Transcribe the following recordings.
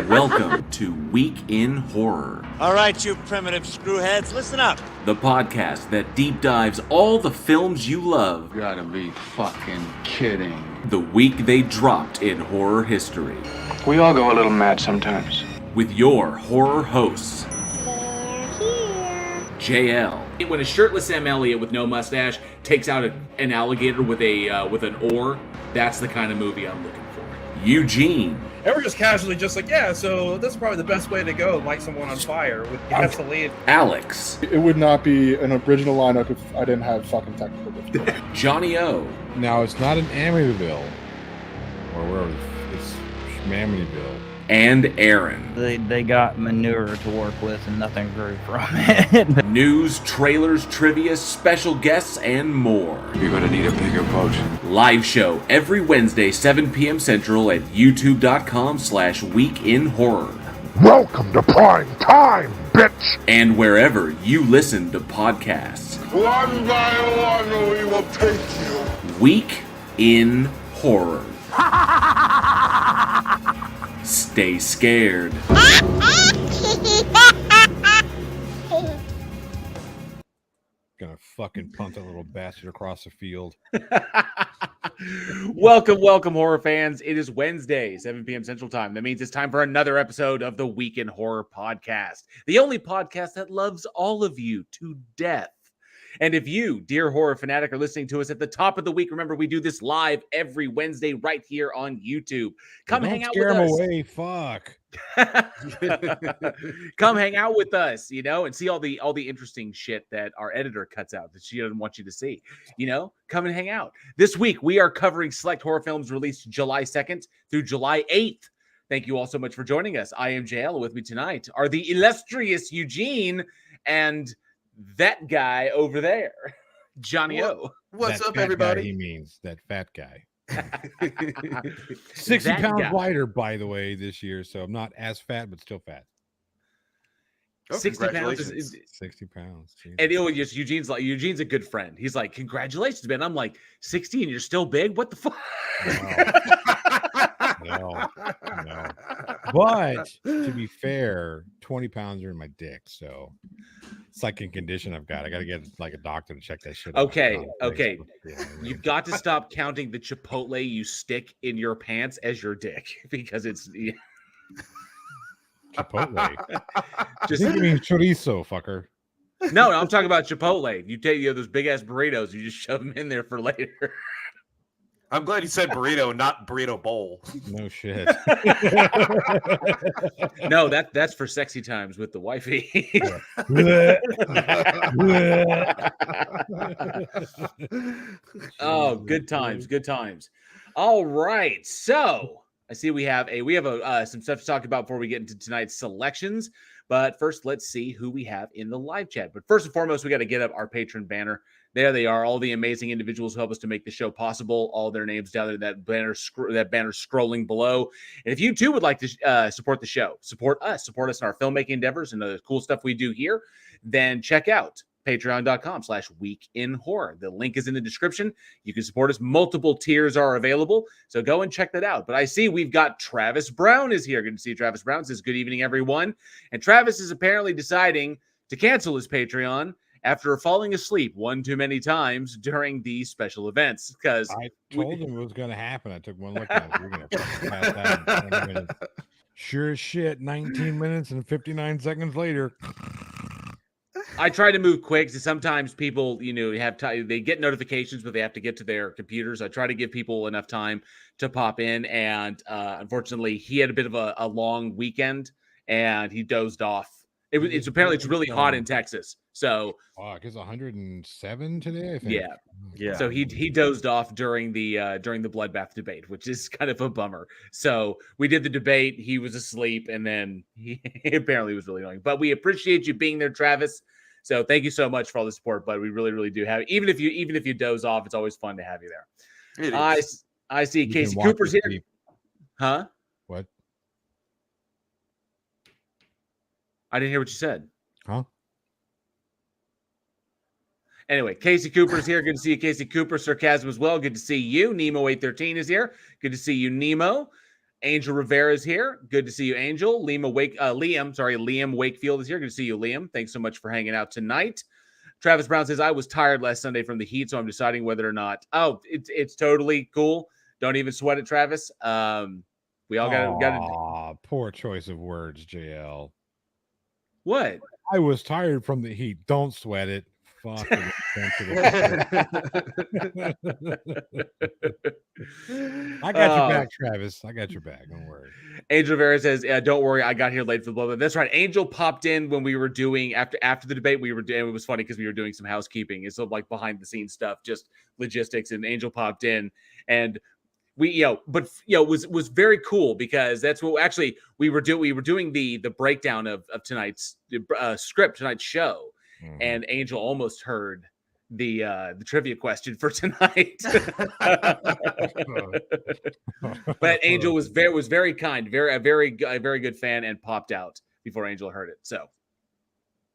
Welcome to Week in Horror. All right, you primitive screwheads, listen up. The podcast that deep dives all the films you love. You gotta be fucking kidding. The week they dropped in horror history. We all go a little mad sometimes. With your horror hosts, JL. When a shirtless Sam Elliott with no mustache takes out an alligator with an oar, that's the kind of movie I'm looking for. Eugene. And we're just casually just like, yeah, so this is probably the best way to go, light someone on fire with gasoline. Alex. It would not be an original lineup if I didn't have fucking technical difficulty. Johnny O. Now, it's not an Amityville, or wherever it's Amityville. And Aaron. They got manure to work with and nothing grew from it. News, trailers, trivia, special guests, and more. You're gonna need a bigger boat. Live show every Wednesday, 7 p.m. Central at youtube.com/weekinhorror. Welcome to prime time, bitch! And wherever you listen to podcasts. One by one, we will take you. Week in Horror. Stay scared. Gonna fucking punt that little bastard across the field. Welcome, horror fans. It is Wednesday, 7 p.m. Central Time. That means it's time for another episode of the Week in Horror podcast, the only podcast that loves all of you to death. And if you, dear horror fanatic, are listening to us at the top of the week, remember we do this live every Wednesday right here on YouTube. Come hang out with us. Don't scare him away, fuck. Come hang out with us, and see all the interesting shit that our editor cuts out that she doesn't want you to see. Come and hang out. This week we are covering select horror films released July 2nd through July 8th. Thank you all so much for joining us. I am JL. With me tonight are the illustrious Eugene and that guy over there, Johnny O. What's that up, fat everybody? Guy, he means that fat guy. 60 pounds lighter, by the way, this year. So I'm not as fat, but still fat. 60 pounds is 60 pounds. Geez. And Eugene's a good friend. He's like, congratulations, man. I'm like, 60 and you're still big? What the fuck? No. But to be fair, 20 pounds are in my dick, so it's like a condition I've got. I got to get like a doctor to check that shit out. Okay. You've got to stop counting the Chipotle you stick in your pants as your dick because it's Chipotle. Just think you mean chorizo, fucker. No, I'm talking about Chipotle. You take those big ass burritos, you just shove them in there for later. I'm glad you said burrito, not burrito bowl. No shit. No, that's for sexy times with the wifey. Oh, good times. All right, so I see we have some stuff to talk about before we get into tonight's selections. But first, let's see who we have in the live chat. But first and foremost, we got to get up our patron banner. There they are, all the amazing individuals who help us to make the show possible. All their names down there, that banner scrolling below. And if you too would like to support the show, support us in our filmmaking endeavors and the cool stuff we do here, then check out patreon.com/weekinhorror. The link is in the description. You can support us. Multiple tiers are available, so go and check that out. But I see we've got Travis Brown is here. Good to see you, Travis Brown. Says good evening, everyone. And Travis is apparently deciding to cancel his Patreon after falling asleep one too many times during these special events. Because I told him it was going to happen. I took one look at it. We're going to pass out in 20 minutes. Sure as shit, 19 minutes and 59 seconds later. I try to move quick. So sometimes people, have time. They get notifications, but they have to get to their computers. I try to give people enough time to pop in. And unfortunately, he had a bit of a long weekend, and he dozed off. It's really hot in Texas. So it's 107 today, I think. Yeah. So he dozed off during the bloodbath debate, which is kind of a bummer. So we did the debate. He was asleep, and then he apparently was really annoying. But we appreciate you being there, Travis. So thank you so much for all the support. But we really, really do have. Even if you doze off, it's always fun to have you there. I see Casey Cooper's here. Huh? What? I didn't hear what you said. Huh? Anyway, Casey Cooper's here. Good to see you, Casey Cooper. Sarcasm as well. Good to see you. Nemo813 is here. Good to see you, Nemo. Angel Rivera is here. Good to see you, Angel. Liam Wakefield is here. Good to see you, Liam. Thanks so much for hanging out tonight. Travis Brown says, I was tired last Sunday from the heat, so I'm deciding whether or not. Oh, it's totally cool. Don't even sweat it, Travis. We all got poor choice of words, JL. What? I was tired from the heat. Don't sweat it. Fuck. I got your back, Travis. I got your back. Don't worry. Angel Rivera says, "Don't worry, I got here late for the blow." That's right. Angel popped in when we were doing after the debate. It was funny because we were doing some housekeeping. It's sort of like behind the scenes stuff, just logistics. And Angel popped in, and it was very cool because that's what actually we were doing. We were doing the breakdown of tonight's script, tonight's show, and Angel almost heard the trivia question for tonight. But Angel was very kind, a very good fan, and popped out before Angel heard it. So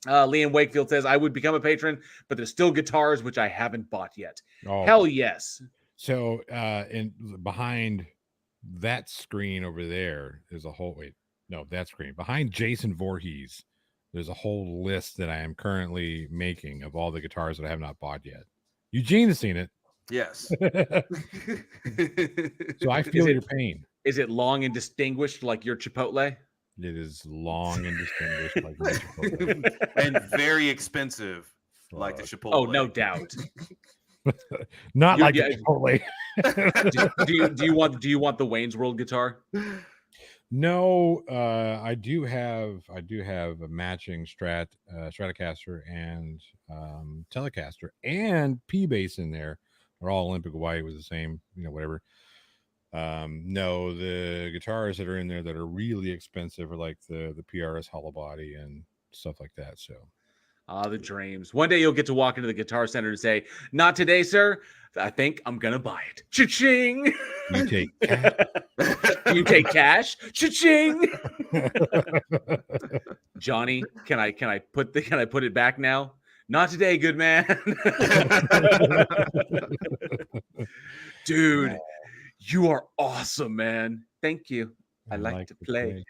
Liam Wakefield says, I would become a patron, but there's still guitars which I haven't bought yet. Hell yes. So behind that screen over there is that screen behind Jason Voorhees, there's a whole list that I am currently making of all the guitars that I have not bought yet. Eugene has seen it. Yes. So I feel your pain. Is it long and distinguished like your Chipotle? It is long and distinguished like your Chipotle. And very expensive like the Chipotle. Oh, no doubt. Not like the Chipotle. Do you want the Wayne's World guitar? No, I do have a matching Stratocaster and Telecaster and P bass in there. They're all Olympic white, was the same, whatever. No, the guitars that are in there that are really expensive are like the PRS hollow body and stuff like that. So the dreams. One day you'll get to walk into the Guitar Center and say, "Not today, sir. I think I'm gonna buy it." Cha-ching. You take cash. You take cash. Cha-ching. Johnny, can I put it back now? Not today, good man. Dude, you are awesome, man. Thank you. I like to play.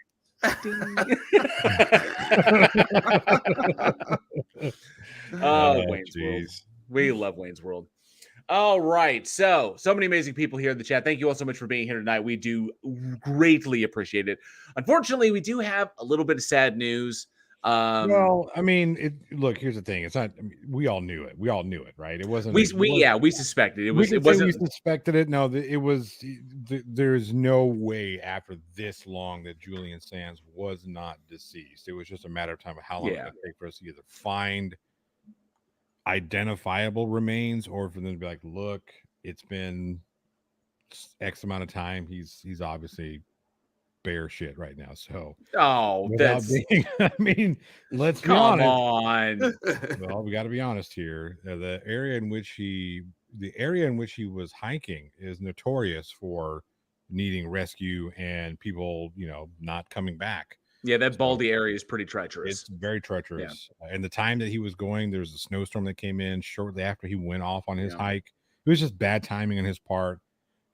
Wayne's World. We love Wayne's World. All right. So many amazing people here in the chat. Thank you all so much for being here tonight. We do greatly appreciate it. Unfortunately, we do have a little bit of sad news. Well, I mean, look, here's the thing. It's not, we all knew it. We all knew it, right? It wasn't, we suspected it. We suspected it. No, it was, there's no way after this long that Julian Sands was not deceased. It was just a matter of time of how long it would take for us to either find identifiable remains or for them to be like, look, it's been X amount of time. He's obviously bare shit right now. So let's be honest. Well, we got to be honest here. The area in which he was hiking is notorious for needing rescue and people, not coming back. Yeah, that Baldy area is pretty treacherous. It's very treacherous. Yeah. And the time that he was going, there was a snowstorm that came in shortly after he went off on his hike. It was just bad timing on his part.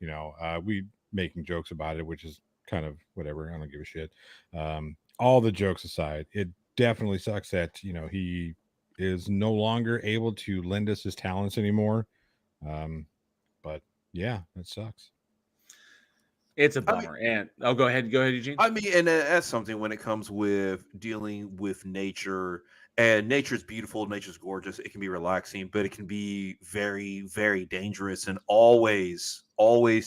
We making jokes about it, which is kind of whatever. I don't give a shit. All the jokes aside, it definitely sucks that he is no longer able to lend us his talents anymore. But yeah, it sucks. It's a bummer. Go ahead, Eugene. I mean, and that's something when it comes with dealing with nature. And nature's beautiful, nature's gorgeous. It can be relaxing, but it can be very, very dangerous. And always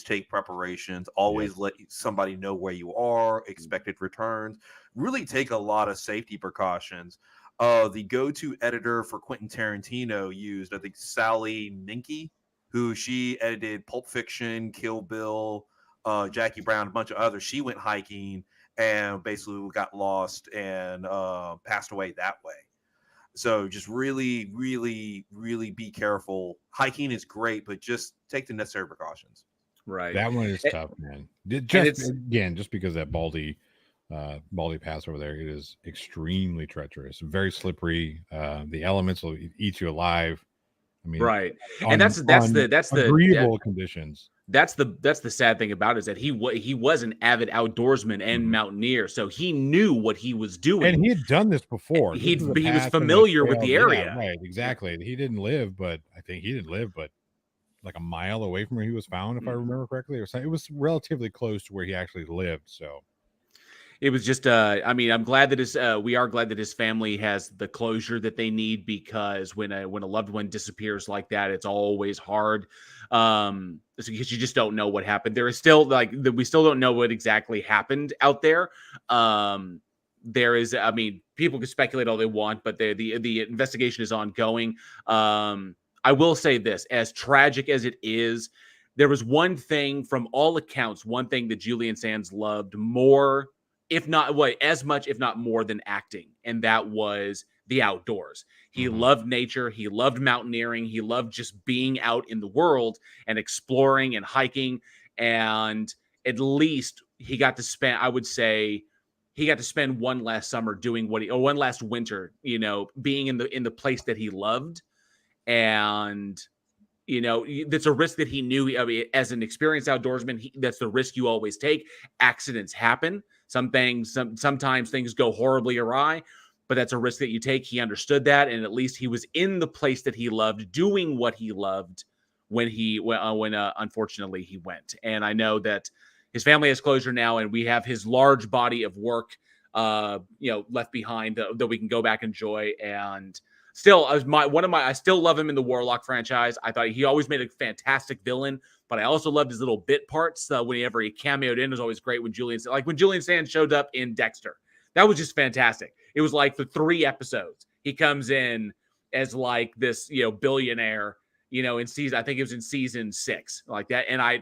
take preparations. Always let somebody know where you are. Expected returns. Really take a lot of safety precautions. The go-to editor for Quentin Tarantino used, I think, Sally Minke, who she edited Pulp Fiction, Kill Bill, Jackie Brown, a bunch of others. She went hiking and basically got lost and passed away that way. So just really, really, really be careful. Hiking is great, but just take the necessary precautions. Right. That one is tough, man. Just because that Baldy pass over there, it is extremely treacherous, very slippery. The elements will eat you alive. I mean, right. And that's the agreeable conditions. That's the sad thing about it, is that he was an avid outdoorsman and mountaineer, so he knew what he was doing, and he had done this before. He was familiar with the area. Yeah, right? Exactly. He didn't live, but like a mile away from where he was found, if I remember correctly, or something. It was relatively close to where he actually lived. So it was just, I mean, I'm glad that we are glad that his family has the closure that they need, because when a loved one disappears like that, it's always hard. Because you just don't know what happened. There is still we still don't know what exactly happened out there. There is, I mean, people can speculate all they want, but the investigation is ongoing. I will say this, as tragic as it is, there was one thing, from all accounts, one thing that Julian Sands loved more, if not as much, if not more than acting. And that was the outdoors. He loved nature. He loved mountaineering. He loved just being out in the world and exploring and hiking. And at least he got to spend, I would say, he got to spend one last summer doing one last winter, being in the place that he loved. And, that's a risk that he knew. I mean, as an experienced outdoorsman, that's the risk you always take. Accidents happen. Sometimes things go horribly awry, but that's a risk that you take. He understood that, and at least he was in the place that he loved, doing what he loved when unfortunately he went. And I know that his family has closure now, and we have his large body of work, left behind that we can go back and enjoy. And still, I still love him in the Warlock franchise. I thought he always made a fantastic villain, but I also loved his little bit parts. Whenever he cameoed in, it was always great. When Julian Sands showed up in Dexter, that was just fantastic. It was like for 3 episodes, he comes in as like this, billionaire, in season, I think it was in season 6, like that. And I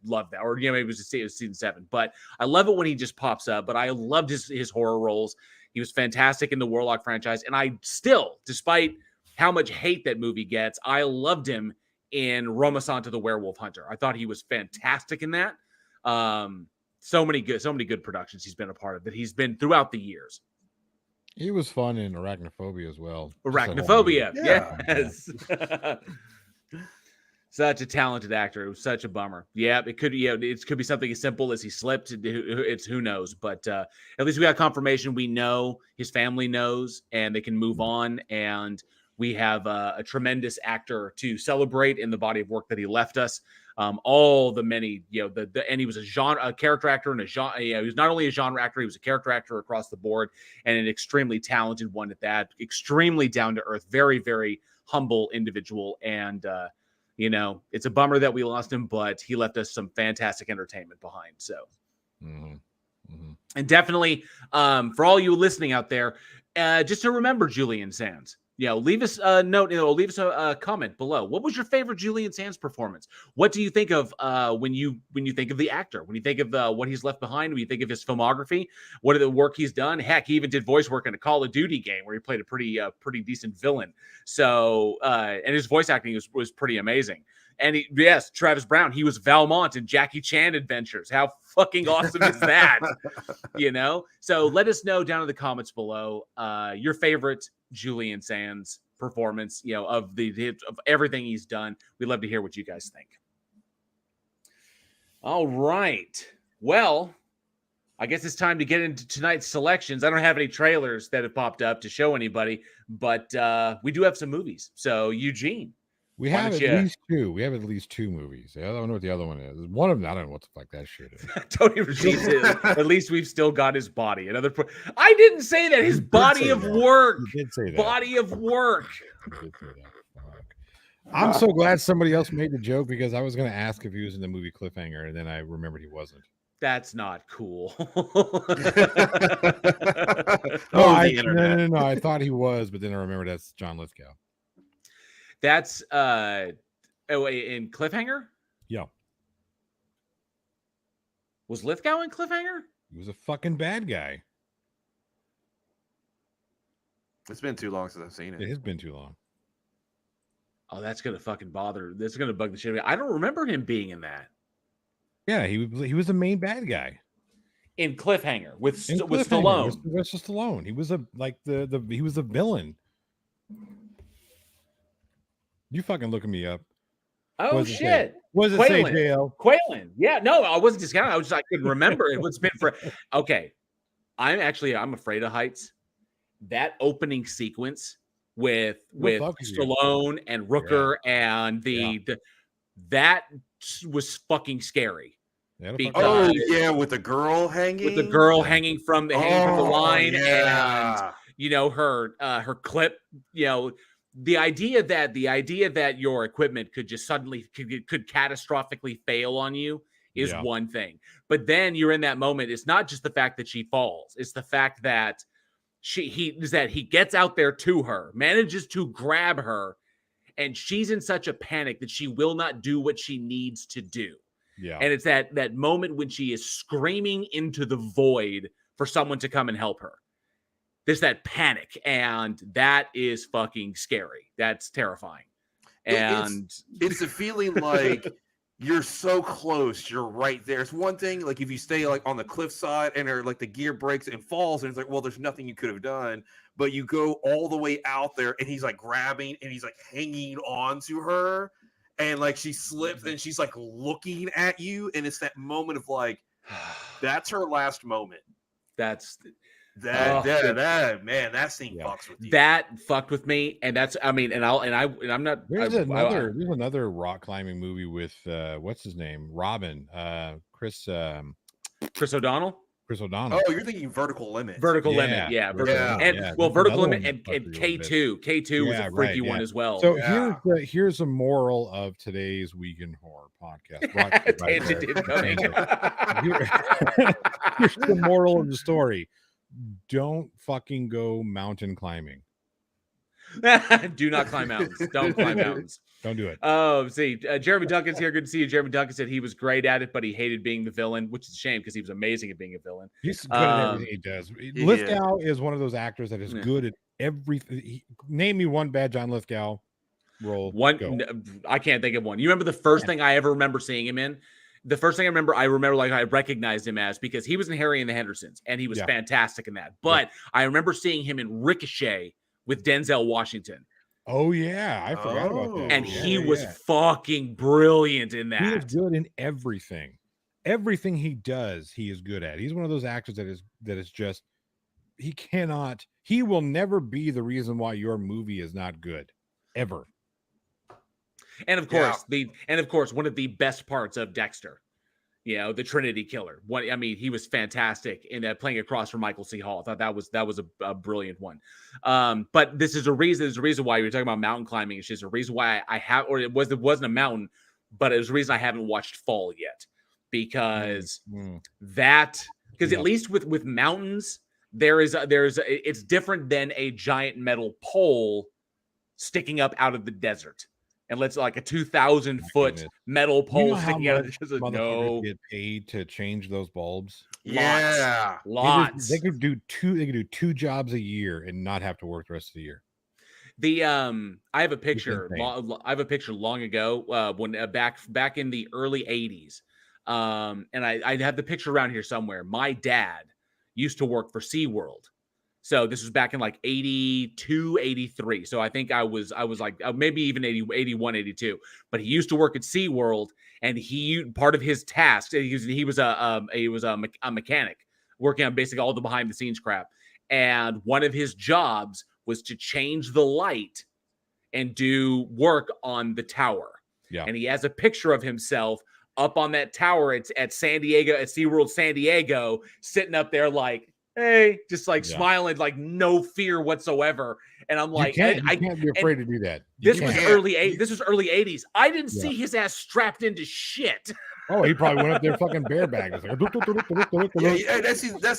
love that. Or, maybe it was season 7, but I love it when he just pops up. But I loved his horror roles. He was fantastic in the Warlock franchise. And I still, despite how much hate that movie gets, I loved him in Roma Santa the Werewolf Hunter. I thought he was fantastic in that. So many good productions he's been a part of that he's been throughout the years. He was fun in Arachnophobia as well. Arachnophobia, yes. Such a talented actor. It was such a bummer. Yeah, it could be something as simple as he slipped. It's who knows, but at least we got confirmation. We know, his family knows, and they can move on. And we have a tremendous actor to celebrate in the body of work that he left us. All the many, and he was a character actor and a genre. He was not only a genre actor, he was a character actor across the board, and an extremely talented one at that. Extremely down to earth, very, very humble individual. And it's a bummer that we lost him, but he left us some fantastic entertainment behind. So, and definitely, for all you listening out there, just to remember Julian Sands. Leave us a note. Leave us a comment below. What was your favorite Julian Sands performance? What do you think of when you think of the actor? When you think of what he's left behind? When you think of his filmography? What are the work he's done? Heck, he even did voice work in a Call of Duty game where he played a pretty decent villain. So, and his voice acting was pretty amazing. And yes, Travis Brown, he was Valmont in Jackie Chan Adventures. How fucking awesome is that? So let us know down in the comments below your favorite Julian Sands performance, of everything he's done. We'd love to hear what you guys think. All right. Well, I guess it's time to get into tonight's selections. I don't have any trailers that have popped up to show anybody, but we do have some movies. So, Eugene. We have at least 2. We have at least 2 movies. I don't know what the other one is. One of them, I don't know what the fuck that shit is. Tony Regis is. At least we've still got his body. I didn't say that. His body of work. You did say that. Body of work. You did say that. Fuck. I'm so glad somebody else made the joke, because I was going to ask if he was in the movie Cliffhanger, and then I remembered he wasn't. That's not cool. No, I thought he was, but then I remembered that's John Lithgow. That's in Cliffhanger? Yeah. Was Lithgow in Cliffhanger? He was a fucking bad guy. It's been too long since I've seen it. It has been too long. Oh, that's gonna fucking bother. That's gonna bug the shit out of me. I don't remember him being in that. Yeah, he was the main bad guy in Cliffhanger with Stallone. With Stallone. He was he was the villain. You fucking looking me up. Oh shit! What does it say, JL? Quaylen. Yeah, no, I wasn't discounting. I couldn't remember it. What's been for? Okay, I'm afraid of heights. That opening sequence with Stallone and Rooker and that was fucking scary. Because, with the girl hanging from the line, and her clip, the idea that your equipment could just suddenly could catastrophically fail on you is one thing, but then you're in that moment. It's not just the fact that she falls; it's the fact that he gets out there to her, manages to grab her, and she's in such a panic that she will not do what she needs to do. Yeah. And it's that moment when she is screaming into the void for someone to come and help her. There's that panic, and that is fucking scary. That's terrifying. And it's a feeling like you're so close, you're right there. It's one thing, like if you stay like on the cliffside and the gear breaks and falls, and it's like, well, there's nothing you could have done. But you go all the way out there, and he's like grabbing and he's like hanging on to her. And like she slips and she's like looking at you, and it's that moment of like, that's her last moment. That scene fucks with you. That fucked with me, and that's I'm not. There's another rock climbing movie with what's his name? Robin, Chris O'Donnell. Oh, you're thinking Vertical Limit. Vertical Limit. Vertical Limit and K2. K2 was a freaky one as well. So here's a moral of today's Week in Horror podcast. Here's the moral of the story. Don't fucking go mountain climbing. Do not climb mountains. Don't climb mountains. Don't do it. Oh, see, Jeremy Duncan's here. Good to see you. Jeremy Duncan said he was great at it, but he hated being the villain, which is a shame because he was amazing at being a villain. He's good at everything he does. Lithgow is one of those actors that is good at everything. Name me one bad John Lithgow role. I can't think of one. You remember the first thing I ever remember seeing him in? The first thing I remember like I recognized him as, because he was in Harry and the Hendersons, and he was fantastic in that. But I remember seeing him in Ricochet with Denzel Washington. Oh yeah, I forgot about that. And he was fucking brilliant in that. He is good in everything. Everything he does, he is good at. He's one of those actors that is just he will never be the reason why your movie is not good. Ever. And of course, one of the best parts of Dexter, the Trinity Killer. He was fantastic in that, playing across from Michael C. Hall. I thought that was a brilliant one. But there's a reason why you're talking about mountain climbing. It's just a reason why it wasn't a mountain, but it was a reason I haven't watched Fall yet, because at least with mountains, it's different than a giant metal pole sticking up out of the desert. And let's like a 2,000-foot metal pole sticking out of the desert. Get paid to change those bulbs. Lots. They could do two jobs a year and not have to work the rest of the year. I have a picture. I have a picture long ago when back in the early 80s. And I have the picture around here somewhere. My dad used to work for SeaWorld. So this was back in like 82, 83. So I think I was like maybe even 81, 82. But he used to work at SeaWorld, and part of his task, he was a mechanic working on basically all the behind the scenes crap. And one of his jobs was to change the light and do work on the tower. Yeah. And he has a picture of himself up on that tower at San Diego, at SeaWorld San Diego, sitting up there like, hey, just like smiling, like no fear whatsoever. And I'm like, you can't be afraid to do that. This was early 80s. I didn't see his ass strapped into shit. Oh, he probably went up there fucking bareback. That's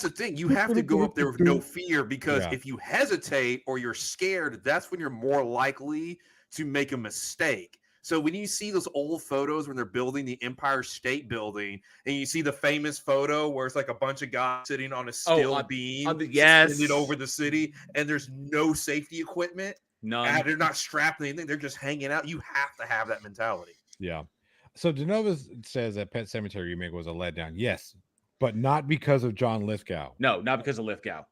the thing. You have to go up there with no fear, because if you hesitate or you're scared, that's when you're more likely to make a mistake. So when you see those old photos when they're building the Empire State Building, and you see the famous photo where it's like a bunch of guys sitting on a steel beam suspended over the city, and there's no safety equipment, none. They're not strapped to anything, they're just hanging out. You have to have that mentality. Yeah. So DeNova says that Pet Sematary remake was a letdown. Yes, but not because of John Lithgow. No, not because of Lithgow.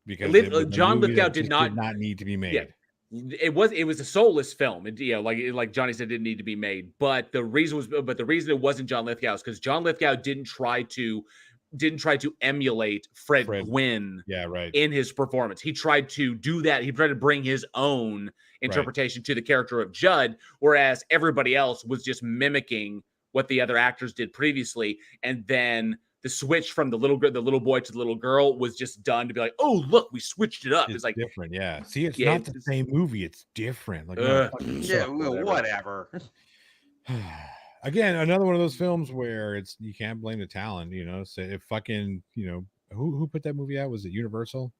Because John Lithgow did not need to be made. Yeah. It was a soulless film. Like Johnny said, it didn't need to be made. But the reason it wasn't John Lithgow is because John Lithgow didn't try to emulate Fred Gwynne in his performance. He tried to do that. He tried to bring his own interpretation to the character of Judd, whereas everybody else was just mimicking what the other actors did previously. And then the switch from the little boy to the little girl was just done to be like, oh, look, we switched it up. It's like different. Yeah. See, it's not the same movie. It's different. Like, no, whatever. Again, another one of those films where you can't blame the talent, So if fucking, who put that movie out? Was it Universal?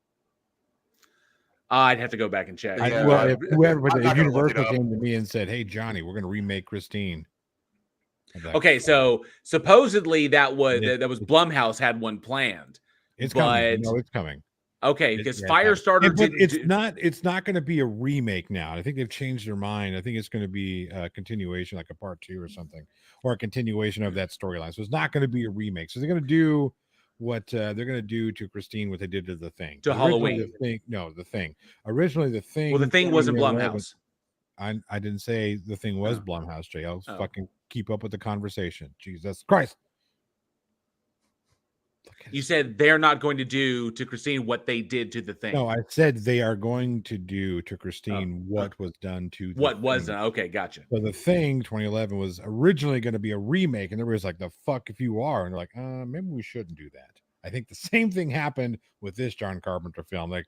I'd have to go back and check. If Universal came to me and said, "Hey, Johnny, we're going to remake Christine." Okay, so supposedly that was Blumhouse had one planned. It's coming. No, it's coming. Okay, because Firestarter. It's not going to be a remake now. I think they've changed their mind. I think it's going to be a continuation, like a part 2 or something, or a continuation of that storyline. So it's not going to be a remake. So they're going to do what they're going to do to Christine, what they did to The Thing. To Halloween. The Thing. Originally, The Thing. Well, The Thing wasn't Blumhouse. I didn't say The Thing was Blumhouse, Jay. I'll fucking keep up with the conversation. Jesus Christ. You said they're not going to do to Christine what they did to The Thing. No, I said they are going to do to Christine what was done to what was done. Okay, gotcha. So The Thing 2011 was originally going to be a remake, and everybody's like, the fuck if you are, and they're like, maybe we shouldn't do that. I think the same thing happened with this John Carpenter film. Like,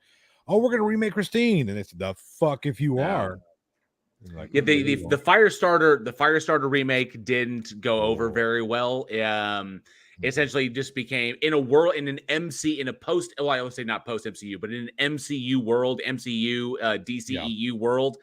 oh, we're going to remake Christine, and it's the fuck if you are. Like, yeah, the Firestarter remake didn't go over very well. Essentially just became in an I would say not post MCU, but in an MCU world, DCEU world,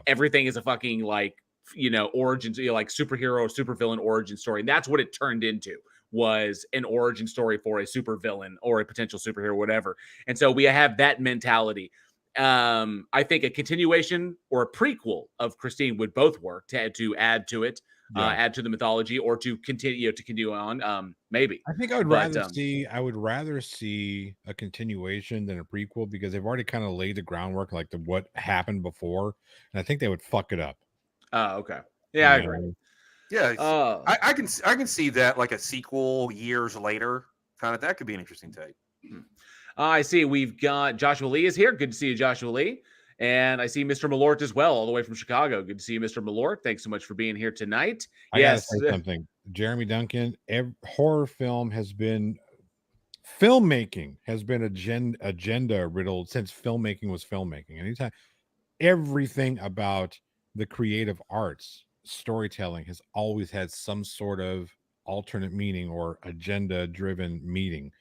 everything is a fucking origins, like superhero or supervillain origin story. And that's what it turned into, was an origin story for a supervillain or a potential superhero, whatever. And so we have that mentality. I think a continuation or a prequel of Christine would both work to add to it. Add to the mythology, or to continue on. Maybe I think I would rather see a continuation than a prequel, because they've already kind of laid the groundwork, like what happened before, and I think they would fuck it up. Oh, okay. Yeah, I agree. Yeah, I can see that, like a sequel years later, kind of. That could be an interesting take. I see we've got Joshua Lee is here. Good to see you, Joshua Lee. And I see Mr. Malort as well, all the way from Chicago. Good to see you, Mr. Malort. Thanks so much for being here tonight. I gotta say something. Jeremy Duncan, horror film filmmaking has been agenda riddled since filmmaking was filmmaking. Anytime, everything about the creative arts, storytelling has always had some sort of alternate meaning or agenda driven meaning.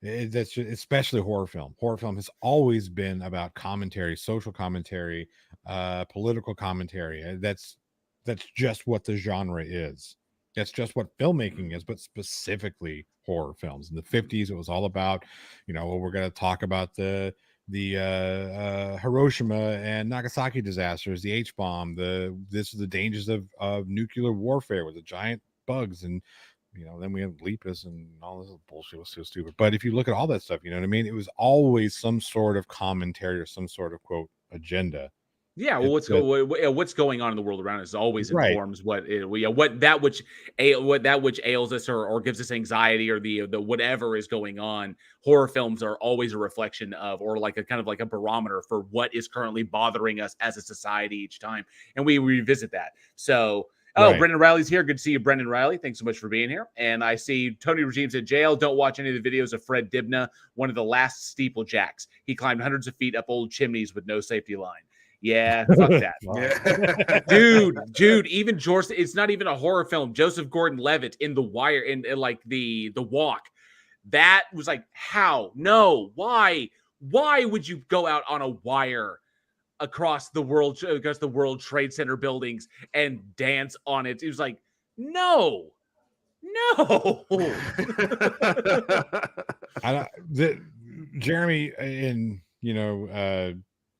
That's just, especially horror film. Horror film has always been about commentary, social commentary, political commentary. That's just what the genre is. That's just what filmmaking is, but specifically horror films. In the 50s, it was all about, we're going to talk about the Hiroshima and Nagasaki disasters, the H-bomb, the dangers of nuclear warfare with the giant bugs, and then we have Lepus and all this bullshit. Was so stupid. But if you look at all that stuff, you know what I mean? It was always some sort of commentary or some sort of quote agenda. Yeah, well, what's going on in the world around us always informs what which ails us or gives us anxiety, or the whatever is going on. Horror films are always a reflection of, or like a kind of like a barometer for what is currently bothering us as a society each time, and we revisit that. So. Brendan Riley's here. Good to see you, Brendan Riley. Thanks so much for being here. And I see Tony Regimes at jail. Don't watch any of the videos of Fred Dibna, one of the last steeplejacks. He climbed hundreds of feet up old chimneys with no safety line. Yeah, fuck that. Dude, even George, it's not even a horror film. Joseph Gordon-Levitt in The Wire, in like the Walk. That was like, how? No, why? Why would you go out on a wire across the World Trade Center buildings and dance on it? It was like, no. Jeremy, and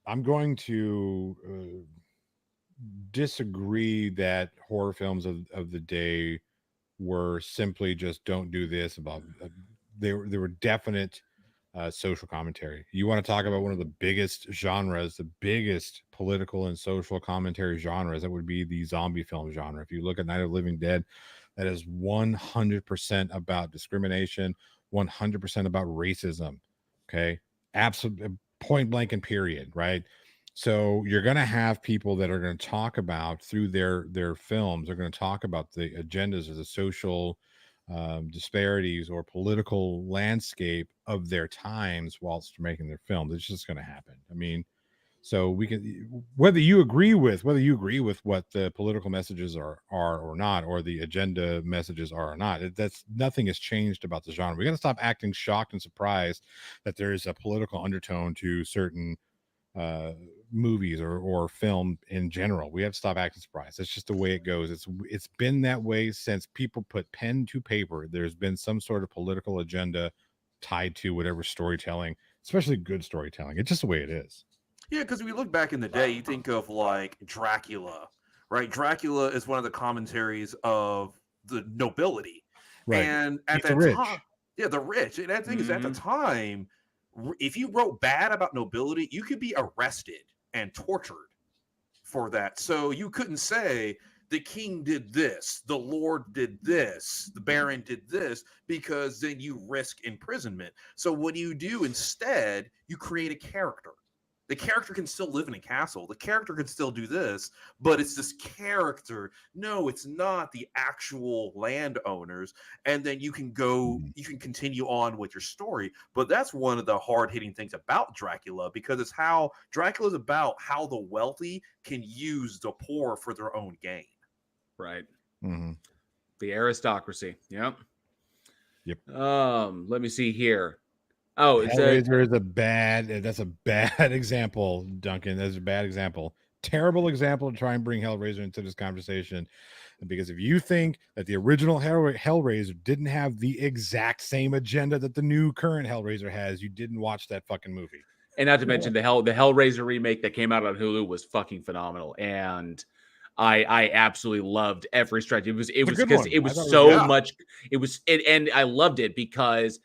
I'm going to disagree that horror films of the day were simply just don't do this. About there were definite social commentary. You want to talk about one of the biggest genres, the biggest political and social commentary genres, that would be the zombie film genre. If you look at Night of the Living Dead, that is 100% about discrimination, 100% about racism. Okay, absolute point blank and period, right? So you're going to have people that are going to talk about, through their films, they're going to talk about the agendas or the social disparities or political landscape of their times whilst making their films. It's just going to happen. I mean, so we can, whether you agree with what the political messages are or not, or the agenda messages are or not, that's nothing has changed about the genre. We got to stop acting shocked and surprised that there is a political undertone to certain movies or film in general. We have to stop acting surprised. That's just the way it goes. It's been that way since people put pen to paper. There's been some sort of political agenda tied to whatever storytelling, especially good storytelling. It's just the way it is. Yeah, because if you look back in the day, you think of like Dracula, right? Dracula is one of the commentaries of the nobility, right? And at that time, yeah, the rich. And that thing is, at the time, if you wrote bad about nobility, you could be arrested and tortured for that. So you couldn't say the king did this, the lord did this, the baron did this, because then you risk imprisonment. So what do you do instead? You create a character. The character can still live in a castle. The character can still do this, but it's this character. No, it's not the actual landowners. And then you can continue on with your story. But that's one of the hard-hitting things about Dracula, because it's how Dracula's about how the wealthy can use the poor for their own gain. Right. Mm-hmm. The aristocracy. Yep. Yep. Let me see here. Oh, it's that's a bad example, Duncan. That's a bad example. Terrible example to try and bring Hellraiser into this conversation. Because if you think that the original Hellraiser didn't have the exact same agenda that the new current Hellraiser has, you didn't watch that fucking movie. And not to mention the Hellraiser remake that came out on Hulu was fucking phenomenal. And I absolutely loved every stretch. It was because it was so much. And I loved it because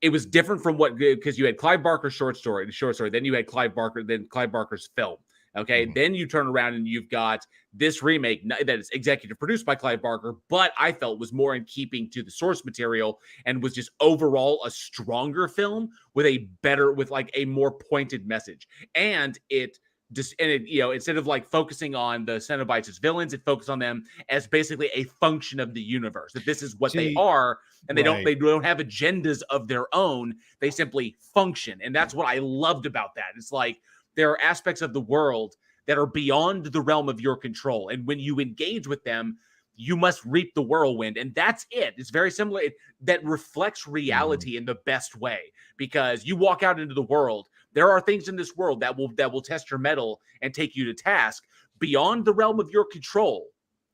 it was different from because you had Clive Barker's short story, then you had Clive Barker's film. Okay. Mm-hmm. Then you turn around and you've got this remake that is executive produced by Clive Barker, but I felt was more in keeping to the source material and was just overall a stronger film with a more pointed message. And instead of like focusing on the Cenobites as villains, it focused on them as basically a function of the universe, that this is what they are. And they don't have agendas of their own. They simply function. And that's what I loved about that. It's like, there are aspects of the world that are beyond the realm of your control. And when you engage with them, you must reap the whirlwind. And that's it. It's very similar. That reflects reality in the best way, because you walk out into the world. There are things in this world that will test your mettle and take you to task beyond the realm of your control.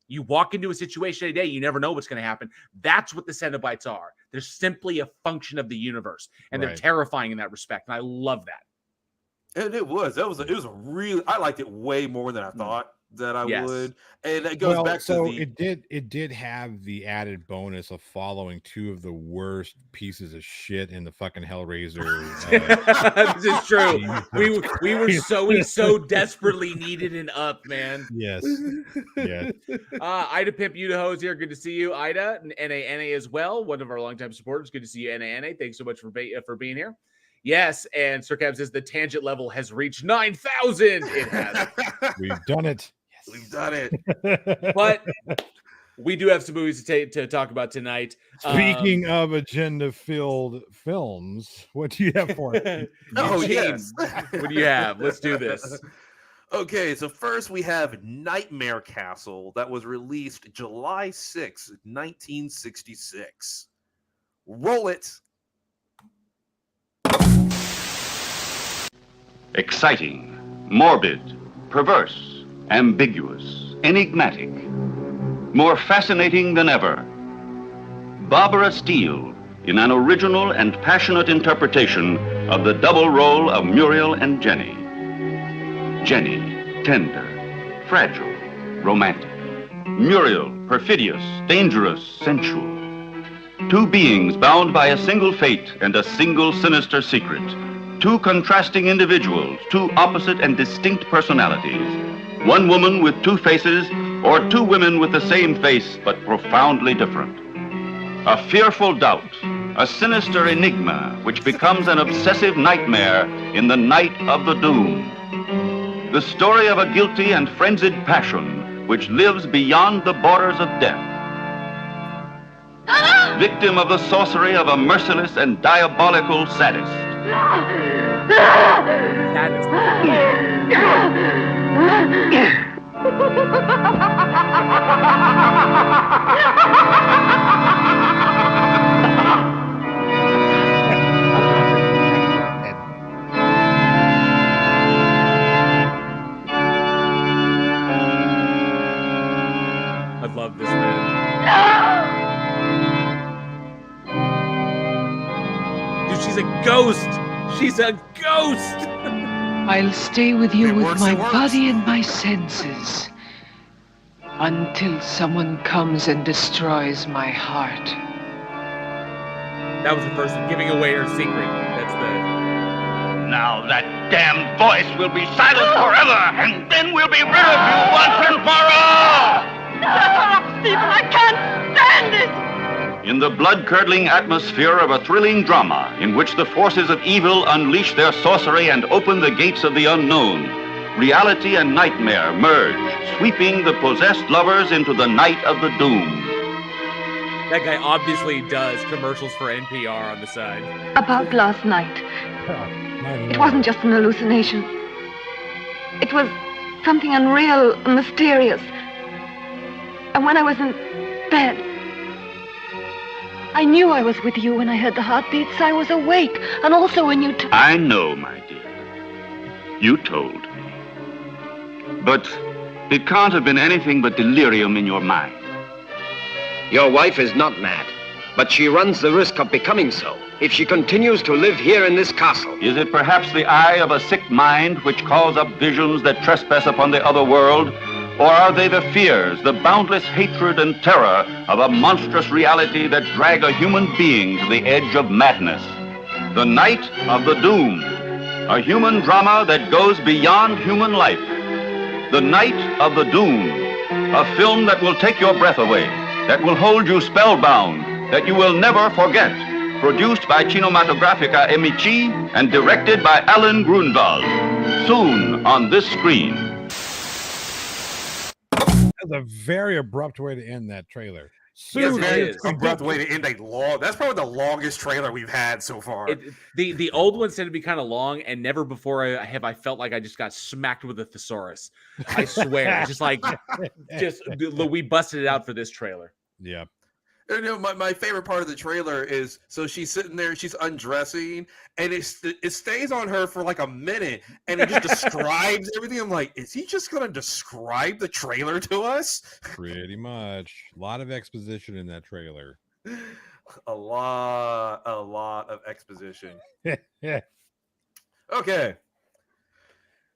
You walk into a situation today, you never know what's going to happen. That's what the Cenobites are. They're simply a function of the universe, and they're terrifying in that respect. And I love that. And it was a really, I liked it way more than I thought that I would. And it goes back to it did have the added bonus of following two of the worst pieces of shit in the fucking Hellraiser. This is true. We so desperately needed an up, man. Yes. Yeah. Ida Pimp Udaho is here. Good to see you, Ida. And NA as well, one of our longtime supporters. Good to see you, NA. Thanks so much for being here. Yes, and Sir Cab says the tangent level has reached 9,000. It has. We've done it. Yes. We've done it. But we do have some movies to talk about tonight. Speaking of agenda-filled films, what do you have for me? Yes. What do you have? Let's do this. Okay, so first we have Nightmare Castle that was released July 6, 1966. Roll it. Exciting, morbid, perverse, ambiguous, enigmatic, more fascinating than ever. Barbara Steele in an original and passionate interpretation of the double role of Muriel and Jenny. Jenny, tender, fragile, romantic. Muriel, perfidious, dangerous, sensual. Two beings bound by a single fate and a single sinister secret. Two contrasting individuals, two opposite and distinct personalities. One woman with two faces, or two women with the same face but profoundly different. A fearful doubt, a sinister enigma which becomes an obsessive nightmare in the night of the doomed. The story of a guilty and frenzied passion which lives beyond the borders of death. Victim of the sorcery of a merciless and diabolical sadist. I love this man. Dude, she's a ghost. She's a ghost. I'll stay with you with my body and my senses until someone comes and destroys my heart. That was the first one, giving away her secret. That's the... Now that damned voice will be silent forever, and then we'll be rid of you once and for all! Shut up, Stephen! I can't stand it! In the blood-curdling atmosphere of a thrilling drama in which the forces of evil unleash their sorcery and open the gates of the unknown, reality and nightmare merge, sweeping the possessed lovers into the night of the doomed. That guy obviously does commercials for NPR on the side. About last night. It wasn't just an hallucination. It was something unreal, mysterious. And when I was in bed, I knew I was with you when I heard the heartbeats. I was awake. And also when you I know, my dear. You told me. But it can't have been anything but delirium in your mind. Your wife is not mad, but she runs the risk of becoming so if she continues to live here in this castle. Is it perhaps the eye of a sick mind which calls up visions that trespass upon the other world? Or are they the fears, the boundless hatred and terror of a monstrous reality that drag a human being to the edge of madness? The Night of the Doomed, a human drama that goes beyond human life. The Night of the Doomed, a film that will take your breath away, that will hold you spellbound, that you will never forget. Produced by Cinematographica Emici and directed by Alan Grunwald. Soon on this screen. That's a very abrupt way to end that trailer. Yes, very abrupt way to end a long. That's probably the longest trailer we've had so far. The old ones tend to be kind of long, and never before I felt like I just got smacked with a thesaurus. I swear, we busted it out for this trailer. Yeah. You know, my favorite part of the trailer is she's sitting there, she's undressing, and it stays on her for like a minute, and it just describes everything. I'm like, is he just going to describe the trailer to us? Pretty much. A lot of exposition in that trailer. A lot of exposition. Okay.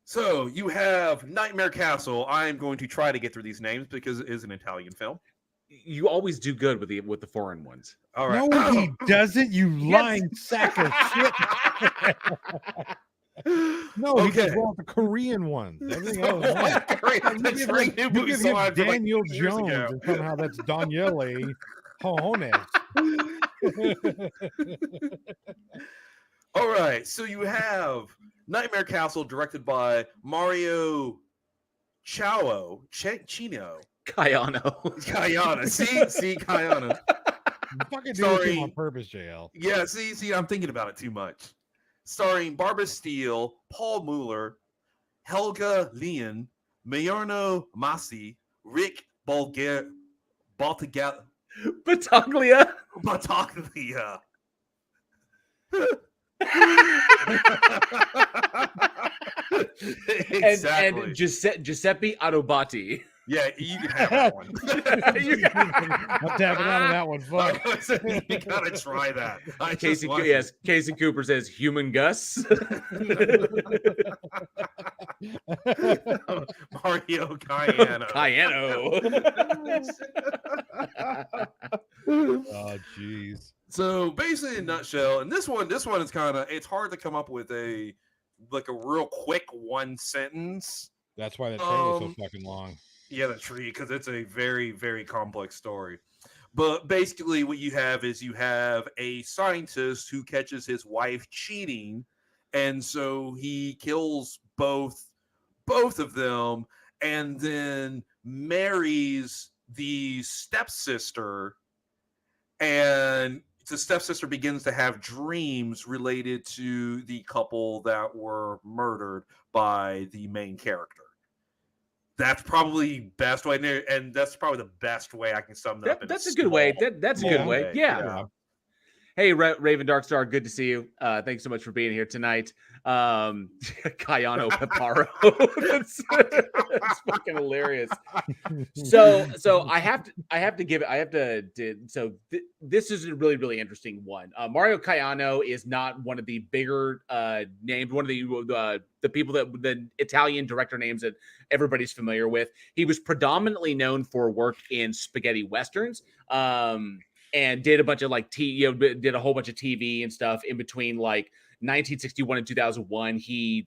So you have Nightmare Castle. I am going to try to get through these names because it is an Italian film. You always do good with the foreign ones. All right. No, he doesn't. You lying sack of shit. No, Okay. he just wrote the Korean ones. Everything else. You give him Daniel Jones, and somehow that's Daniele Jones. All right. So you have Nightmare Castle, directed by Mario Chino. Cayano. See, Cayano. You fucking do it on purpose, JL. Yeah, see, I'm thinking about it too much. Starring Barbara Steele, Paul Mueller, Helga Leon, Mayorno Masi, Rick Battaglia. Exactly. And Giuseppe Adobati. Yeah, you can have that one. I'm tapping out of that one. Fuck. You gotta try that. Casey Cooper says human Gus. Mario Cayano. Oh, jeez. So basically, in a nutshell, and this one is kind of, it's hard to come up with a real quick one sentence. That's why that trailer was so fucking long. Yeah, the tree, because it's a very, very complex story. But basically, what you have is a scientist who catches his wife cheating, and so he kills both of them, and then marries the stepsister, and the stepsister begins to have dreams related to the couple that were murdered by the main character. That's probably best way, and that's probably the best way I can sum that up. That's a good way. That's a good way. Yeah. Hey, Raven Darkstar, good to see you. Thanks so much for being here tonight. Cayano Peparo. That's fucking hilarious. So this is a really, really interesting one. Mario Cayano is not one of the bigger names, one of the people that the Italian director names that everybody's familiar with. He was predominantly known for work in spaghetti westerns. And did a bunch of did a whole bunch of TV and stuff in between 1961 and 2001. He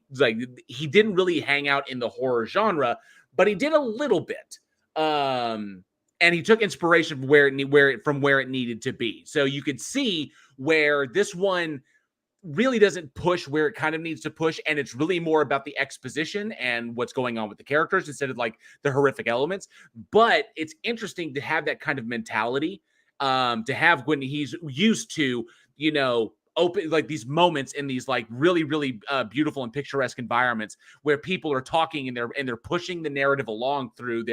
didn't really hang out in the horror genre, but he did a little bit. And he took inspiration from where it needed to be. So you could see where this one really doesn't push where it kind of needs to push, and it's really more about the exposition and what's going on with the characters instead of the horrific elements. But it's interesting to have that kind of mentality. To have when he's used to, open these moments in these really, really beautiful and picturesque environments where people are talking and they're pushing the narrative along through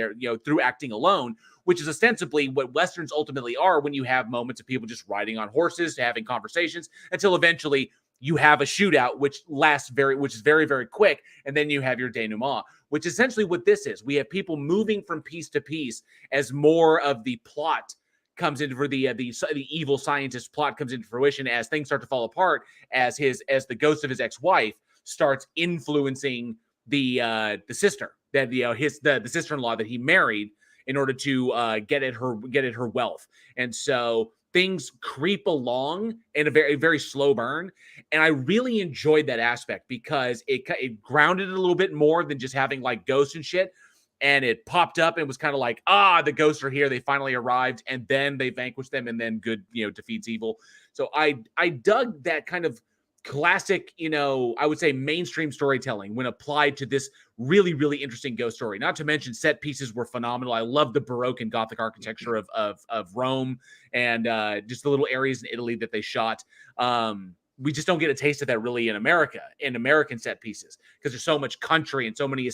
through acting alone, which is ostensibly what Westerns ultimately are when you have moments of people just riding on horses, having conversations until eventually you have a shootout, which is very, very quick. And then you have your denouement, which is essentially what this is. We have people moving from piece to piece as more of the plot comes into the evil scientist plot comes into fruition as things start to fall apart, as the ghost of his ex-wife starts influencing the sister that the sister-in-law that he married in order to get at her wealth. And so things creep along in a very, very slow burn. And I really enjoyed that aspect because it grounded it a little bit more than just having ghosts and shit. And it popped up and was kind of the ghosts are here. They finally arrived, and then they vanquished them, and then good, defeats evil. So I dug that kind of classic, I would say mainstream storytelling when applied to this really, really interesting ghost story. Not to mention set pieces were phenomenal. I love the Baroque and Gothic architecture of Rome and just the little areas in Italy that they shot. We just don't get a taste of that really in American set pieces, because there's so much country and so many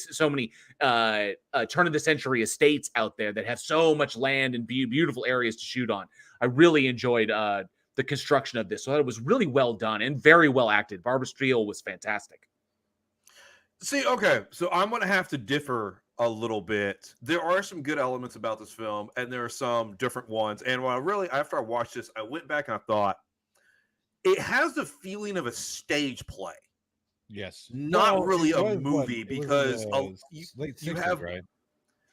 turn of the century estates out there that have so much land and beautiful areas to shoot on. I really enjoyed the construction of this. So it was really well done and very well acted. Barbara Steele was fantastic. See, okay, so I'm going to have to differ a little bit. There are some good elements about this film, and there are some different ones. And after I watched this, I went back and I thought, it has the feeling of a stage play. Yes. Not really a movie, because you have right?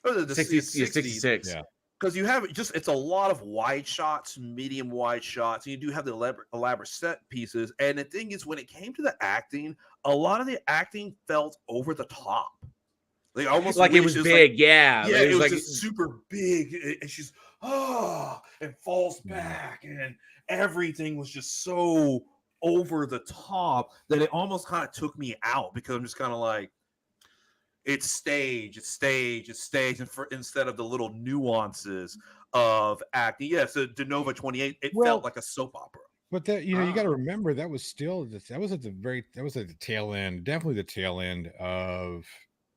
The 66. Yeah. Because you have it's a lot of wide shots, medium wide shots, and you do have the elaborate set pieces. And the thing is, when it came to the acting, a lot of the acting felt over the top. They almost it was big, yeah. Yeah, it was just super big, and she's and falls back, and everything was just so over the top that it almost kind of took me out, because I'm just kind of it's stage, and instead of the little nuances of acting. Yeah, so De Novo 28, it felt like a soap opera. But that you got to remember that was at the tail end, definitely the tail end of,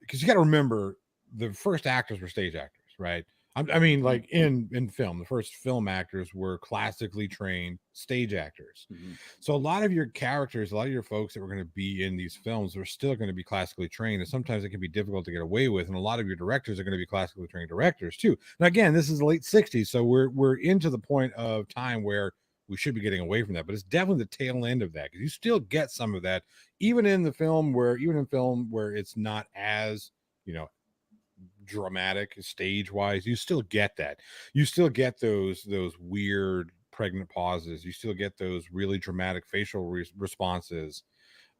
because you got to remember the first actors were stage actors, right? I mean, in film, the first film actors were classically trained stage actors. Mm-hmm. So a lot of your characters, a lot of your folks that were going to be in these films are still going to be classically trained, and sometimes it can be difficult to get away with. And a lot of your directors are going to be classically trained directors too. Now, again, this is the late 60s, so we're into the point of time where we should be getting away from that, but it's definitely the tail end of that, because you still get some of that even in film where it's not as dramatic stage wise. You still get that. You still get those weird pregnant pauses. You still get those really dramatic facial responses.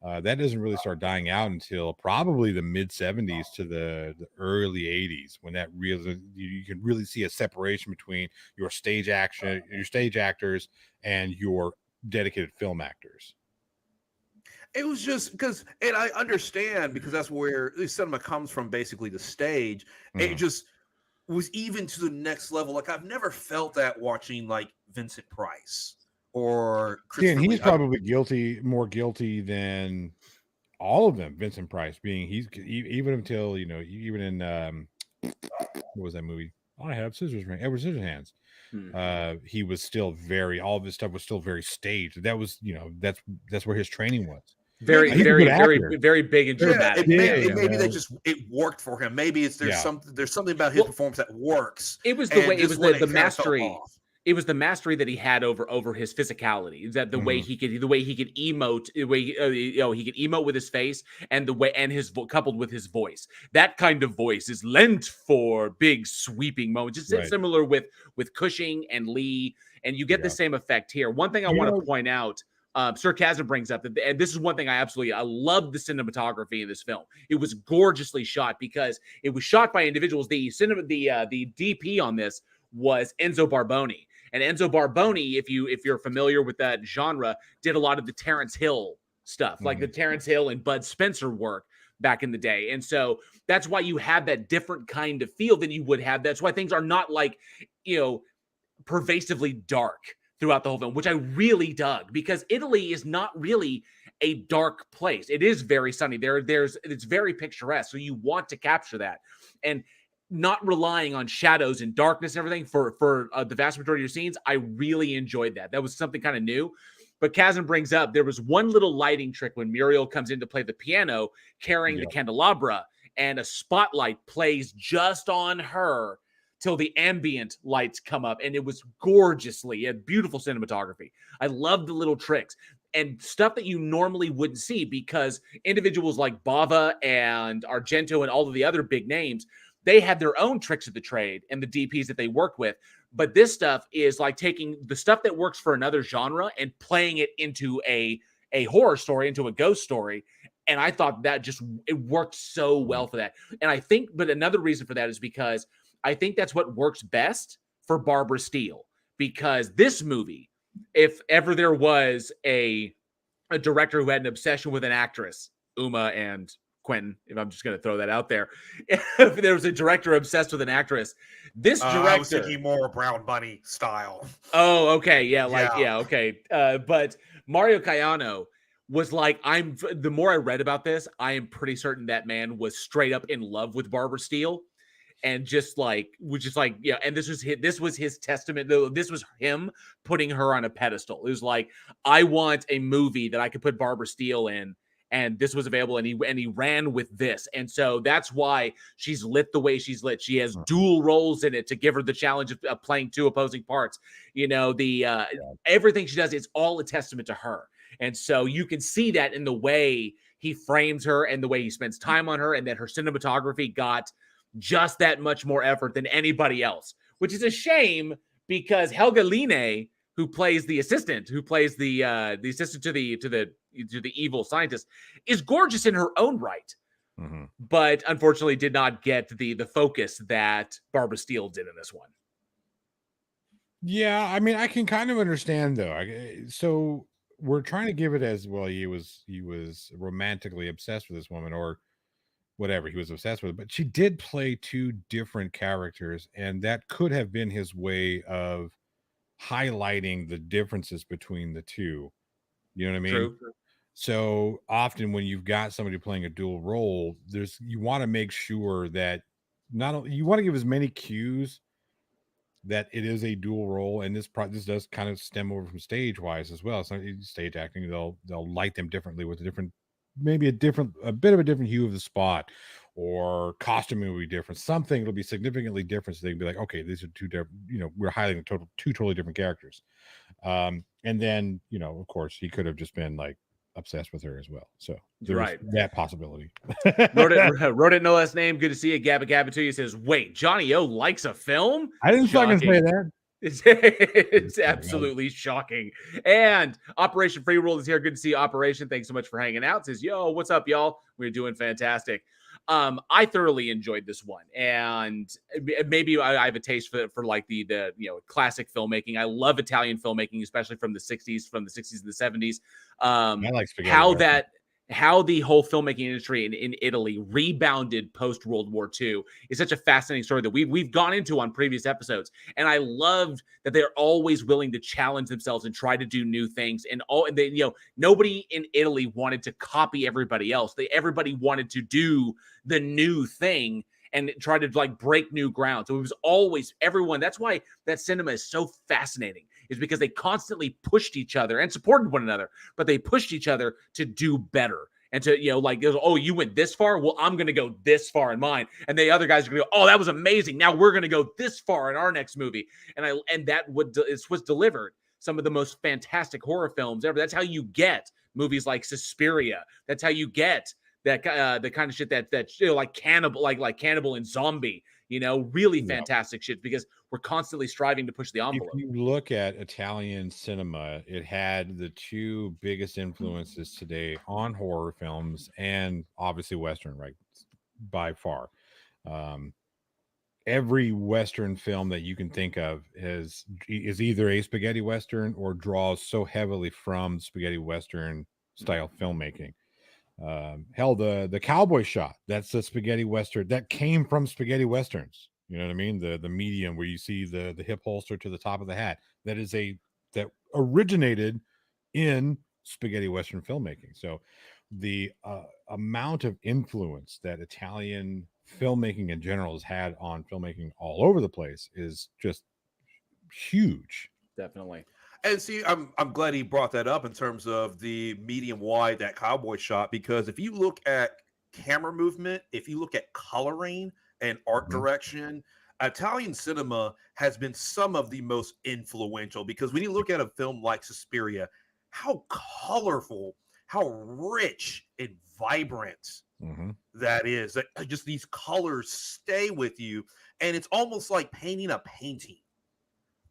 That doesn't really start dying out until probably the mid 70s to the early 80s, when that really you can really see a separation between your stage actors and your dedicated film actors. It was just because, and I understand, because that's where the cinema comes from, basically the stage. It just was even to the next level. Like, I've never felt that watching like Vincent Price or Christopher Lee. He's probably more guilty than all of them. Vincent Price he's even until, even in what was that movie? I have scissors, Edward Scissorhands. He was still all of his stuff was still very staged. That was, that's where his training was. Very big and dramatic. Maybe that just it worked for him. Maybe there's something about his performance that works. It was the mastery. It was the mastery that he had over his physicality. That the way he could emote, he could emote with his face, and his coupled with his voice. That kind of voice is lent for big sweeping moments. Just similar with Cushing and Lee, and you get the same effect here. One thing I want to point out. Sir Chasm brings up that, and this is one thing I love the cinematography in this film. It was gorgeously shot because it was shot by individuals. The DP on this was Enzo Barboni, and Enzo Barboni, if you're familiar with that genre, did a lot of the Terrence Hill stuff, like the Terrence Hill and Bud Spencer work back in the day. And so that's why you have that different kind of feel than you would have. That's why things are not like, pervasively dark throughout the whole film, which I really dug, because Italy is not really a dark place. It is very sunny. It's very picturesque. So you want to capture that, and not relying on shadows and darkness and everything for the vast majority of your scenes. I really enjoyed that. That was something kind of new. But Chasm brings up, there was one little lighting trick when Muriel comes in to play the piano carrying the candelabra, and a spotlight plays just on her till the ambient lights come up, and it was gorgeously, it had beautiful cinematography. I love the little tricks and stuff that you normally wouldn't see, because individuals like Bava and Argento and all of the other big names, they had their own tricks of the trade and the DPs that they worked with. But this stuff is like taking the stuff that works for another genre and playing it into a horror story, into a ghost story. And I thought that it worked so well for that. And I think, but another reason for that is because I think that's what works best for Barbara Steele, because this movie, if ever there was a director who had an obsession with an actress, Uma and Quentin, if I'm just going to throw that out there, if there was a director obsessed with an actress, this director... I was thinking more Brown Bunny style. Oh, okay. Yeah, okay. But Mario Caiano was like, the more I read about this, I am pretty certain that man was straight up in love with Barbara Steele. And and this was his testament. This was him putting her on a pedestal. It was like, I want a movie that I could put Barbara Steele in, and this was available, and he ran with this. And so that's why she's lit the way she's lit. She has dual roles in it to give her the challenge of playing two opposing parts. Everything she does is all a testament to her. And so you can see that in the way he frames her and the way he spends time on her, and that her cinematography got just that much more effort than anybody else, which is a shame, because Helga Line, who plays the assistant, to the evil scientist, is gorgeous in her own right, but unfortunately did not get the focus that Barbara Steele did in this one. Yeah, I mean, I can kind of understand though. So we're trying to give it as, well, he was romantically obsessed with this woman, or whatever he was obsessed with, but she did play two different characters, and that could have been his way of highlighting the differences between the two. You know what I mean? True. So often when you've got somebody playing a dual role, you want to make sure that not only you want to give as many cues that it is a dual role, and this does kind of stem over from stage wise as well. So stage acting, they'll light them differently with maybe a bit of a different hue of the spot, or costuming will be different. Something it'll be significantly different, so they can be like, okay, these are two different. We're highlighting two totally different characters. And then of course, he could have just been like obsessed with her as well. So there's Right. that possibility. wrote it no less name. Good to see you. Gabba Gabba to you says, wait, Johnny O likes a film? I didn't fucking say that. It's absolutely shocking. And Operation Free World is here. Good to see you, Operation. Thanks so much for hanging out. Says, yo, what's up, y'all? We're doing fantastic. I thoroughly enjoyed this one, and maybe I have a taste for like the classic filmmaking. I love Italian filmmaking, especially from the 60s and the 70s. I like spaghetti. How the whole filmmaking industry in Italy rebounded post World War II is such a fascinating story that we've gone into on previous episodes. And I loved that they're always willing to challenge themselves and try to do new things. And nobody in Italy wanted to copy everybody else. Everybody wanted to do the new thing and try to like break new ground. So it was always everyone. That's why that cinema is so fascinating, is because they constantly pushed each other and supported one another, but they pushed each other to do better. And to, oh, you went this far? Well, I'm going to go this far in mine. And the other guys are going to go, oh, that was amazing. Now we're going to go this far in our next movie. And that was delivered some of the most fantastic horror films ever. That's how you get movies like Suspiria. That's how you get that the kind of shit that like Cannibal and Zombie, really fantastic shit, because we're constantly striving to push the envelope. If you look at Italian cinema, it had the two biggest influences today on horror films and obviously Western, right? By far. Every Western film that you can think of is either a spaghetti Western or draws so heavily from spaghetti Western style filmmaking. Hell, the cowboy shot, that's a spaghetti Western that came from spaghetti Westerns. You know what I mean? The medium where you see the hip holster to the top of the hat, that originated in spaghetti Western filmmaking. So the amount of influence that Italian filmmaking in general has had on filmmaking all over the place is just huge. Definitely. And see, I'm glad he brought that up in terms of the medium wide, that cowboy shot, because if you look at camera movement, if you look at coloring and art direction, Italian cinema has been some of the most influential, because when you look at a film like Suspiria, how colorful, how rich and vibrant that is. That just these colors stay with you, and it's almost like painting a painting.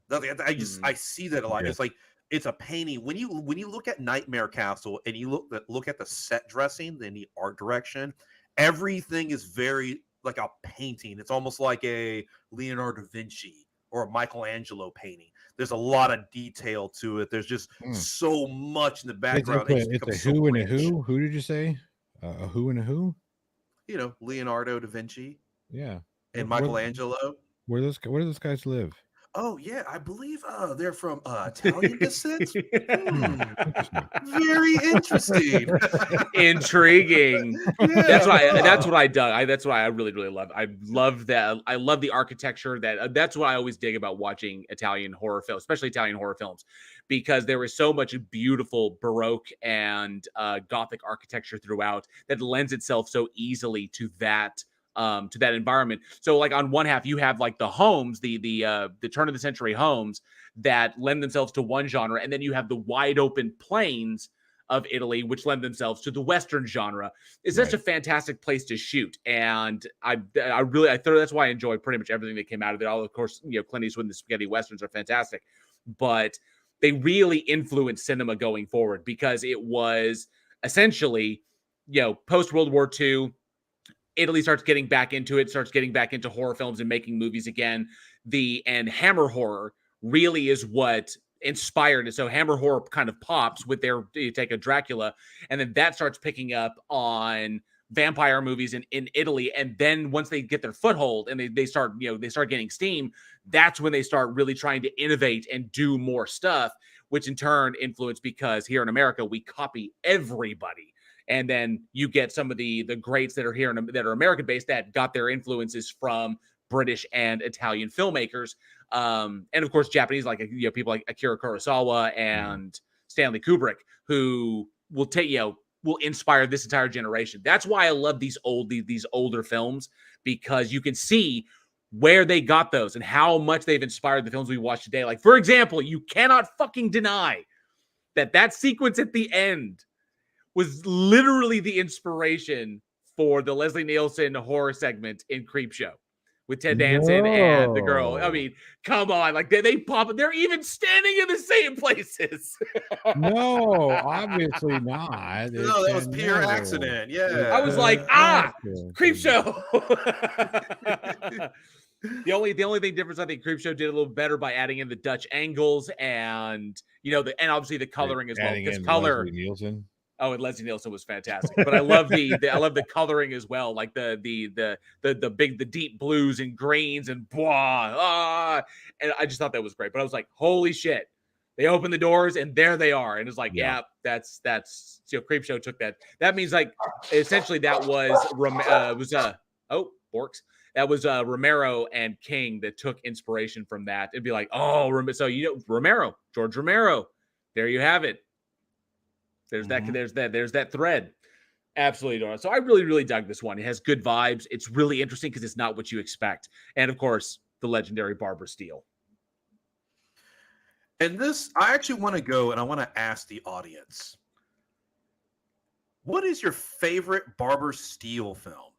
I see that a lot. Yes. It's like it's a painting. When you look at Nightmare Castle and you look at the set dressing and the art direction, everything is very like a painting. It's almost like a Leonardo da Vinci or a Michelangelo painting. There's a lot of detail to it. There's just so much in the background. It's a who and a who. Who did you say? A who and a who? Leonardo da Vinci. Yeah. And Michelangelo. Where do those guys live? Oh yeah, I believe they're from Italian descent. Very interesting. Intriguing. Yeah. That's what I dug. That's what I really love. I love that. I love the architecture. That's what I always dig about watching Italian horror films, especially Italian horror films, because there is so much beautiful Baroque and Gothic architecture throughout that lends itself so easily to that environment. So like on one half, you have like the homes, the turn of the century homes that lend themselves to one genre. And then you have the wide open plains of Italy, which lend themselves to the Western genre. It's such a fantastic place to shoot. And that's why I enjoy pretty much everything that came out of it. All, of course, Clint Eastwood and the spaghetti Westerns are fantastic, but they really influenced cinema going forward, because it was essentially, post World War II, Italy starts getting back into it, starts getting back into horror films and making movies again. And Hammer horror really is what inspired it. So Hammer horror kind of pops with you take a Dracula, and then that starts picking up on vampire movies in Italy. And then once they get their foothold and they start getting steam, that's when they start really trying to innovate and do more stuff, which in turn influenced, because here in America, we copy everybody. And then you get some of the greats that are here that are American based that got their influences from British and Italian filmmakers, and of course Japanese, like people like Akira Kurosawa and Stanley Kubrick, who will inspire this entire generation. That's why I love these older films, because you can see where they got those and how much they've inspired the films we watch today. Like, for example, you cannot fucking deny that sequence at the end was literally the inspiration for the Leslie Nielsen horror segment in Creepshow with Ted Danson and the girl. I mean, come on, like they pop. They're even standing in the same places. No, obviously not. No, that was pure accident. Yeah, I was like, Creepshow. The only thing difference, I think Creepshow did a little better by adding in the Dutch angles and and obviously the coloring as well. Because color. Leslie Nielsen. Oh, and Leslie Nielsen was fantastic. But I love I love the coloring as well, like the deep blues and greens and and I just thought that was great. But I was like, holy shit. They open the doors and there they are. And it's like, that's Creepshow took that. That means like essentially that was Borks. That was Romero and King that took inspiration from that. It'd be like, so Romero, George Romero. There you have it. There's that thread. Absolutely adorable. So I really, really dug this one. It has good vibes. It's really interesting because it's not what you expect. And of course, the legendary Barbara Steele. And this, I actually want to go and I want to ask the audience, what is your favorite Barbara Steele film?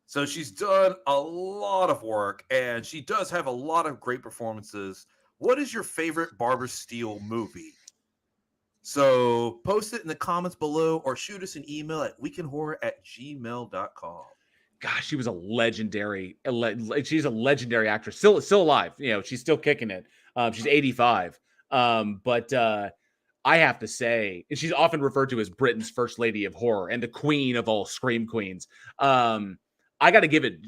So she's done a lot of work and she does have a lot of great performances. What is your favorite Barbara Steele movie? So post it in the comments below or shoot us an email at weekinhorror@gmail.com. Gosh, she was a legendary. She's a legendary actress, still alive. She's still kicking it. She's 85. But I have to say, and she's often referred to as Britain's first lady of horror and the queen of all scream queens. I got to give it.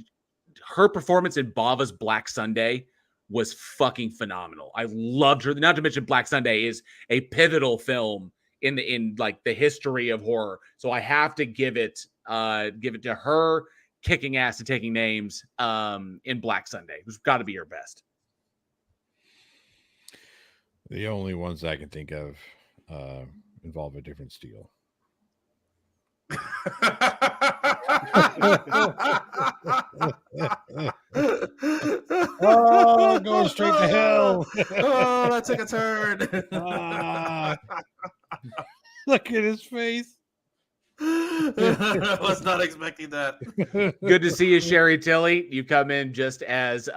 Her performance in Bava's Black Sunday was fucking phenomenal. I loved her. Not to mention Black Sunday is a pivotal film in like the history of horror. So I have to give it to her kicking ass and taking names in Black Sunday. It's got to be her best. The only ones I can think of involve a different Steele. Oh, going straight to hell. Oh, that took a turn. Look at his face. I was not expecting that. Good to see you, Sherry Tilley. You come in just as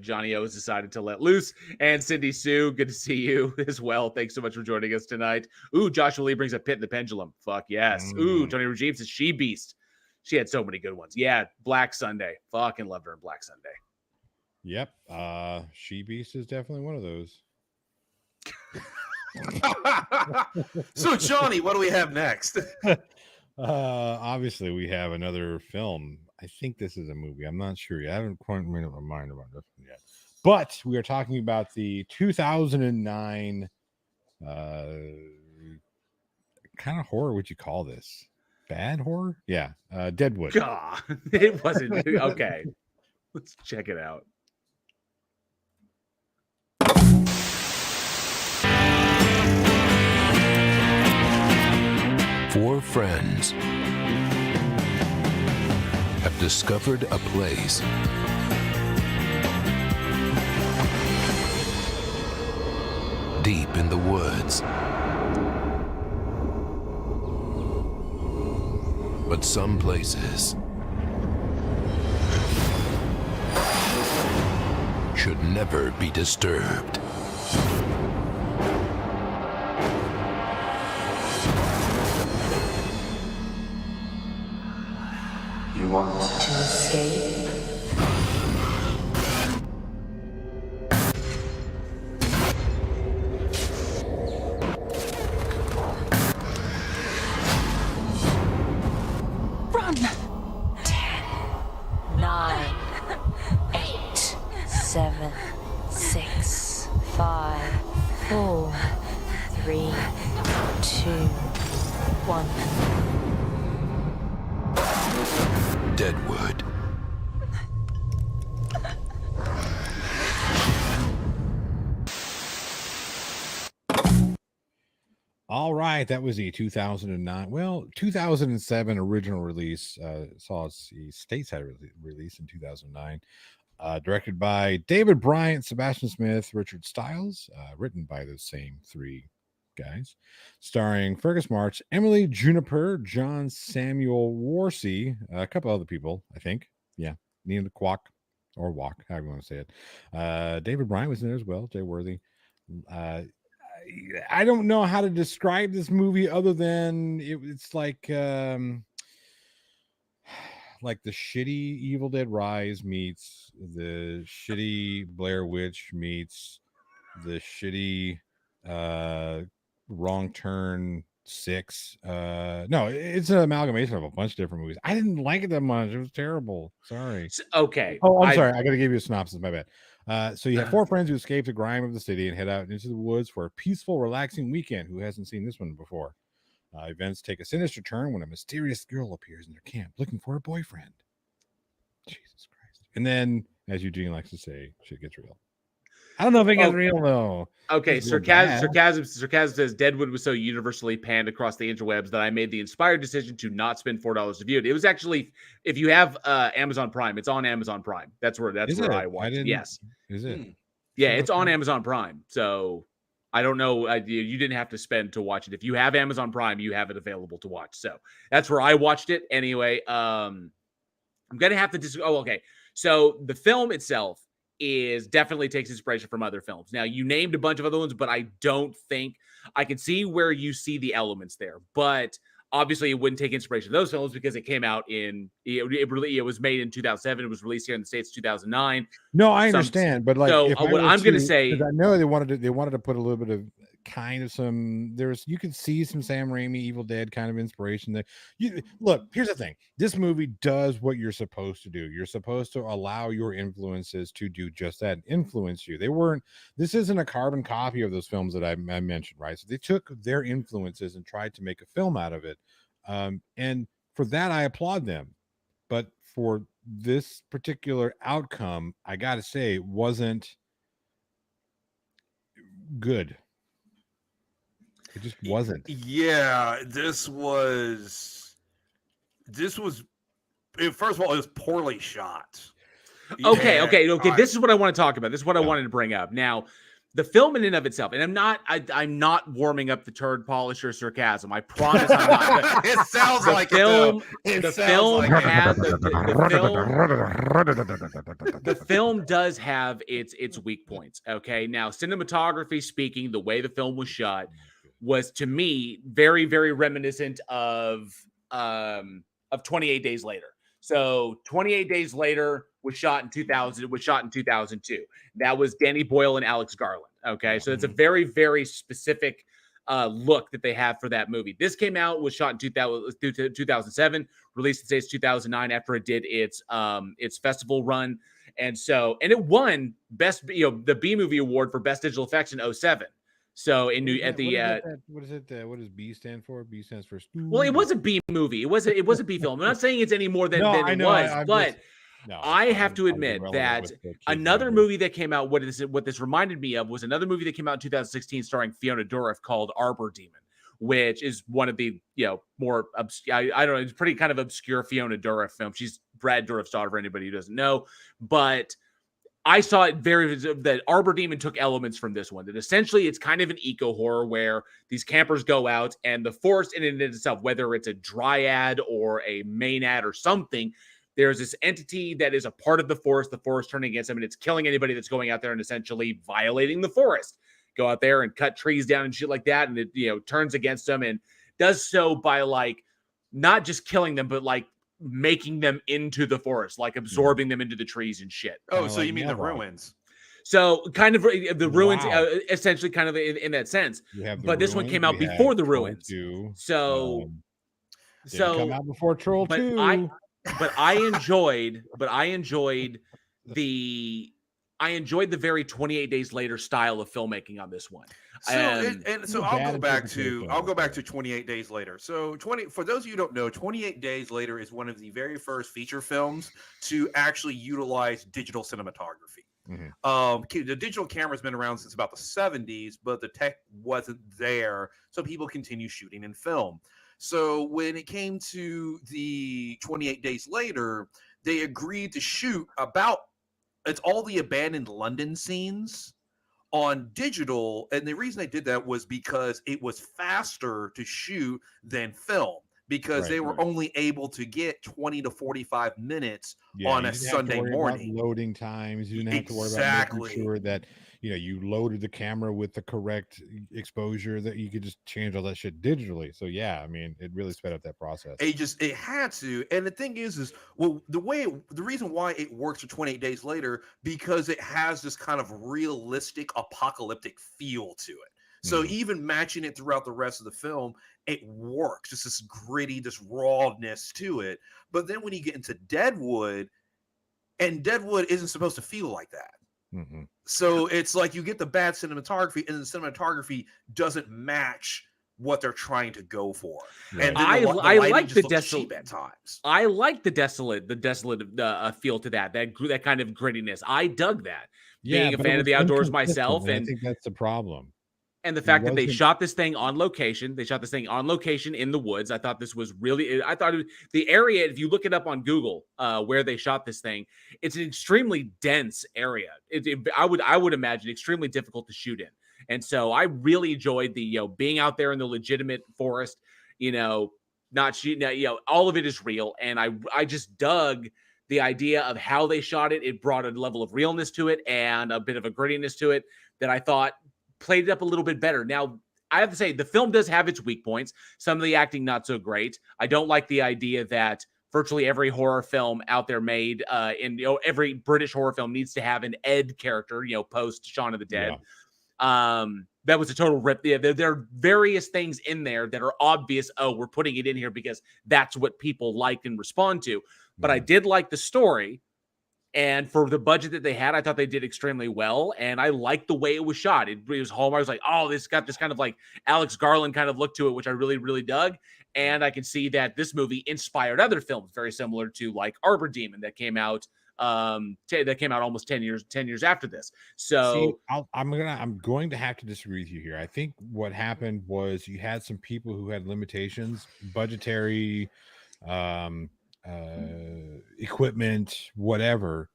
Johnny O has decided to let loose. And Cindy Sue, good to see you as well. Thanks so much for joining us tonight. Ooh, Joshua Lee brings a Pit in the Pendulum. Fuck yes. Ooh, Tony Regime says She Beast. She had so many good ones. Yeah, Black Sunday. Fucking loved her in Black Sunday. Yep. She Beast is definitely one of those. So, Johnny, what do we have next? Obviously, we have another film. I think this is a movie. I'm not sure yet. I haven't quite made up my mind about this one yet. But we are talking about the 2009 kind of horror. Would you call this? Bad horror? Yeah. Deadwood. God, it wasn't. Okay. Let's check it out. Four friends have discovered a place deep in the woods. But some places should never be disturbed. You want to escape? Run! 10, 9, 8, 7, 6, 5, 4, 3, 2, 1. Deadwood. All right, that was the 2007 original release. Saw the States had a release in 2009. Directed by David Bryant, Sebastian Smith, Richard Stiles. Written by the same three guys, starring Fergus March, Emily Juniper, John Samuel Worsey, a couple other people, I think. Yeah, Nina Kwok or Walk, however you want to say it. David Bryan was in there as well. Jay Worthy. I don't know how to describe this movie other than it's like the shitty Evil Dead Rise meets the shitty Blair Witch meets the shitty Wrong Turn 6. No, it's an amalgamation of a bunch of different movies. I didn't like it that much. It was terrible. Sorry. Okay. Oh, I'm sorry. I got to give you a synopsis. My bad. So you have four friends who escape the grime of the city and head out into the woods for a peaceful, relaxing weekend. Who hasn't seen this one before? Events take a sinister turn when a mysterious girl appears in their camp looking for a boyfriend. Jesus Christ. And then, as Eugene likes to say, shit gets real. I don't know if it gets real, though. Okay, Sarcasm says Deadwood was so universally panned across the interwebs that I made the inspired decision to not spend $4 to view it. It was actually, if you have Amazon Prime, it's on Amazon Prime. That's where I watched it. Yes. Is it? Yeah, it's on Amazon Prime. So I don't know. You didn't have to spend to watch it. If you have Amazon Prime, you have it available to watch. So that's where I watched it. Anyway, I'm going to have to disagree. Oh, okay. So the film itself definitely takes inspiration from other films. Now, you named a bunch of other ones, but I don't think I can see where you see the elements there. But obviously, it wouldn't take inspiration from those films because it came out it was made in 2007. It was released here in the States 2009. No, I understand, but like, so what I'm going to say, I know they wanted to put a little bit of kind of some. You could see some Sam Raimi Evil Dead kind of inspiration there. Look, here's the thing: this movie does what you're supposed to do. You're supposed to allow your influences to do just that, influence you. This isn't a carbon copy of those films that I mentioned, right? So they took their influences and tried to make a film out of it, and for that I applaud them. But for this particular outcome, I gotta say, it wasn't good. It just wasn't. Yeah, this was. First of all, it was poorly shot. Okay. This is what I want to talk about. This is what I wanted to bring up. Now, the film in and of itself, and I'm not warming up the turd polish or sarcasm. I promise I'm not. It sounds like film. The film does have its weak points. Okay, now cinematography speaking, the way the film was shot was to me very, very reminiscent of 28 Days Later. So 28 Days Later was shot in 2000. It was shot in 2002. That was Danny Boyle and Alex Garland. Okay, so it's a very, very specific look that they have for that movie. This came out, was shot in 2007, released in States 2009 after it did its festival run, and it won the B movie award for best digital effects in 2007. So what does B stand for? B stands for. Well, it was a B movie. It was a B film. I'm not saying it's any more than it was, but I have to admit that another movie that came out, what this reminded me of was another movie that came out in 2016 starring Fiona Dourif called Arbor Demon, which is one of the more I don't know, it's pretty kind of obscure Fiona Dourif film. She's Brad Dourif's daughter for anybody who doesn't know, but I saw it that Arbor Demon took elements from this one, that essentially it's kind of an eco horror where these campers go out and the forest in and of itself, whether it's a dryad or a maenad or something, there's this entity that is a part of the forest turning against them, and it's killing anybody that's going out there and essentially violating the forest. Go out there and cut trees down and shit like that, and it turns against them and does so by like not just killing them, but like making them into the forest, like absorbing them into the trees and shit. Oh, so you mean the ruins? So kind of the ruins, essentially kind of in that sense. But this one came out before the ruins. So come out before Troll 2. But I enjoyed the very 28 Days Later style of filmmaking on this one. So I'll go back to 28 Days Later. So for those of you who don't know, 28 Days Later is one of the very first feature films to actually utilize digital cinematography. Mm-hmm. The digital camera's been around since about the 70s, but the tech wasn't there, so people continue shooting in film. So when it came to the 28 Days Later, they agreed to shoot it's all the abandoned London scenes on digital, and the reason they did that was because it was faster to shoot than film, because they were only able to get 20 to 45 minutes on a Sunday morning. Loading times. You didn't have to worry about making sure that you loaded the camera with the correct exposure, that you could just change all that shit digitally. So yeah, I mean, it really sped up that process. It had to. And the thing is well, the reason why it works for 28 Days Later, because it has this kind of realistic apocalyptic feel to it. So even matching it throughout the rest of the film, it works. Just this gritty, this rawness to it. But then when you get into Deadwood, and Deadwood isn't supposed to feel like that. Mm-hmm. So it's like you get the bad cinematography, and the cinematography doesn't match what they're trying to go for. Right. And I like the desolate at times. I like the desolate feel to that kind of grittiness. I dug that. Being a fan of the outdoors myself, and I think that's the problem. And the fact that they shot this thing on location, in the woods. I thought this was really, the area, if you look it up on Google, where they shot this thing, it's an extremely dense area. I would imagine extremely difficult to shoot in. And so I really enjoyed the, being out there in the legitimate forest, not shooting, all of it is real. And I just dug the idea of how they shot it. It brought a level of realness to it and a bit of a grittiness to it that I thought played it up a little bit better. Now, I have to say, the film does have its weak points. Some of the acting not so great. I don't like the idea that virtually every horror film out there made, every British horror film needs to have an Ed character, post Shaun of the Dead. Yeah. That was a total rip. Yeah, there are various things in there that are obvious. Oh, we're putting it in here because that's what people like and respond to. But I did like the story. And for the budget that they had, I thought they did extremely well. And I liked the way it was shot. It was Hallmark. I was like, oh, this got this kind of like Alex Garland kind of look to it, which I really, really dug. And I can see that this movie inspired other films very similar to like Arbor Demon that came out almost 10 years after this. So see, I'm going to have to disagree with you here. I think what happened was you had some people who had limitations, budgetary, equipment, whatever,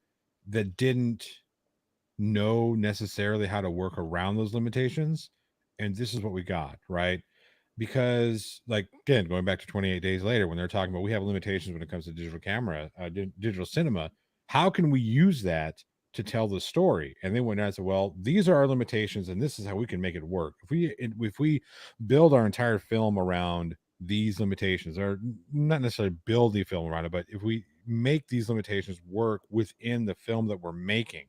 that didn't know necessarily how to work around those limitations. And this is what we got, right? Because, like, again, going back to 28 Days Later, when they're talking about we have limitations when it comes to digital camera, digital cinema, how can we use that to tell the story? And they went out and said, well, these are our limitations, and this is how we can make it work. If we build our entire film around these limitations, or not necessarily build the film around it, but if we make these limitations work within the film that we're making,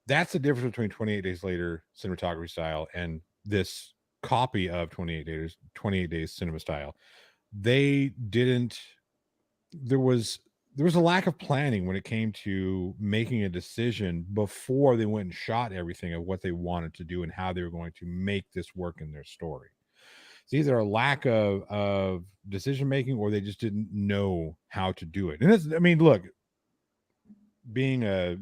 that's the difference between 28 Days Later cinematography style and this copy of 28 Days cinema style. There was a lack of planning when it came to making a decision before they went and shot everything of what they wanted to do and how they were going to make this work in their story. It's either a lack of decision making, or they just didn't know how to do it. And that's, I mean, look, being a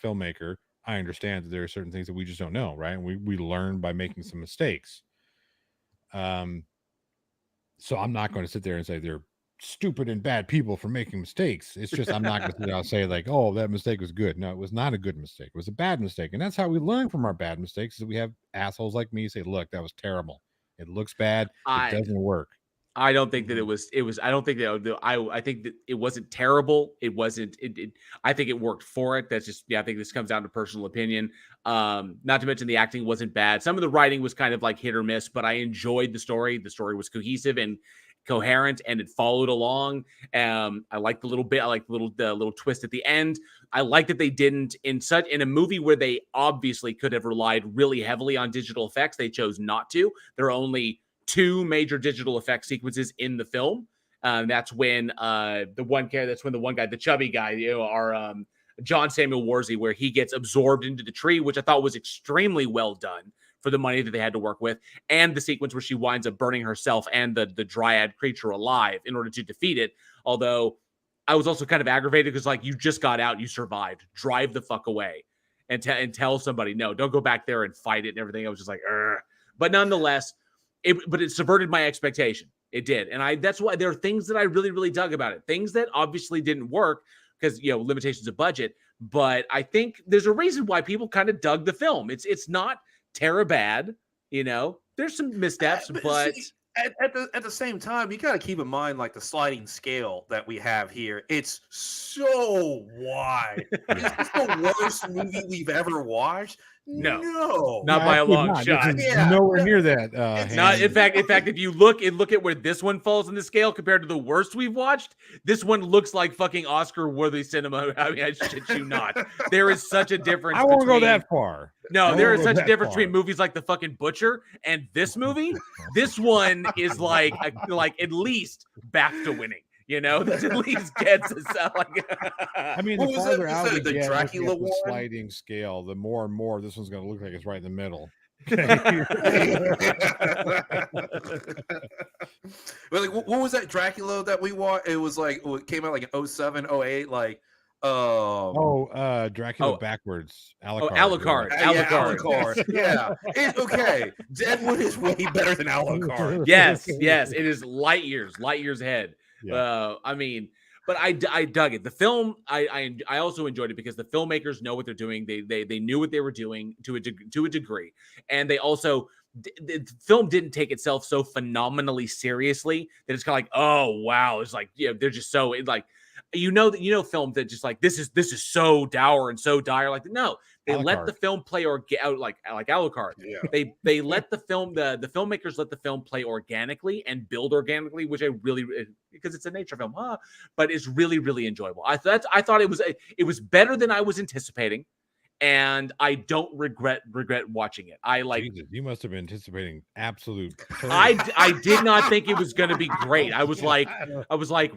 filmmaker, I understand that there are certain things that we just don't know, right? And we learn by making some mistakes. So I'm not going to sit there and say they're stupid and bad people for making mistakes. It's just I'm not going to sit down and say like, oh, that mistake was good. No, it was not a good mistake. It was a bad mistake. And that's how we learn from our bad mistakes, is we have assholes like me say, look, that was terrible. It looks bad. It doesn't work. I don't think that it was, I don't think that, I think that it wasn't terrible. It wasn't, I think it worked for it. That's just, I think this comes down to personal opinion. Not to mention the acting wasn't bad. Some of the writing was kind of like hit or miss, but I enjoyed the story. The story was cohesive and coherent, and it followed along. I liked the little bit. I liked the little twist at the end. I like that they didn't, in a movie where they obviously could have relied really heavily on digital effects, they chose not to. There are only 2 major digital effect sequences in the film. That's when the one guy, the chubby guy, our John Samuel Warsey, where he gets absorbed into the tree, which I thought was extremely well done for the money that they had to work with, and the sequence where she winds up burning herself and the dryad creature alive in order to defeat it. Although I was also kind of aggravated because, like, you just got out, you survived, drive the fuck away, and tell somebody, no, don't go back there and fight it and everything. I was just like, Urgh. But nonetheless, it subverted my expectation. It did. And that's why there are things that I really, really dug about it. Things that obviously didn't work because, limitations of budget, but I think there's a reason why people kind of dug the film. It's not terrible bad, There's some missteps, but see, at the same time, you got to keep in mind like the sliding scale that we have here. It's so wide. Is this the worst movie we've ever watched? No, not by a long shot. Nowhere near that. It's not. In fact, if you look at where this one falls in the scale compared to the worst we've watched, this one looks like fucking Oscar-worthy cinema. I mean, I shit you not. There is such a difference. I won't go that far. No, there is such a difference between movies like The fucking Butcher and this movie. This one is like at least back to winning. This at least gets us I mean, the farther out we get, Dracula the sliding scale, the more and more this one's going to look like it's right in the middle. Well, like, what was that Dracula that we watched? It was like it came out like in 07, 08, like Dracula backwards. Alucard. Alucard. Yeah. Okay. Deadwood is way better than Alucard. Yes. It is light years ahead. Yeah. But I dug it. The film, I also enjoyed it because the filmmakers know what they're doing. They knew what they were doing to a degree, and they also the film didn't take itself so phenomenally seriously that it's kind of like, oh wow, it's like they're just so like. Film that just like this is so dour and so dire. Like no, they Alucard. Let the film play out like Alucard. Yeah. They let the filmmakers let the film play organically and build organically, which I really because it's a nature film, but it's really really enjoyable. I thought it was better than I was anticipating, and I don't regret watching it. Jesus, you must have been anticipating absolute. I did not think it was going to be great. I was like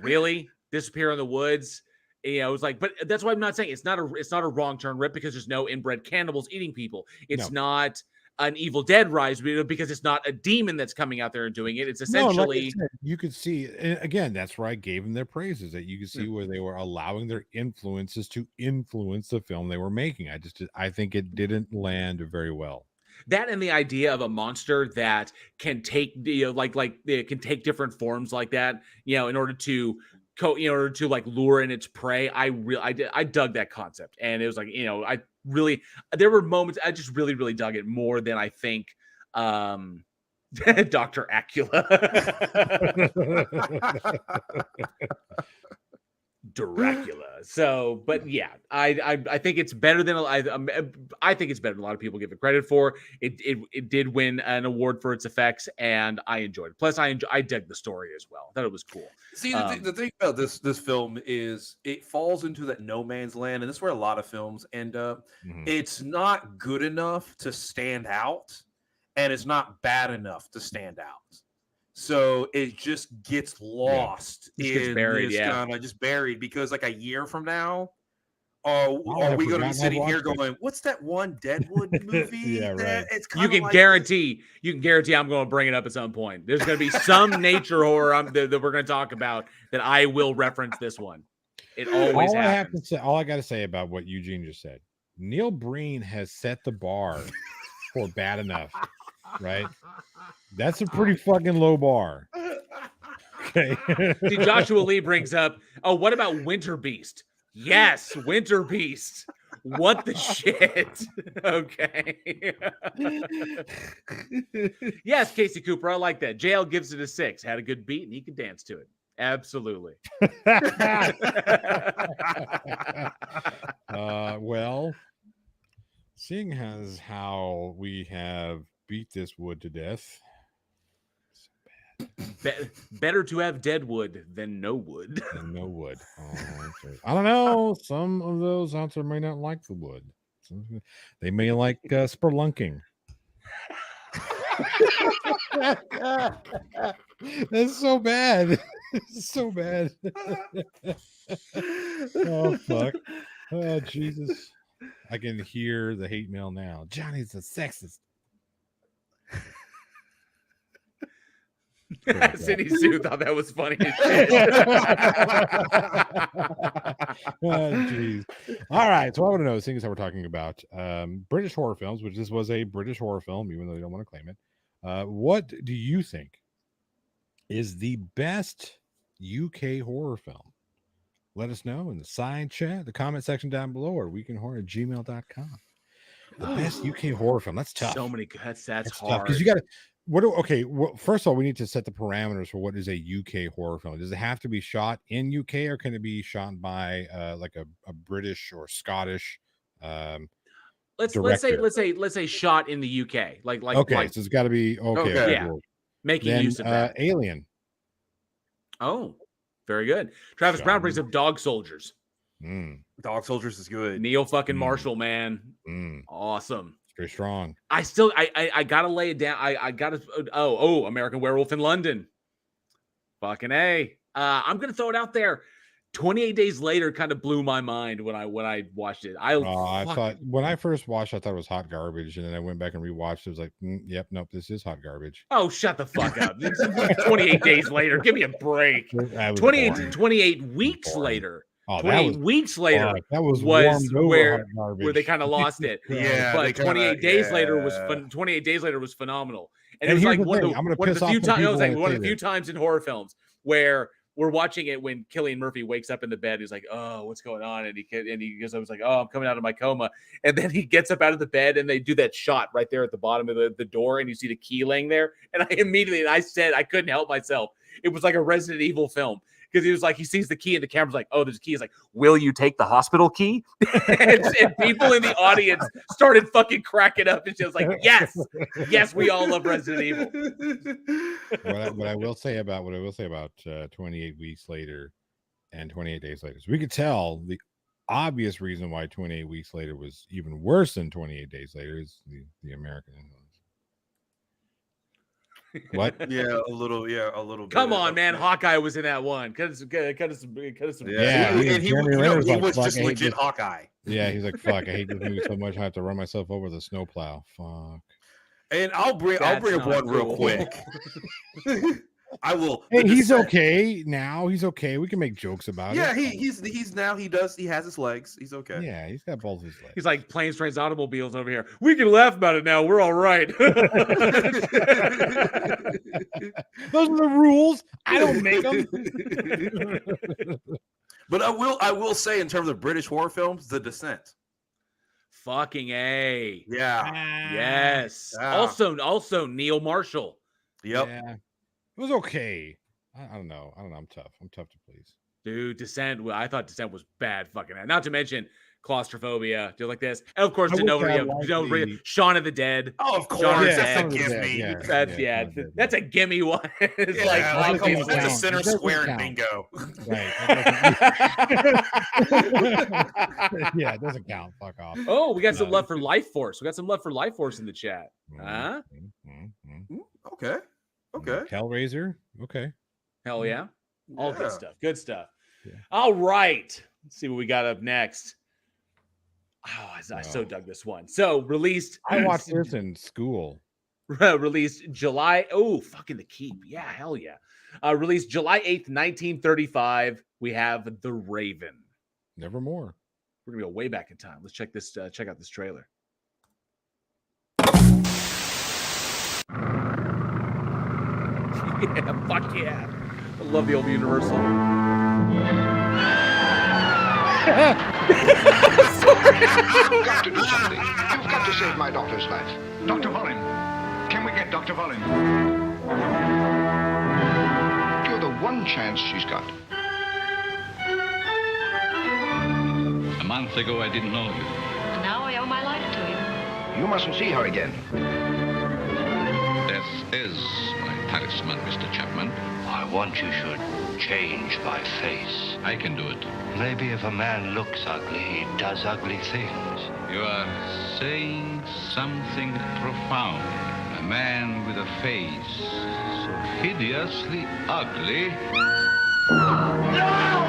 really. Disappear in the woods. It was like, but that's why I'm not saying it's not a wrong turn rip because there's no inbred cannibals eating people. It's not an Evil Dead rise because it's not a demon that's coming out there and doing it. It's essentially like I said, you could see again. That's where I gave them their praises. That you could see where they were allowing their influences to influence the film they were making. I think it didn't land very well. That and the idea of a monster that can take it can take different forms like that. In order to like lure in its prey. I dug that concept, and it was like there were moments I just really really dug it more than I think Dr. Acula. Dracula. So, but yeah, I think it's better than I think it's better than a lot of people give it credit for. It did win an award for its effects, and I enjoyed it. Plus, I dug the story as well. I thought it was cool. See, the thing about this film is it falls into that no man's land, and this is where a lot of films end up. Mm-hmm. It's not good enough to stand out, and it's not bad enough to stand out. So it just gets lost. It gets buried, just buried because like a year from now, are we going to be sitting here going, "What's that one Deadwood movie?" Yeah, right. It's you can guarantee I'm going to bring it up at some point. There's going to be some nature horror that we're going to talk about that I will reference this one. It always happens. All I got to say about what Eugene just said, Neil Breen has set the bar for bad enough, right? That's a pretty fucking low bar. Okay. See, Joshua Lee brings up, what about Winter Beast? Yes, Winter Beast. What the shit? Okay. Yes, Casey Cooper, I like that. JL gives it a 6. Had a good beat, and he could dance to it. Absolutely. Well, seeing as how we have beat this wood to death, better to have dead wood than no wood. I don't know. Some of those out there may not like the wood. They may like spelunking. That's so bad. It's so bad. Oh fuck. Oh Jesus. I can hear the hate mail now. Johnny's a sexist. Cindy Sue thought that was funny as shit. Oh, geez. All right. So I want to know, seeing as how we're talking about British horror films, which this was a British horror film, even though they don't want to claim it. What do you think is the best UK horror film? let us know in the side chat, the comment section down below, or weekinhorror@gmail.com. The best UK horror film. That's tough. So many that's That's hard. because you got to. First of all, we need to set the parameters for what is a UK horror film. Does it have to be shot in UK, or can it be shot by like a British or Scottish? Let's say shot in the UK. Like okay, so it's got to be okay. Yeah, making use of that. Alien. Oh, very good. Travis Brown brings up Dog Soldiers. Dog Soldiers is good. Neil fucking Marshall, man. Awesome. It's very strong. I gotta lay it down. I gotta American Werewolf in London. Fucking A. I'm gonna throw it out there. 28 Days Later kind of blew my mind when I watched it. I thought when I first watched, I thought it was hot garbage, and then I went back and rewatched. It was like, yep, nope, this is hot garbage. Oh, shut the fuck up! 28 Days Later, give me a break. 28 weeks later. Oh, 28 weeks later that was where they kind of garbage. lost it. Yeah, but 28 days later was 28 Days Later was phenomenal. And it was like one of the few times in horror films where we're watching it when Cillian Murphy wakes up in the bed. He's like, "Oh, what's going on?" And he goes, "I was like, oh, I'm coming out of my coma." And then he gets up out of the bed, and they do that shot right there at the bottom of the door, and you see the key laying there. And I said, I couldn't help myself. It was like a Resident Evil film. Because he was like, he sees the key and the camera's like, oh, there's a key. He's like, will you take the hospital key? and people in the audience started fucking cracking up. And she was like, yes, we all love Resident Evil. What I will say about 28 Weeks Later and 28 Days Later, so we could tell the obvious reason why 28 Weeks Later was even worse than 28 Days Later is the American influence. What? Yeah, a little bit. Come on, man. Hawkeye was in that one. Cut us some. Yeah, and he was just legit Hawkeye. Yeah, he's like, fuck, I hate this movie so much I have to run myself over the snowplow. Fuck. And I'll bring up one real quick. I will. Hey, he's okay now. He's okay. We can make jokes about it. Yeah, he has his legs. He's okay. Yeah, he's got both his legs. He's like planes, trains, automobiles over here. We can laugh about it now. We're all right. Those are the rules. I don't make them. But I will say, in terms of British horror films, The Descent. Fucking A. Yeah. Yes. Yeah. Also Neil Marshall. Yep. Yeah. It was okay. I don't know. I'm tough. I'm tough to please. Dude, Descent. I thought Descent was bad fucking. Not to mention Claustrophobia. Do you like this? And of course, Shaun of the Dead. Oh, of course. That's a gimme. That's a gimme one. It's it's a center square in bingo. Right. Yeah, it doesn't count. Fuck off. Oh, we got some love for Life Force. We got some love for Life Force in the chat. Huh? Okay. Hellraiser. Okay. Hell yeah. All good stuff. Good stuff. Yeah. All right. Let's see what we got up next. Oh, I so dug this one. So released. I watched this in school. Released July. Oh, fucking The Keep. Yeah, hell yeah. Released July 8th, 1935. We have The Raven. Nevermore. We're gonna go way back in time. Let's check this. Check out this trailer. Yeah, fuck yeah. I love the old Universal. You've got to do something. You've got to save my daughter's life. Dr. Volin. Can we get Dr. Volin? You're the one chance she's got. A month ago, I didn't know you. And now I owe my life to you. You mustn't see her again. Death is my talisman, Mr. Chapman. I want you should change my face. I can do it. Maybe if a man looks ugly, he does ugly things. You are saying something profound. A man with a face so hideously ugly. No!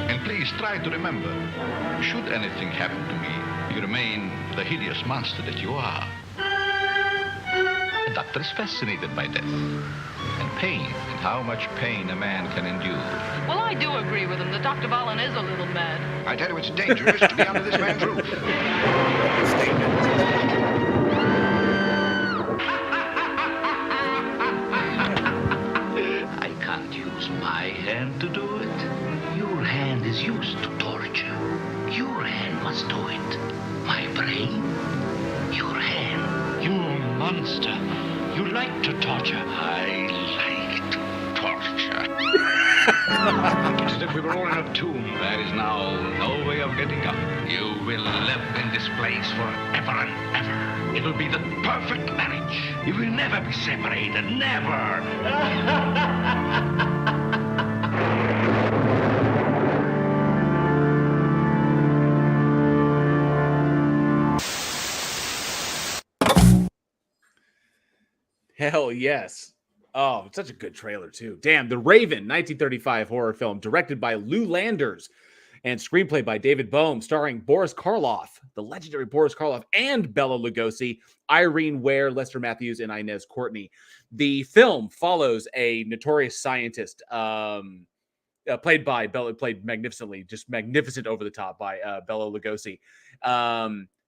And please try to remember, should anything happen to me, you remain the hideous monster that you are. The doctor is fascinated by death and pain and how much pain a man can endure. Well, I do agree with him. The Dr. Volin is a little mad. I tell you, it's dangerous to be under this man's roof. I can't use my hand to do it. You master. You like to torture. I like to torture. It's as if we were all in a tomb. There is now no way of getting up. You will live in this place forever and ever. It will be the perfect marriage. You will never be separated. Never. Hell yes. Oh, it's such a good trailer, too. Damn, The Raven, 1935 horror film, directed by Lou Landers and screenplay by David Bohm, starring Boris Karloff, the legendary Boris Karloff, and Bela Lugosi, Irene Ware, Lester Matthews, and Inez Courtney. The film follows a notorious scientist, played magnificently, just magnificent over the top by Bela Lugosi,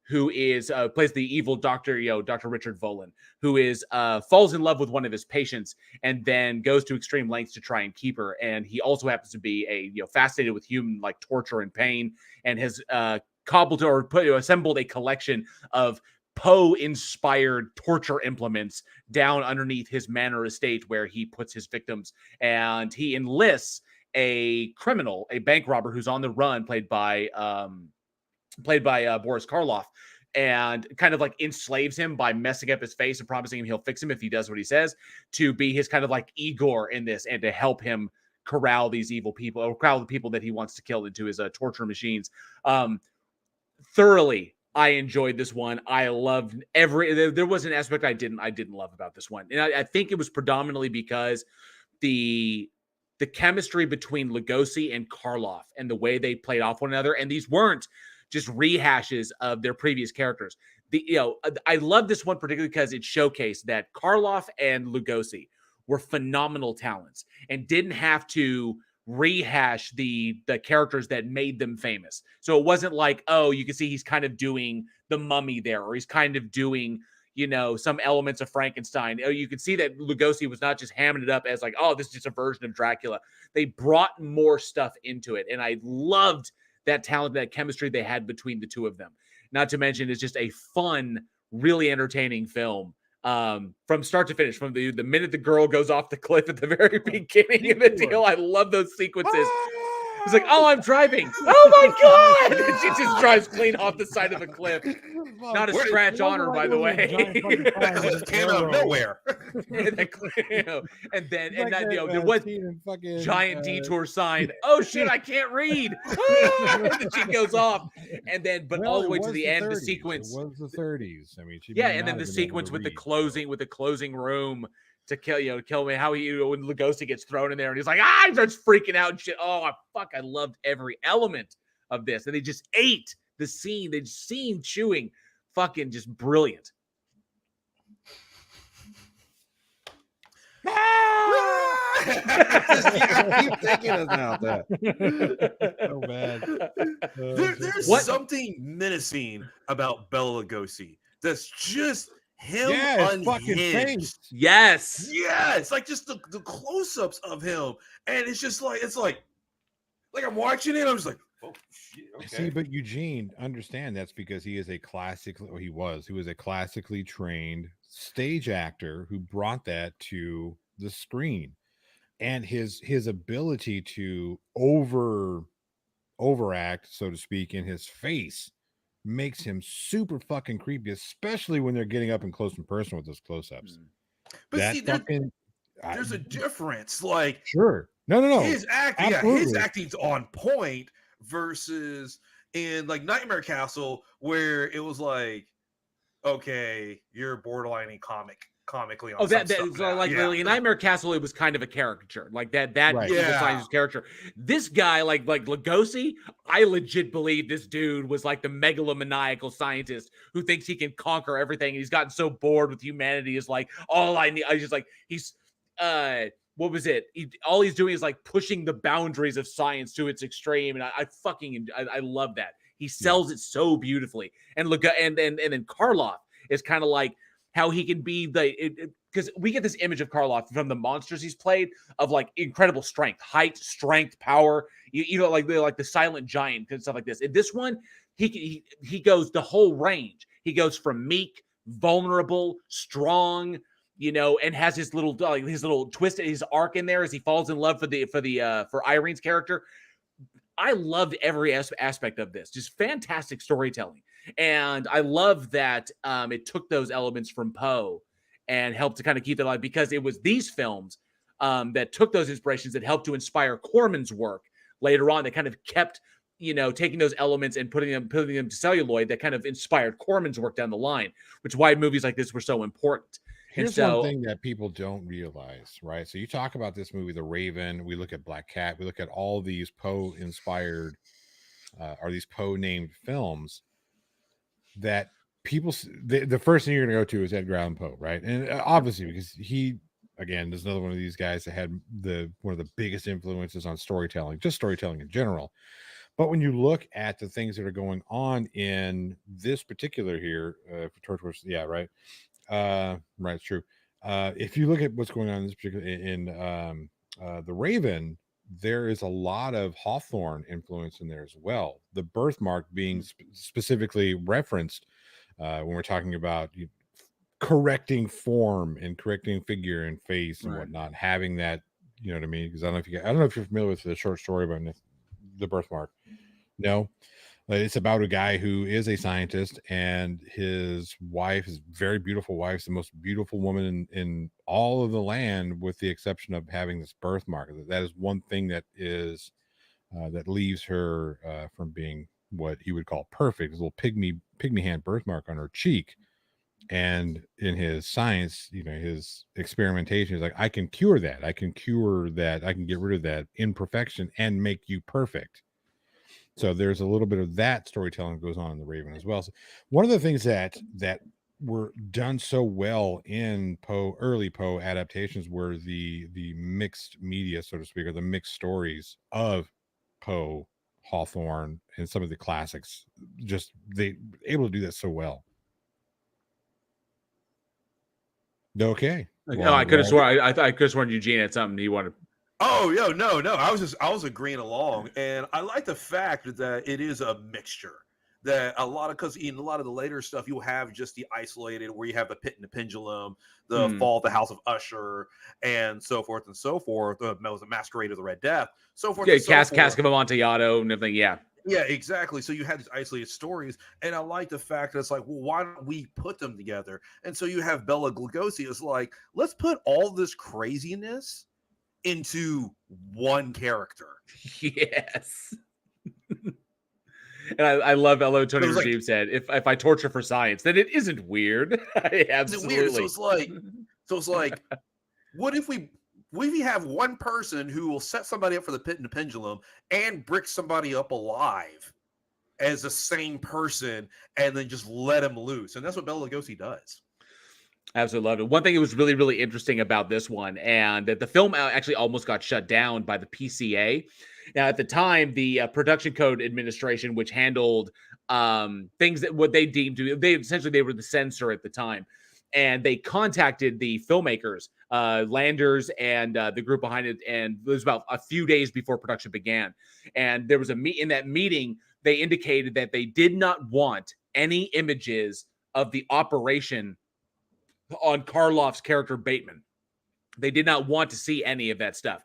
who is plays the evil doctor, Dr. Richard Volan, who is falls in love with one of his patients and then goes to extreme lengths to try and keep her. And he also happens to be fascinated with human like torture and pain, and has assembled a collection of Poe-inspired torture implements down underneath his manor estate where he puts his victims. And he enlists a criminal, a bank robber who's on the run, played by Boris Karloff, and kind of like enslaves him by messing up his face and promising him he'll fix him if he does what he says, to be his kind of like Igor in this and to help him corral these evil people, or corral the people that he wants to kill into his torture machines. Thoroughly, I enjoyed this one. I loved there was an aspect I didn't love about this one. And I think it was predominantly because the chemistry between Lugosi and Karloff and the way they played off one another, and these weren't just rehashes of their previous characters. I love this one particularly because it showcased that Karloff and Lugosi were phenomenal talents and didn't have to rehash the characters that made them famous. So it wasn't like, oh, you can see he's kind of doing the Mummy there, or he's kind of doing, some elements of Frankenstein. Oh, you can see that Lugosi was not just hamming it up as like, oh, this is just a version of Dracula. They brought more stuff into it, and I loved that talent, that chemistry they had between the two of them. Not to mention, it's just a fun, really entertaining film from start to finish. From the minute the girl goes off the cliff at the very beginning of the deal, I love those sequences. It's like, oh, I'm driving. Oh my God! And she just drives clean off the side of a cliff. Not a scratch on her, by the way. Just came out of nowhere. And then there was giant detour sign. Oh shit, I can't read. And then she goes off. And then, but all the way to the end, the sequence. It was the 30s. I mean, and then the sequence with the closing room to kill me. How when Lugosi gets thrown in there and he's like, he starts freaking out and shit. Oh, I loved every element of this. And they just ate the scene. They just scene chewing, fucking just brilliant. Keep taking us out there. So bad. There's something menacing about Bela Lugosi that's just him unhinged. Yes. Yes. Like just the close-ups of him. And it's just like, I'm watching it. I'm just like, oh shit. Okay. See, but Eugene, understand that's because he was a classically trained stage actor who brought that to the screen. And his ability to overact, so to speak, in his face makes him super fucking creepy, especially when they're getting up and close and personal with those close-ups. But see, there's a difference. Like, sure, no, his acting, his acting's on point versus in like Nightmare Castle, where it was like, okay, you're borderline comically on in Nightmare Castle, it was kind of a caricature like that scientist character. This guy, like Lugosi, I legit believe this dude was like the megalomaniacal scientist who thinks he can conquer everything, and he's gotten so bored with humanity is like, all I need, I just like, he's what was it? All he's doing is like pushing the boundaries of science to its extreme, and I love that. He sells it so beautifully. And look, and then Karloff is kind of like how he can be because we get this image of Karloff from the monsters he's played of like incredible strength, height, strength, power. Like the Silent Giant and stuff like this. In this one, he goes the whole range. He goes from meek vulnerable, strong, and has his little twist, his arc in there as he falls in love for Irene's character. I loved every aspect of this. Just fantastic storytelling. And I love that it took those elements from Poe and helped to kind of keep that alive, because it was these films that took those inspirations that helped to inspire Corman's work later on, that kind of kept, taking those elements and putting them to celluloid, that kind of inspired Corman's work down the line, which is why movies like this were so important. Here's one thing that people don't realize, right? So you talk about this movie, The Raven. We look at Black Cat. We look at all these Poe-inspired or these Poe-named films that people, the first thing you're going to go to is Edgar Allan Poe, right? And obviously, because he, again, there's another one of these guys that had one of the biggest influences on storytelling, just storytelling in general. But when you look at the things that are going on in this particular here, yeah, right. Right, it's true. If you look at what's going on in this particular in The Raven, there is a lot of Hawthorne influence in there as well. The birthmark being specifically referenced when we're talking about correcting form and correcting figure and face and whatnot, having that, you know what I mean? Because I don't know if you're familiar with the short story about the birthmark. No. It's about a guy who is a scientist, and his wife, his very beautiful wife, is the most beautiful woman in all of the land, with the exception of having this birthmark. That is one thing that is that leaves her from being what he would call perfect. His little pygmy hand birthmark on her cheek. And in his science, his experimentation is like, I can cure that. I can cure that. I can get rid of that imperfection and make you perfect. So there's a little bit of that storytelling that goes on in The Raven as well. So one of the things that were done so well in early Poe adaptations were the mixed media, so to speak, or the mixed stories of Poe, Hawthorne, and some of the classics. Just they able to do that so well. Okay. Well, I could have sworn I could have sworn Eugene had something he wanted. Oh, no. I was agreeing along, and I like the fact that it is a mixture. That because in a lot of the later stuff, you'll have just the isolated, where you have the Pit and the Pendulum, the Fall of the House of Usher, and so forth and so forth. The Masquerade of the Red Death, so forth. Yeah, Cask of Amontillado and everything. Yeah. Yeah, exactly. So you have these isolated stories, and I like the fact that it's like, well, why don't we put them together? And so you have Bela Lugosi is like, let's put all this craziness into one character. Yes. And I love how Tony Regime said, if I torture for science, then it isn't weird. Absolutely. Weird? So it's like, what if we have one person who will set somebody up for the Pit and the Pendulum and brick somebody up alive as the same person, and then just let him loose? And that's what Bela Lugosi does. Absolutely love it. One thing that was really, really interesting about this one, and that the film actually almost got shut down by the PCA. Now, at the time, the Production Code Administration, which handled things that what they deemed to be, they were the censor at the time, and they contacted the filmmakers, Landers, and the group behind it, and it was about a few days before production began. And there was in that meeting, they indicated that they did not want any images of the operation on Karloff's character Bateman. They did not want to see any of that stuff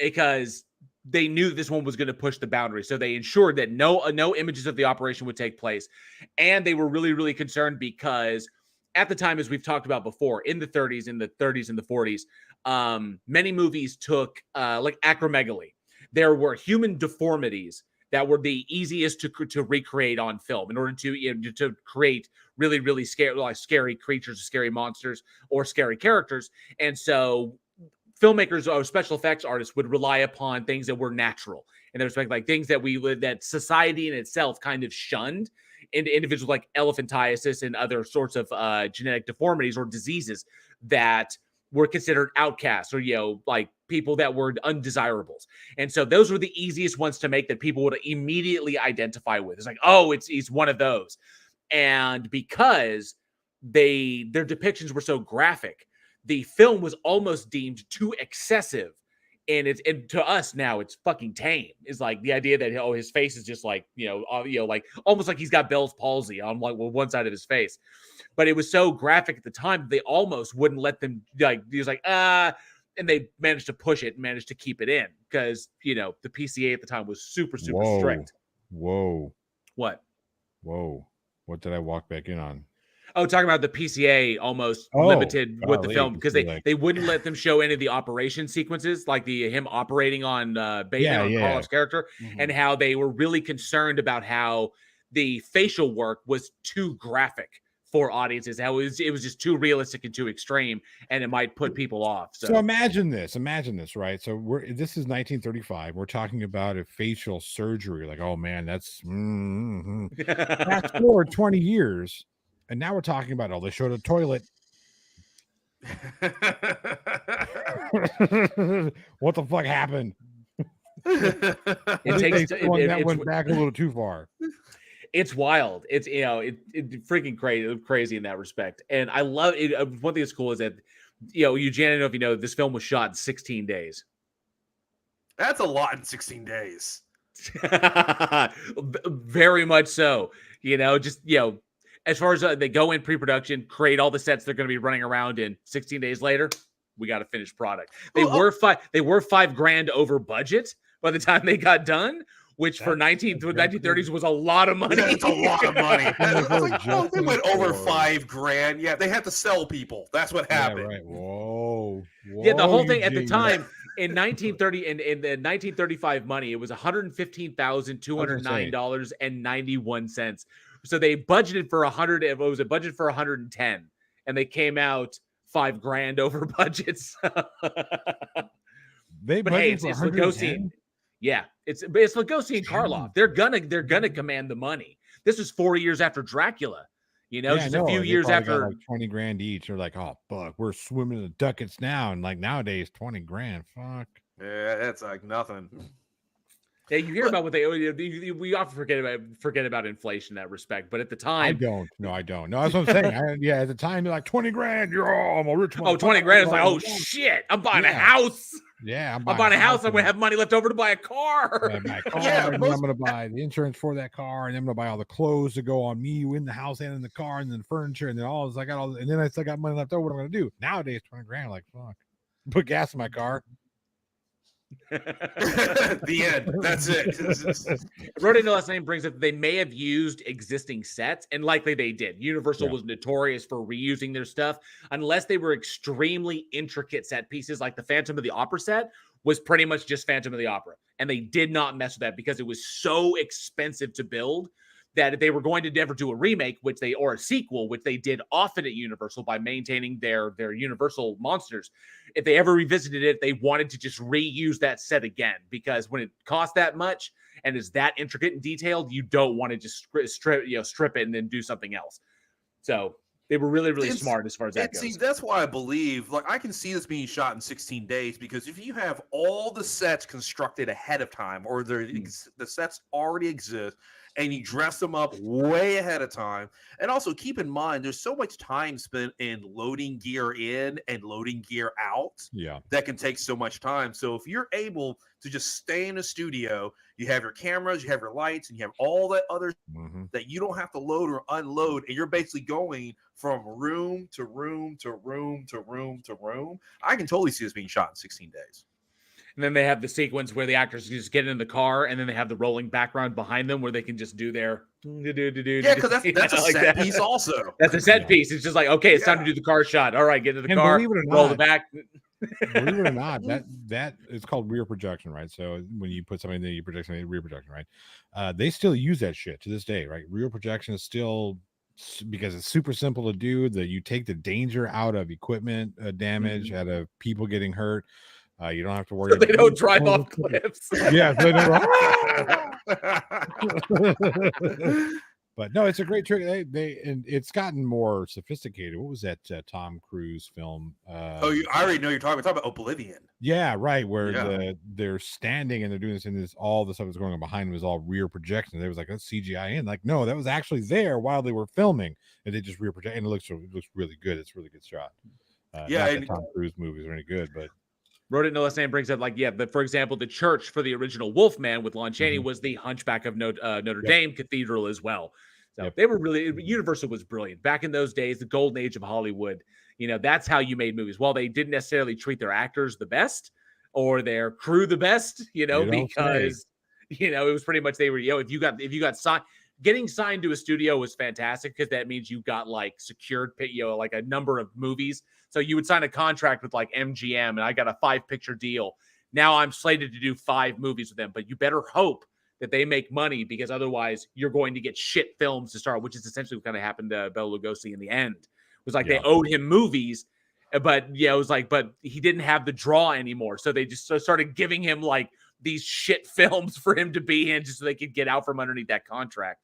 because they knew this one was going to push the boundary. So they ensured that no images of the operation would take place. And they were really, really concerned because at the time, as we've talked about before, in the 30s and the 40s, many movies took like acromegaly. There were human deformities that were the easiest to recreate on film in order to create really, really scary creatures, scary monsters, or scary characters. And so filmmakers or special effects artists would rely upon things that were natural, and there's like things that society in itself kind of shunned into individuals like elephantiasis and other sorts of genetic deformities or diseases that were considered outcasts, or like people that were undesirables. And so those were the easiest ones to make that people would immediately identify with. It's like, oh, he's one of those. And because their depictions were so graphic, the film was almost deemed too excessive And to us now, it's fucking tame. It's like the idea that his face is just like like almost like he's got Bell's palsy on like one side of his face. But it was so graphic at the time they almost wouldn't let them like. He was like and they managed to push it and managed to keep it in because the PCA at the time was super strict. Whoa! What? Whoa! What did I walk back in on? Oh, talking about the PCA almost limited with the film because they wouldn't let them show any of the operation sequences, like him operating on Bateman on Karloff's character, and how they were really concerned about how the facial work was too graphic for audiences. How it was just too realistic and too extreme, and it might put people off. So imagine this, right? So this is 1935. We're talking about a facial surgery. Like, oh man, that's fast forward 20 years. And now we're talking about, they showed a toilet. What the fuck happened? That went back a little too far. It's wild. It's it freaking crazy in that respect. And I love it. One thing that's cool is that Eugene, I don't know if you know, this film was shot in 16 days. That's a lot in 16 days. Very much so. As far as they go in pre-production, create all the sets they're going to be running around in. 16 days later, we got a finished product. They were $5,000 over budget by the time they got done, which for 1930s was a lot of money. That's a lot of money. They went over $5,000. Yeah, they had to sell people. That's what happened. Yeah, right. Whoa. Yeah, the whole thing at the time in 1930 in the 1935 money, it was $115,209.91. So they budgeted for 100. It was a budget for 110, and they came out $5,000 over budgets. But hey, it's Lugosi. Yeah, it's Lugosi and Karloff. They're gonna command the money. This was 4 years after Dracula. Just a few years after. Like $20,000 each. They're like, oh fuck, we're swimming in the ducats now, and like nowadays, $20,000. Fuck. Yeah, that's like nothing. Yeah, you hear about what we often forget about inflation in that respect, but at the time, I don't. No, that's what I'm saying. At the time, they're like $20,000. I'm a rich man. Oh, $20,000 is like, oh shit, I'm buying a house. Yeah, I'm buying a house. I'm gonna have money left over to buy a car. And I'm gonna buy the insurance for that car, and I'm gonna buy all the clothes to go on me in the house and in the car, and then the furniture, and then and then I still got money left over. What am I gonna do nowadays? $20,000, like fuck. Put gas in my car. The end. That's it. Wrote into last name brings up they may have used existing sets, and likely they did. Universal was notorious for reusing their stuff unless they were extremely intricate set pieces, like the Phantom of the Opera set was pretty much just Phantom of the Opera, and they did not mess with that because it was so expensive to build that if they were going to never do a remake, or a sequel, which they did often at Universal by maintaining their Universal monsters, if they ever revisited it, they wanted to just reuse that set again, because when it costs that much and is that intricate and detailed, you don't want to just strip it and then do something else. So they were really, really smart as far as that goes. See, that's why I believe, I can see this being shot in 16 days, because if you have all the sets constructed ahead of time, or the sets already exist, and you dress them up way ahead of time. And also keep in mind, there's so much time spent in loading gear in and loading gear out. Yeah. That can take so much time. So if you're able to just stay in a studio, you have your cameras, you have your lights, and you have all that other that you don't have to load or unload. And you're basically going from room to room to room to room to room. I can totally see this being shot in 16 days. And then they have the sequence where the actors just get in the car, and then they have the rolling background behind them where they can just do their yeah, because that's a set piece also. That's a set piece. It's just like, okay, it's time to do the car shot. All right, get into the car, roll the back. Believe it or not, that is called rear projection, right? So when you put something in, you project something, rear projection, right? They still use that shit to this day, right? Rear projection is still, because it's super simple to do, that you take the danger out of equipment damage, out of people getting hurt. You don't have to worry. So they don't drive off cliffs. Yeah, they don't. But no, it's a great trick. And it's gotten more sophisticated. What was that Tom Cruise film? I already know you're talking about Oblivion. Yeah, right. Where they're standing and they're doing this, and all the stuff that's going on behind them is all rear projection. They was like, that's CGI in. Like, no, that was actually there while they were filming, and they just rear project, and it looks really good. It's a really good shot. Not that Tom Cruise movies are any good, but. Wrote it no less than brings up like, but for example, the church for the original Wolfman with Lon Chaney was the Hunchback of Notre Dame Cathedral as well. So they were really, Universal was brilliant. Back in those days, the golden age of Hollywood, that's how you made movies. While they didn't necessarily treat their actors the best or their crew the best, because, it was pretty much, they were, if you got signed, getting signed to a studio was fantastic because that means you got like secured, like a number of movies. So you would sign a contract with like MGM and I got a 5-picture deal. Now I'm slated to do 5 movies with them, but you better hope that they make money because otherwise you're going to get shit films to start, which is essentially what kind of happened to Bela Lugosi in the end. It was like they owed him movies, but it was like, but he didn't have the draw anymore. So they just started giving him like these shit films for him to be in just so they could get out from underneath that contract.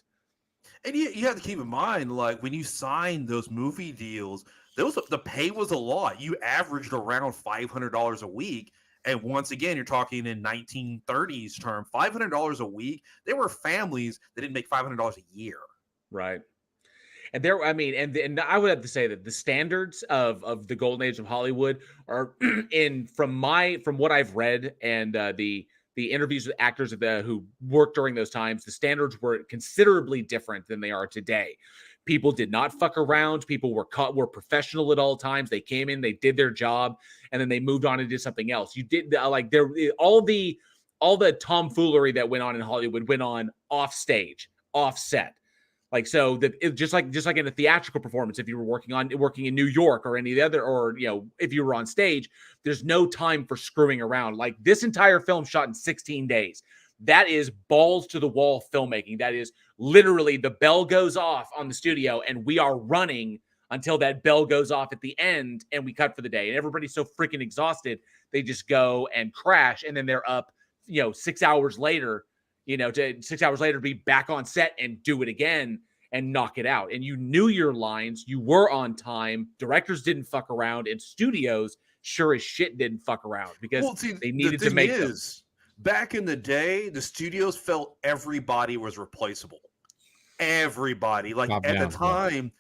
And you have to keep in mind, like when you sign those movie deals, the pay was a lot. You averaged around $500 a week. And once again, you're talking in 1930s term, $500 a week. There were families that didn't make $500 a year. Right. And and I would have to say that the standards of the golden age of Hollywood are from what I've read and the interviews with actors who worked during those times, the standards were considerably different than they are today. People did not fuck around. People were professional at all times. They came in, they did their job, and then they moved on and did something else. You did all the tomfoolery that went on in Hollywood went on off stage, off set. Like, so just like in a theatrical performance, if you were working in New York or any of the other, or, if you were on stage, there's no time for screwing around. Like this entire film shot in 16 days. That is balls to the wall filmmaking. That is literally the bell goes off on the studio and we are running until that bell goes off at the end and we cut for the day. And everybody's so freaking exhausted. They just go and crash. And then they're up, 6 hours later, to be back on set and do it again and knock it out. And you knew your lines, you were on time, directors didn't fuck around, and studios sure as shit didn't fuck around because they needed to make them. Back in the day, the studios felt everybody was replaceable. Everybody. Like at the time,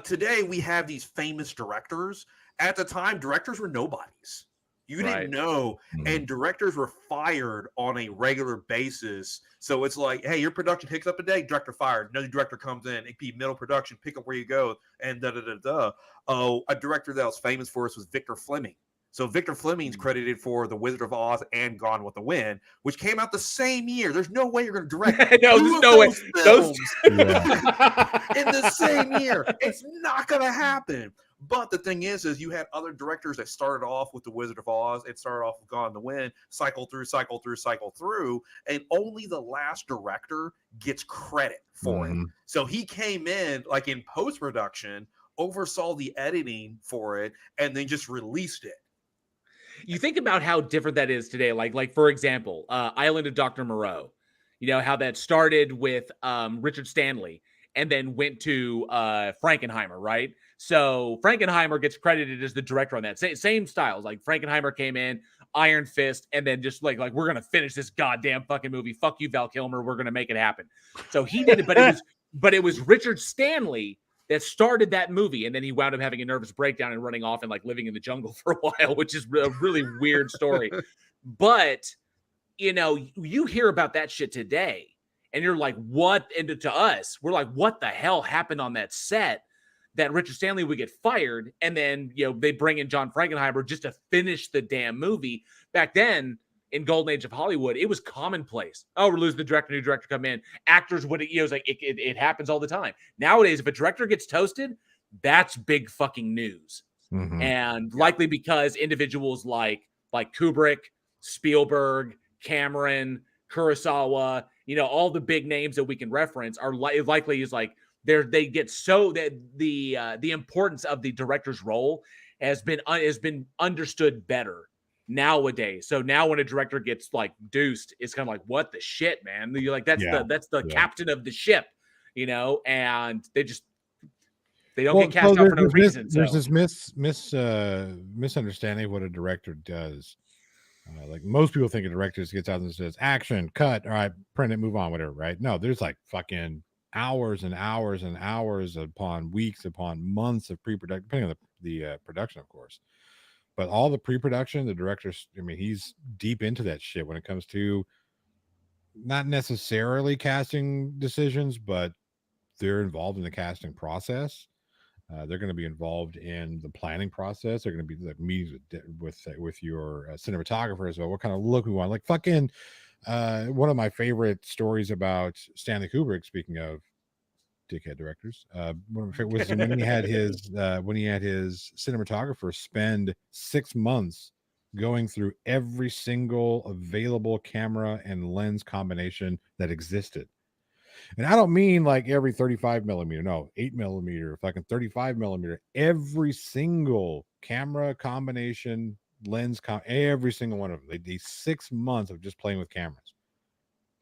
today we have these famous directors. At the time, directors were nobodies. You didn't know, and directors were fired on a regular basis. So it's like, hey, your production picks up a day, director fired. Another director comes in, it be middle production, pick up where you go, and da-da-da-da. Oh, a director that was famous for us was Victor Fleming. So Victor Fleming's credited for The Wizard of Oz and Gone with the Wind, which came out the same year. There's no way you're going to direct no, there's no way. Films in the same year. It's not going to happen. But the thing is you had other directors that started off with The Wizard of Oz and started off with Gone with the Wind, cycle through, and only the last director gets credit for it. So he came in like in post-production, oversaw the editing for it, and then just released it. You think about how different that is today. Like for example, Island of Dr. Moreau, how that started with Richard Stanley and then went to Frankenheimer, right? So Frankenheimer gets credited as the director on that. Same styles. Like Frankenheimer came in, Iron Fist, and then just like we're gonna finish this goddamn fucking movie. Fuck you, Val Kilmer. We're gonna make it happen. So he did it, but it was Richard Stanley that started that movie, and then he wound up having a nervous breakdown and running off and like living in the jungle for a while, which is a really weird story. But you hear about that shit today, and you're like, what? And to us, we're like, what the hell happened on that set that Richard Stanley would get fired, and then they bring in John Frankenheimer just to finish the damn movie. Back then, in Golden Age of Hollywood, it was commonplace. Oh, we're losing the director, new director come in. Actors would, it was like it happens all the time. Nowadays, if a director gets toasted, that's big fucking news. And likely because individuals like Kubrick, Spielberg, Cameron, Kurosawa, all the big names that we can reference are likely is like they get so that the importance of the director's role has been understood better nowadays. So now when a director gets like deuced, it's kind of like, what the shit, man? You're like, that's the captain of the ship, and they don't get cast out for no reason. There's this misunderstanding of what a director does. Like most people think a director just gets out and says action, cut, all right, print it, move on, whatever, right? No, there's like fucking hours and hours and hours upon weeks upon months of pre-production, depending on the production, of course. But all the pre-production, the director's, I mean, he's deep into that shit when it comes to not necessarily casting decisions, but they're involved in the casting process. They're going to be involved in the planning process. They're going to be like meetings with your cinematographer as well. What kind of look we want? Like fucking one of my favorite stories about Stanley Kubrick. Speaking of dickhead directors, one of my favorite was when he had his cinematographer spend 6 months going through every single available camera and lens combination that existed. And I don't mean like every 35 millimeter, no, 8 millimeter, fucking 35 millimeter, every single camera combination, lens, every single one of them. They did 6 months of just playing with cameras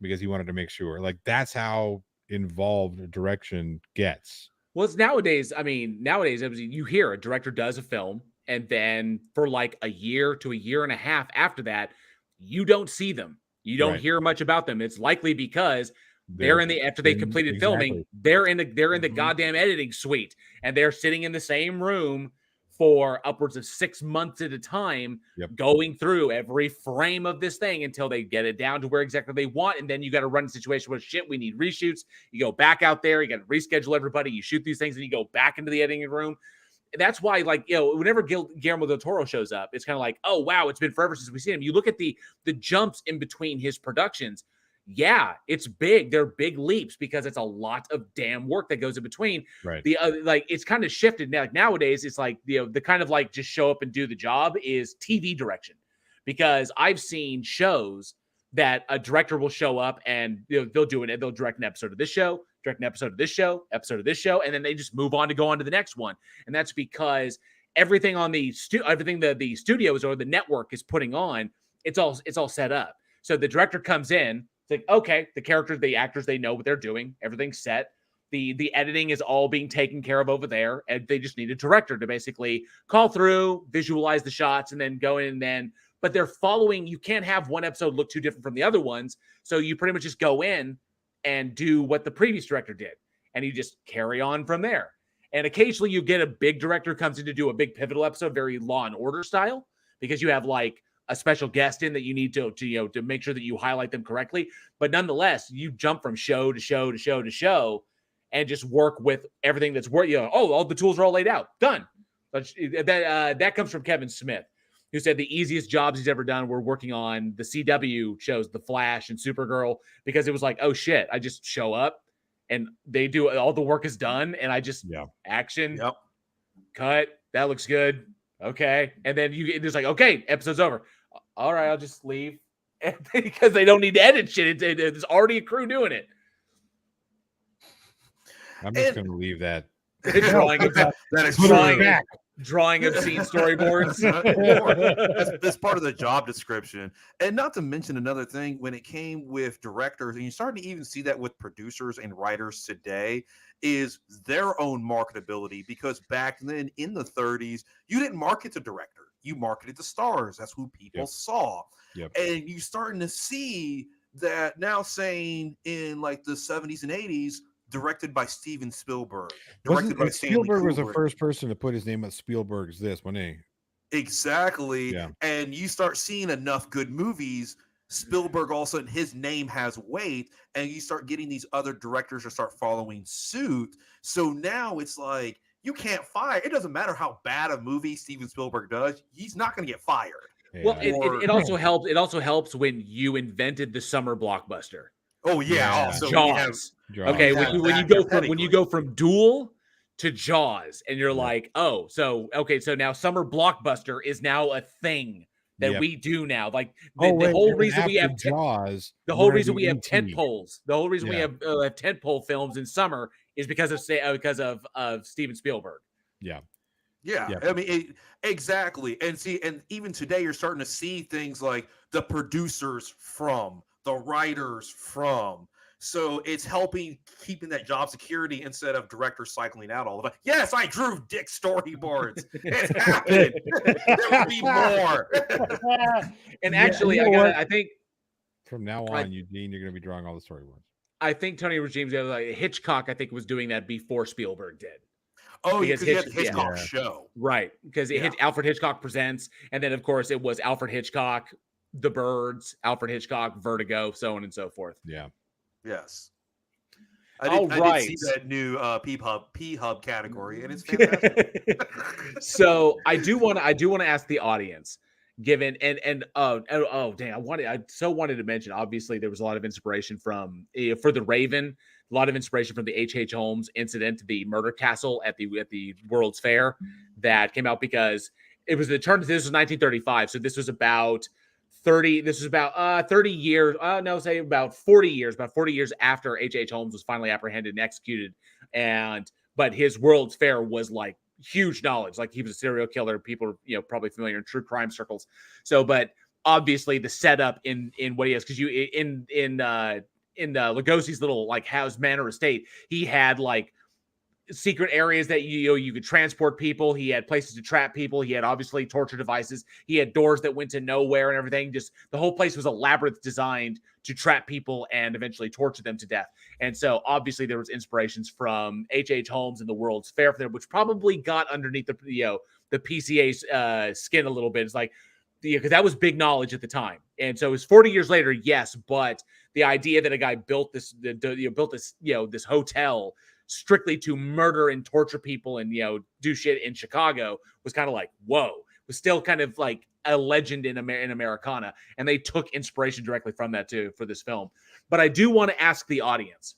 because he wanted to make sure. Like, that's how involved direction gets. Well, it's nowadays, you hear a director does a film, and then for like a year to a year and a half after that, you don't see them. You don't hear much about them. It's likely because they're in the, after they completed filming, they're in the goddamn editing suite, and they're sitting in the same room for upwards of 6 months at a time, going through every frame of this thing until they get it down to where exactly they want. And then you got to run a situation where shit, we need reshoots. You go back out there, you got to reschedule everybody, you shoot these things, and you go back into the editing room. That's why, like, you know, whenever Guillermo del Toro shows up, it's kind of like, oh wow, it's been forever since we've seen him. You look at the jumps in between his productions. Yeah, it's big. They're big leaps because it's a lot of damn work that goes in between. Right. The like, it's kind of shifted now. Like, nowadays, it's like the kind of like just show up and do the job is TV direction, because I've seen shows that a director will show up and they'll do it. They'll direct an episode of this show, direct an episode of this show, and then they just move on to go on to the next one. And that's because everything on the everything that the studios or the network is putting on, it's all set up. So the director comes in. It's like, okay, the characters, the actors, they know what they're doing. Everything's set. The editing is all being taken care of over there. And they just need a director to basically call through, visualize the shots, and then go in but they're following. You can't have one episode look too different from the other ones. So you pretty much just go in and do what the previous director did. And you just carry on from there. And occasionally you get a big director comes in to do a big pivotal episode, very Law and Order style, because you have like a special guest in that you need to make sure that you highlight them correctly. But nonetheless, you jump from show to show to show to show and just work with everything that's all the tools are all laid out. Done. But that comes from Kevin Smith, who said the easiest jobs he's ever done were working on the CW shows, The Flash and Supergirl, because it was like, oh shit, I just show up and they do all the work is done. And I just action, cut. That looks good. Okay. And then it's like, okay, episode's over. All right, I'll just leave because they don't need to edit shit. There's already a crew doing it. I'm just going to leave that. Drawing obscene storyboards. That's part of the job description. And not to mention another thing, when it came with directors, and you're starting to even see that with producers and writers today, is their own marketability. Because back then in the 30s, you didn't market to director. You marketed to stars. That's who people saw. And you're starting to see that now, saying in like the 70s and 80s, directed by Steven Spielberg. Spielberg was the first person to put his name on Spielberg's this, wasn't he? Exactly. Yeah. And you start seeing enough good movies, Spielberg, all of a sudden his name has weight, and you start getting these other directors to start following suit. So now it's like, you can't fire. It doesn't matter how bad a movie Steven Spielberg does. He's not going to get fired. Well, it also helps. It also helps when you invented the summer blockbuster. Oh yeah, so Jaws. Okay, when you go from Duel to Jaws, and you're like, oh, so now summer blockbuster is now a thing that we do now. Like the whole reason we have Jaws, the whole reason we have tent poles, the whole reason we have tent pole films in summer is because of Steven Spielberg. Yeah. I mean, exactly. And see, and even today, you're starting to see things like the producers from, the writers from. So it's helping keeping that job security instead of directors cycling out all the time. Yes, I drew dick storyboards. It's happening. There will be more. And actually, I think from now on, Eugene, you're going to be drawing all the storyboards. I think Tony Regime's like Hitchcock. I think was doing that before Spielberg did. Oh, because he had the Hitchcock show. Right, because Alfred Hitchcock Presents, and then, of course, it was Alfred Hitchcock, The Birds, Alfred Hitchcock, Vertigo, so on and so forth. Yeah. Yes. I did see that new P-Hub category, and it's fantastic. So I do want to ask the audience, given I so wanted to mention. Obviously, there was a lot of inspiration from for The Raven, a lot of inspiration from the H.H. Holmes incident, the murder castle at the World's Fair that came out because it was this was 1935, so this was about 30 years, about 40 years after H.H. Holmes was finally apprehended and executed. But his World's Fair was like huge knowledge. Like, he was a serial killer. People are, probably familiar in true crime circles. So, but obviously the setup in what he has, because in Lugosi's little like house manor estate, he had like secret areas that you could transport people. He had places to trap people. He had obviously torture devices. He had doors that went to nowhere and everything. Just the whole place was a labyrinth designed to trap people and eventually torture them to death. And so obviously there was inspirations from H.H. Holmes and the World's Fair there, which probably got underneath the PCA's skin a little bit. It's like, because that was big knowledge at the time. And so it was 40 years later, yes, but the idea that a guy built this hotel strictly to murder and torture people and do shit in Chicago was kind of like, whoa. It was still kind of like a legend in Americana, and they took inspiration directly from that too for this film. But I do want to ask the audience,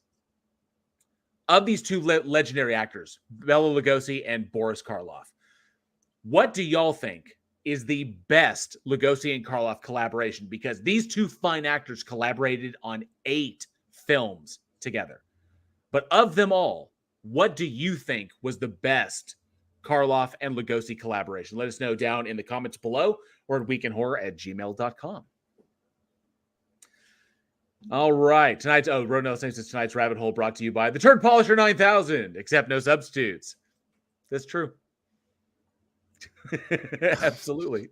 of these two legendary actors, Bela Lugosi and Boris Karloff, what do y'all think is the best Lugosi and Karloff collaboration? Because these two fine actors collaborated on 8 films together. But of them all, what do you think was the best Karloff and Lugosi collaboration? Let us know down in the comments below or at weekinhorror@gmail.com. All right. Ronell thinks tonight's rabbit hole brought to you by the Turd Polisher 9000. Accept no substitutes. That's true. Absolutely.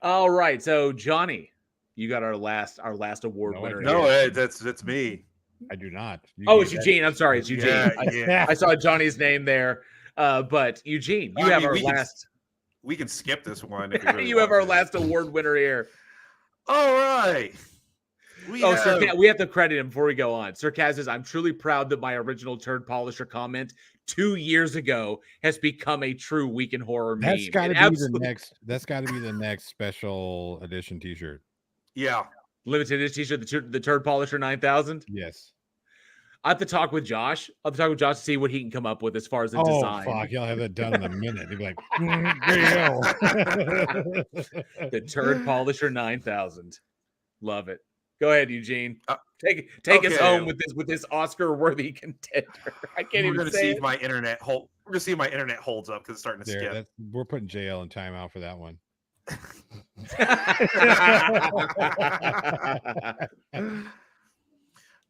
All right. So, Johnny, you got our last award winner. No, that's me. I do not. It's Eugene. I'm sorry. It's Eugene. Yeah. I saw Johnny's name there. But Eugene, you have our last. We can skip this one. You have our last award winner here. All right. We have to credit him before we go on. Sir Kaz says, I'm truly proud that my original Turd Polisher comment 2 years ago has become a true Week in Horror meme. That's got to be the next special edition T-shirt. Yeah. Limited edition T-shirt, the Turd Polisher 9000. Yes. I have to talk with Josh. I'll have to talk with Josh to see what he can come up with as far as the design. Oh, fuck. He'll have that done in a minute. He'll be like, there you go. The Turd Polisher 9000. Love it. Go ahead, Eugene. Take us home with this Oscar-worthy contender. I can't even say it. We're gonna see if my internet holds up because it's starting to skip. We're putting JL in timeout for that one.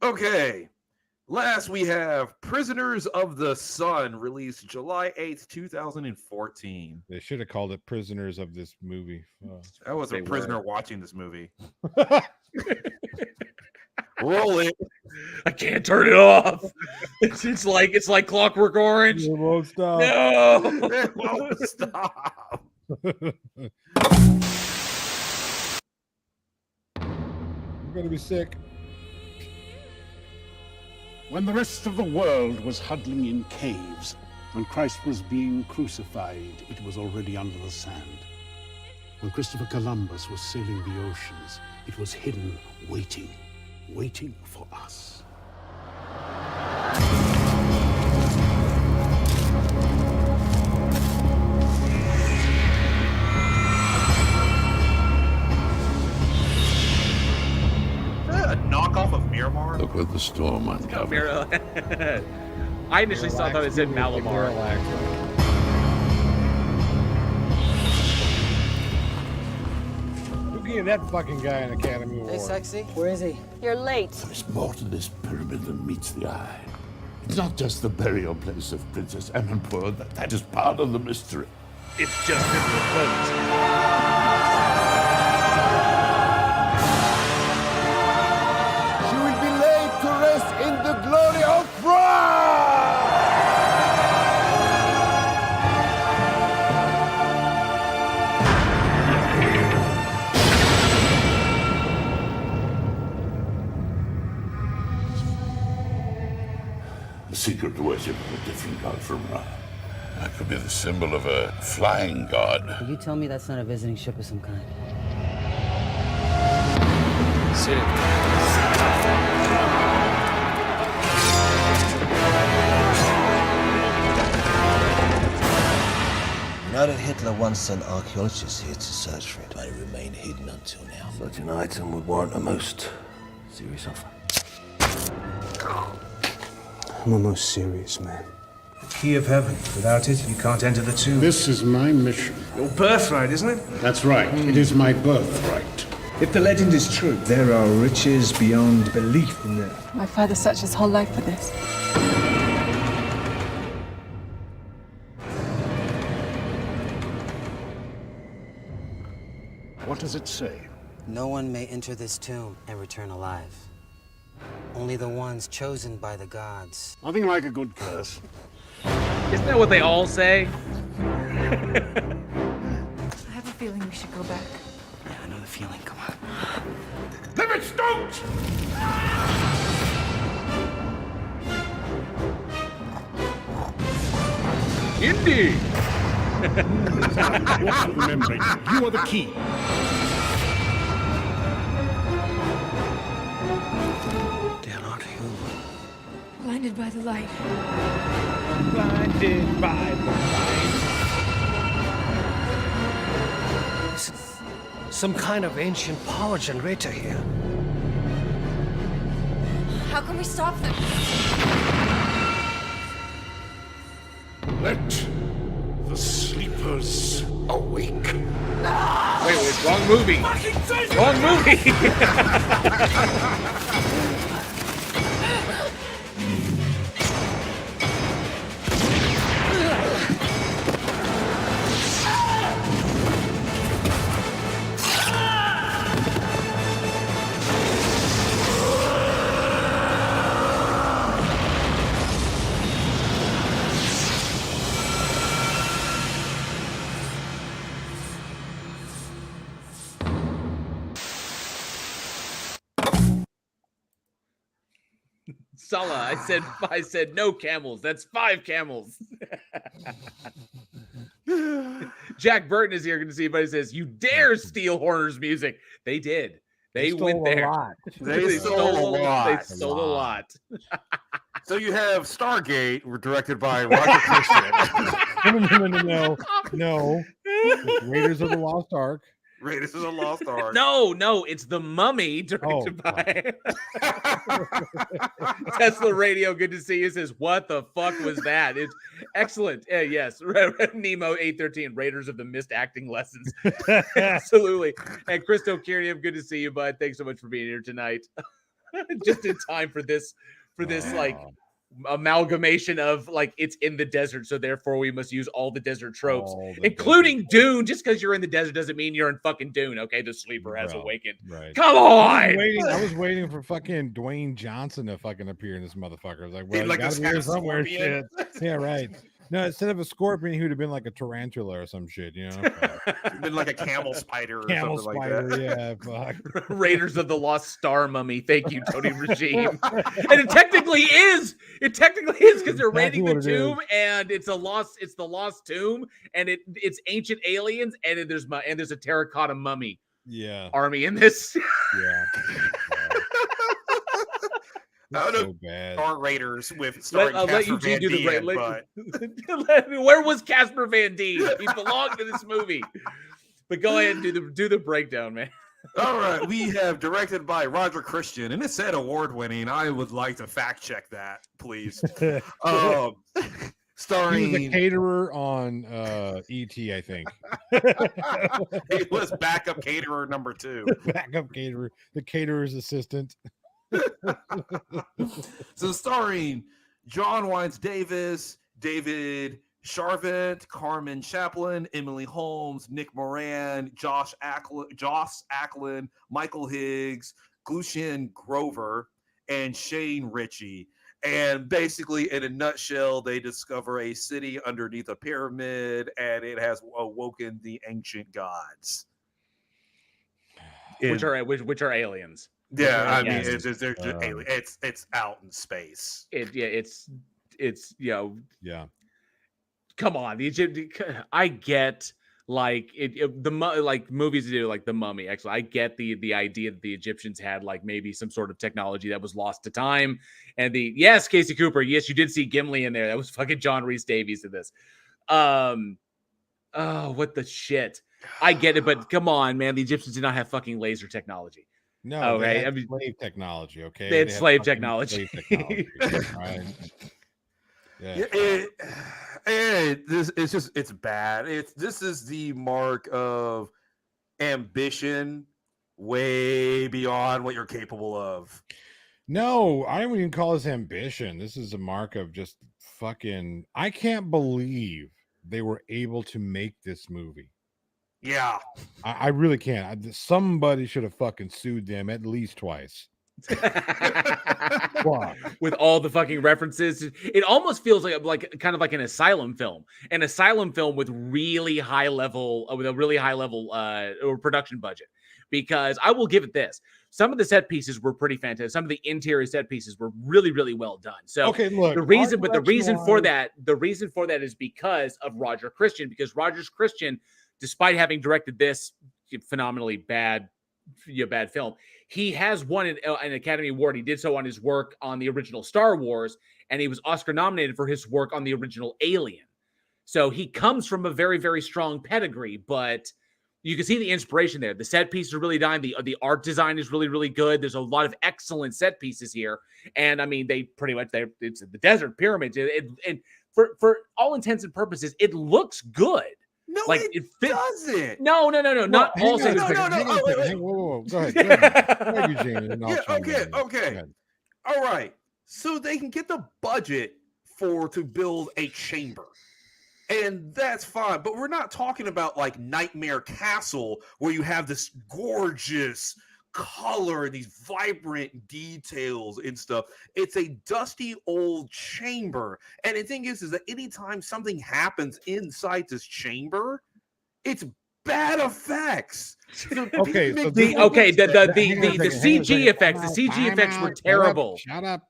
Okay. Last, we have Prisoners of the Sun, released July 8th, 2014. They should have called it Prisoners of this movie. I was a prisoner watching this movie. Roll it. I can't turn it off. It's like Clockwork Orange. It won't stop. No. It won't stop. You're going to be sick. When the rest of the world was huddling in caves, when Christ was being crucified, it was already under the sand. When Christopher Columbus was sailing the oceans, it was hidden, waiting for us. A knockoff of Miramar? Look with the storm uncovered. I initially thought it said Malamar. Who gave that fucking guy an Academy Award? Hey, sexy. Where is he? You're late. There's more to this pyramid than meets the eye. It's not just the burial place of Princess Amanpour. That is part of the mystery. It's just in the boat. In the glory of France! secret worship of a different god from Ra. That could be the symbol of a flying god. Will you tell me that's not a visiting ship of some kind? You know that Hitler once sent archaeologists here to search for it, but it remained hidden until now. Such an item would warrant a most serious offer. I'm a most serious man. The key of heaven. Without it, you can't enter the tomb. This is my mission. Your birthright, isn't it? That's right. It is my birthright. If the legend is true, there are riches beyond belief in there. My father searched his whole life for this. What does it say? No one may enter this tomb and return alive. Only the ones chosen by the gods. Nothing like a good curse. Isn't that what they all say? I have a feeling we should go back. Yeah, I know the feeling. Come on. Limits don't! Indeed. Remembering, you are the key. They're not human. Blinded by the light. Blinded by the light. This is some kind of ancient power generator here. How can we stop them? Let the sleepers awake. Wait, wrong movie. Wrong movie. Sulla, I said no camels. That's 5 camels. Jack Burton is here to see, but he says, "You dare steal Horner's music?" They did. They went there. They stole a lot. They stole a lot. So you have Stargate, directed by Roger Christian. No. It's Raiders of the Lost Ark. Raiders of the Lost Ark. No, it's The Mummy, directed by Tesla Radio. Good to see you. Says, what the fuck was that? It's excellent. Yes, Nemo 813, Raiders of the Mist acting lessons. Absolutely. And Christo Kiriam, good to see you, bud. Thanks so much for being here tonight. Just in time for this like amalgamation of like it's in the desert, so therefore we must use all the desert tropes, including Dune. Just because you're in the desert doesn't mean you're in fucking Dune. Okay, the sleeper has awakened. Right. Come on. I was waiting for fucking Dwayne Johnson to fucking appear in this motherfucker. I was like, well, like gotta a be here somewhere. scorpion. Shit. Yeah, right. No, instead of a scorpion, he would have been like a tarantula or some shit, you know? Been like a camel spider or Camel something spider, like that. yeah. Fuck. Raiders of the Lost Star Mummy. Thank you, Tony Regime. And it technically is. It technically is because they're Exactly raiding the what it tomb, and it's the lost tomb, and it's ancient aliens, and there's a terracotta mummy army in this. Yeah. I don't know. Bad. Star Raiders with starring I'll let you Casper Van do the Dien, break. Where was Casper Van Dien? He belonged to this movie. But go ahead and do the breakdown, man. All right, we have directed by Roger Christian, and it said award-winning. I would like to fact check that, please. Starring, he was a caterer on E.T., I think. He was backup caterer number 2. Backup caterer, the caterer's assistant. So starring John Wines Davis, David Charvent, Carmen Chaplin, Emily Holmes, Nick Moran, Josh Ackland, Michael Higgs, Glushin Grover, and Shane Ritchie. And basically, in a nutshell, they discover a city underneath a pyramid, and it has awoken the ancient gods, Which are aliens. Yeah, I mean, it's out in space. It's it's yeah. Come on, the Egyptian. I get like like movies do like The Mummy. Actually, I get the idea that the Egyptians had like maybe some sort of technology that was lost to time. And yes, Casey Cooper. Yes, you did see Gimli in there. That was fucking John Rhys Davies in this. Oh, what the shit. I get it, but come on, man. The Egyptians did not have fucking laser technology. No, okay. They had slave technology, okay? They had slave technology. Right? Yeah, it's bad. This is the mark of ambition way beyond what you're capable of. No, I don't even call this ambition. This is a mark of just fucking. I can't believe they were able to make this movie. Yeah, I really can't. Somebody should have fucking sued them at least twice. With all the fucking references, it almost feels like kind of like an asylum film with really high level production budget. Because I will give it this: some of the set pieces were pretty fantastic. Some of the interior set pieces were really, really well done. So okay, look, the reason for that is because of Roger Christian. Because Roger Christian, despite having directed this phenomenally bad film, he has won an Academy Award. He did so on his work on the original Star Wars, and he was Oscar nominated for his work on the original Alien. So he comes from a very, very strong pedigree, but you can see the inspiration there. The set pieces are really done. The art design is really, really good. There's a lot of excellent set pieces here. And I mean, it's the desert pyramids. And for all intents and purposes, it looks good. No, like it fits. Doesn't. No. Not all. Whoa. Go ahead, Eugene. Okay. All right. So they can get the budget to build a chamber. And that's fine. But we're not talking about like Nightmare Castle where you have this gorgeous color and these vibrant details and stuff. It's a dusty old chamber. And the thing is that anytime something happens inside this chamber, it's bad effects. The CG effects were terrible. Shut up.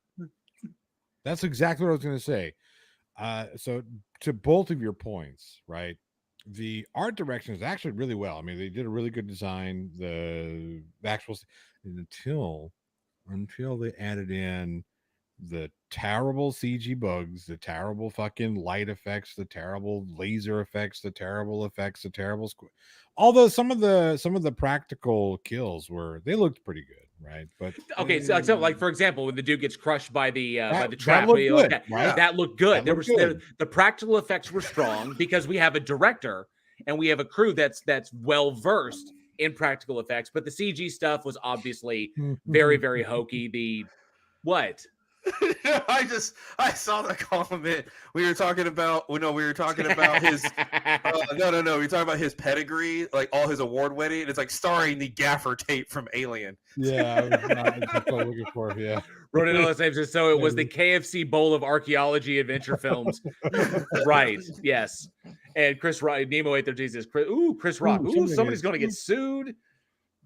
That's exactly what I was going to say. So to both of your points, right? The art direction is actually really well. I mean, they did a really good design. The actual until they added in the terrible CG bugs, the terrible fucking light effects, the terrible laser effects, the terrible although some of the practical kills looked pretty good. Right, but okay. So like for example, when the dude gets crushed by the trap, that looked good. The practical effects were strong because we have a director and we have a crew that's well versed in practical effects. But the CG stuff was obviously very, very hokey. I saw the comment. We were talking about his we were talking about his pedigree, like all his award winning. And it's like starring the gaffer tape from Alien. Yeah, I was looking for it. Yeah. Ronan Ellis says so. It was the KFC bowl of archaeology adventure films, right? Yes. And Chris Rock, Nemo 813 says, Chris Rock. Somebody's going to get sued.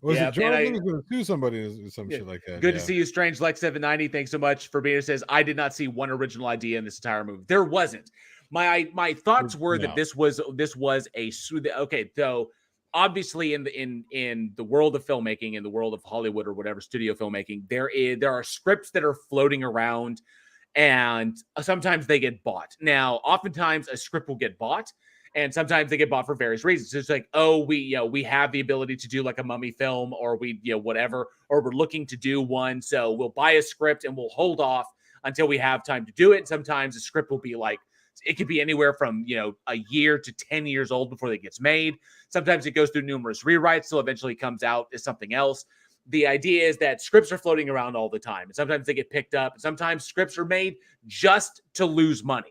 Was it Jordan was going to sue somebody or some shit like that? Good to see you, Strange Lex 790. Thanks so much for being here. Says I did not see one original idea in this entire movie. There wasn't. My thoughts were that this was a okay. So obviously in the world of filmmaking, in the world of Hollywood or whatever studio filmmaking, there are scripts that are floating around, and sometimes they get bought. Now, oftentimes a script will get bought. And sometimes they get bought for various reasons. It's like, we have the ability to do like a mummy film, or whatever, or we're looking to do one. So we'll buy a script and we'll hold off until we have time to do it. Sometimes the script will be like, it could be anywhere from, a year to 10 years old before it gets made. Sometimes it goes through numerous rewrites, so eventually comes out as something else. The idea is that scripts are floating around all the time. And sometimes they get picked up. Sometimes scripts are made just to lose money,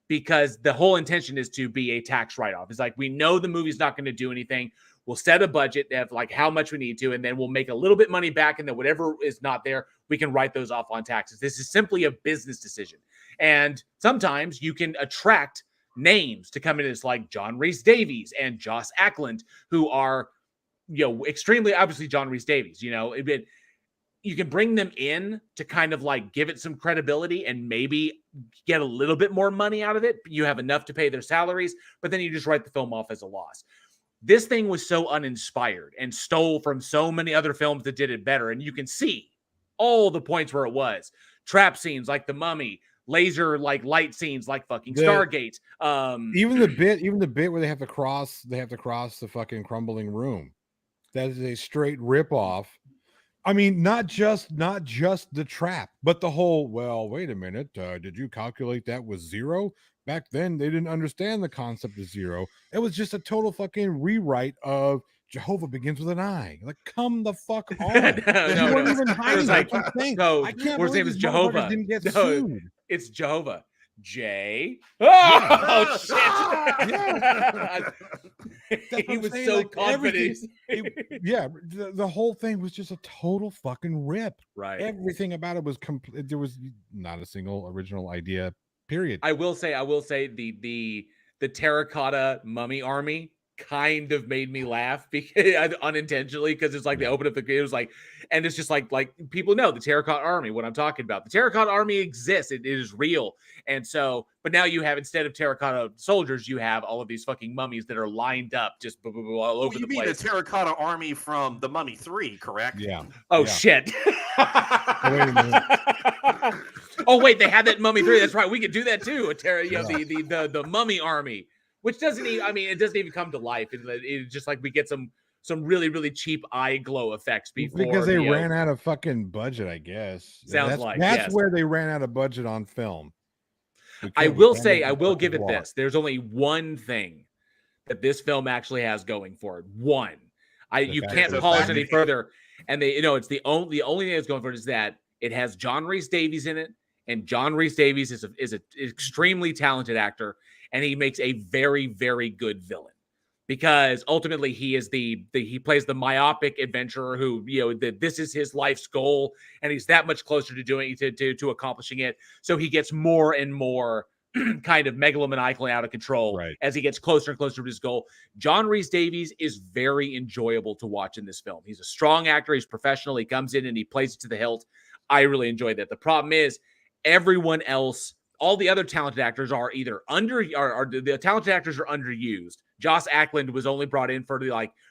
because the whole intention is to be a tax write-off. It's like, we know the movie's not going to do anything. We'll set a budget of like how much we need to, and then we'll make a little bit money back. And then whatever is not there, we can write those off on taxes. This is simply a business decision. And sometimes you can attract names to come in as like John Rhys Davies and Joss Ackland, who are, extremely, obviously John Rhys Davies, you can bring them in to kind of like give it some credibility and maybe get a little bit more money out of it. You have enough to pay their salaries, but then you just write the film off as a loss. This thing was so uninspired and stole from so many other films that did it better. And you can see all the points where it was. Trap scenes like The Mummy, laser like light scenes like fucking Stargate. Even the bit where they have to cross the fucking crumbling room. That is a straight ripoff. I mean, not just the trap, but the whole, well, wait a minute. Did you calculate that was zero? Back then, they didn't understand the concept of zero. It was just a total fucking rewrite of Jehovah Begins with an I. Like, come the fuck on. You weren't even hiding. I can't believe is Jehovah. Didn't get sued. It's Jehovah. Jay. Oh, shit. He was so confident. The whole thing was just a total fucking rip. Right. Everything about it was complete. There was not a single original idea, period. I will say the terracotta mummy army kind of made me laugh because unintentionally, because it's like they opened up the, it was like, and it's just like people know the terracotta army, what I'm talking about. The terracotta army exists. It is real. And so, but now you have, instead of terracotta soldiers, you have all of these fucking mummies that are lined up just all over the place. You mean the terracotta army from The Mummy 3, correct? Yeah. Oh, shit. Wait a minute. Oh, wait, they had that Mummy 3. That's right. We could do that too. The mummy army. Which doesn't even, I mean, it doesn't even come to life. It's just like we get some really, really cheap eye glow effects before. Because they ran out of fucking budget, I guess. That's where they ran out of budget on film. I will give it this. There's only one thing that this film actually has going for it. One. You can't polish any further. And it's the only thing that's going for it is that it has John Rhys Davies in it. And John Rhys Davies is an extremely talented actor. And he makes a very, very good villain, because ultimately he plays the myopic adventurer who, this is his life's goal, and he's that much closer to doing to accomplishing it. So he gets more and more kind of megalomaniacally out of control as he gets closer and closer to his goal. John Rhys Davies is very enjoyable to watch in this film. He's a strong actor. He's professional. He comes in and he plays it to the hilt. I really enjoyed that. The problem is everyone else, all the other talented actors are either the talented actors are underused. Joss Ackland was only brought in for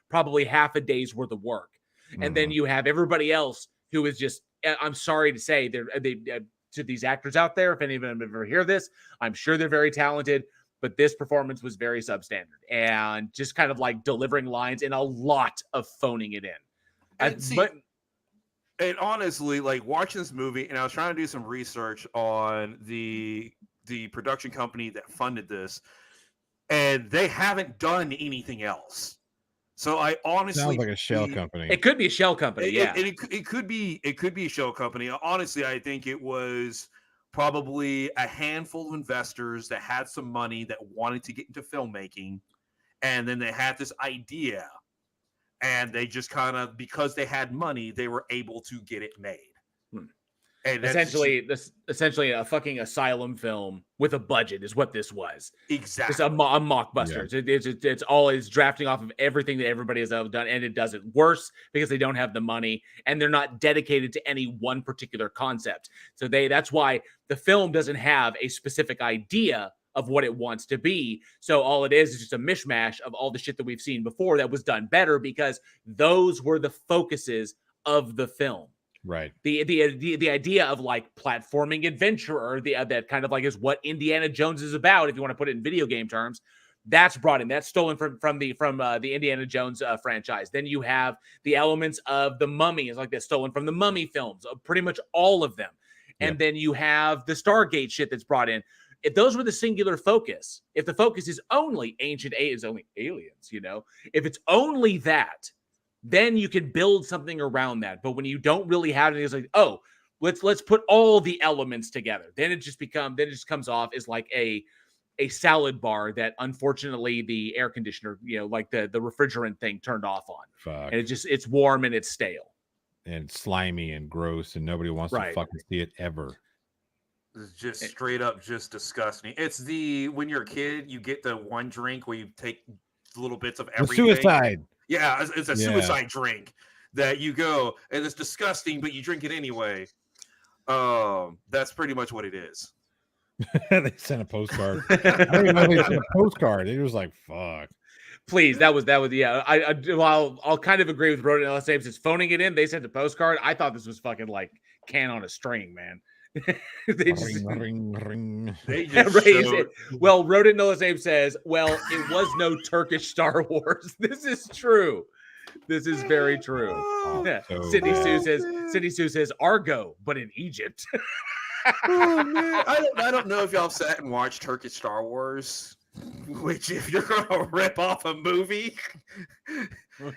probably half a day's worth of work. Mm-hmm. And then you have everybody else who is just, I'm sorry to say, to these actors out there, if any of them ever hear this, I'm sure they're very talented, but this performance was very substandard and just kind of like delivering lines and a lot of phoning it in. And honestly, like watching this movie, and I was trying to do some research on the production company that funded this, and they haven't done anything else. So I honestly sounds like a shell company. It could be a shell company, it could be a shell company. Honestly, I think it was probably a handful of investors that had some money that wanted to get into filmmaking, and then they had this idea. And they just kind of, because they had money, they were able to get it made. And essentially a fucking asylum film with a budget is what this was. Exactly. It's a mockbuster. Yeah. It's drafting off of everything that everybody has ever done, and it does it worse because they don't have the money and they're not dedicated to any one particular concept. So that's why the film doesn't have a specific idea of what it wants to be. So all it is just a mishmash of all the shit that we've seen before that was done better, because those were the focuses of the film. Right. The idea of like platforming adventurer, that kind of like is what Indiana Jones is about, if you want to put it in video game terms. That's brought in. That's stolen from the Indiana Jones franchise. Then you have the elements of the Mummy is like that, stolen from the Mummy films, pretty much all of them. And then you have the Stargate shit that's brought in. If those were the singular focus, if the focus is only only aliens, if it's only that, then you can build something around that. But when you don't really have it, it's like, oh, let's put all the elements together. Then it just comes off as like a salad bar that unfortunately the air conditioner, like the refrigerant thing turned off on. Fuck. And it's warm and it's stale. And slimy and gross, and nobody wants to fucking see it ever. It's just straight up just disgusting. It's when you're a kid, you get the one drink where you take little bits of everything. Suicide. Yeah, it's a suicide drink that you go and it's disgusting, but you drink it anyway. That's pretty much what it is. They sent a postcard. I don't even know they sent a postcard. It was like, fuck. Please, that was yeah. I'll kind of agree with Rodent Ellis Ames. It's phoning it in. They sent a postcard. I thought this was fucking like can on a string, man. They just ring. They just raise it. Well, Rodent Ellis Ames says, "Well, it was no Turkish Star Wars." This is true. This is very true. Yeah. Sydney Sue says Argo, but in Egypt. Oh, man. I don't know if y'all sat and watched Turkish Star Wars, which if you're gonna rip off a movie,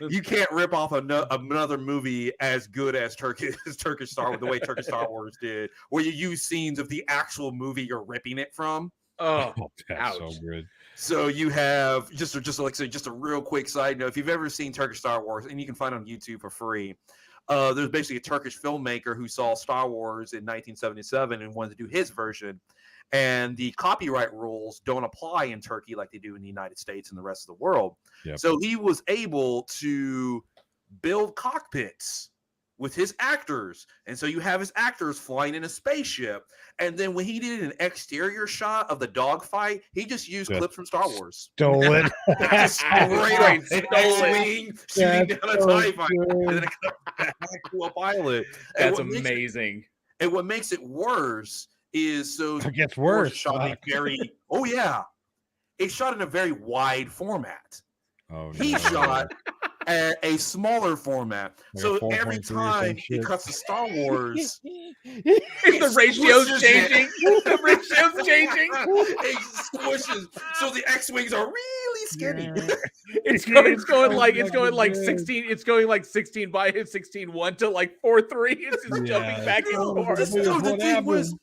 you can't rip off another movie as good as Turkish Star Wars, the way Turkish Star Wars did, where you use scenes of the actual movie you're ripping it from. Oh, that's so good. So you have just a real quick side note. If you've ever seen Turkish Star Wars, and you can find it on YouTube for free, there's basically a Turkish filmmaker who saw Star Wars in 1977 and wanted to do his version. And the copyright rules don't apply in Turkey like they do in the United States and the rest of the world. Yep. So he was able to build cockpits with his actors. And so you have his actors flying in a spaceship. And then when he did an exterior shot of the dogfight, he just used clips from Star Wars. Stole it. Just straight up. An X-Wing shooting down a TIE fighter. And then it comes back to a pilot. That's amazing. And what makes it worse is it gets worse. Shot a very, it's shot in a very wide format. Oh, no. He shot at a smaller format. Like so 4.3 every time he cuts to Star Wars, the ratio's changing. The ratio's changing. It squishes. So the X-Wings are really skinny. It's going like 16. It's going like 16 by 16:1 to like 4:3. It's just jumping back and forth. No, the thing was,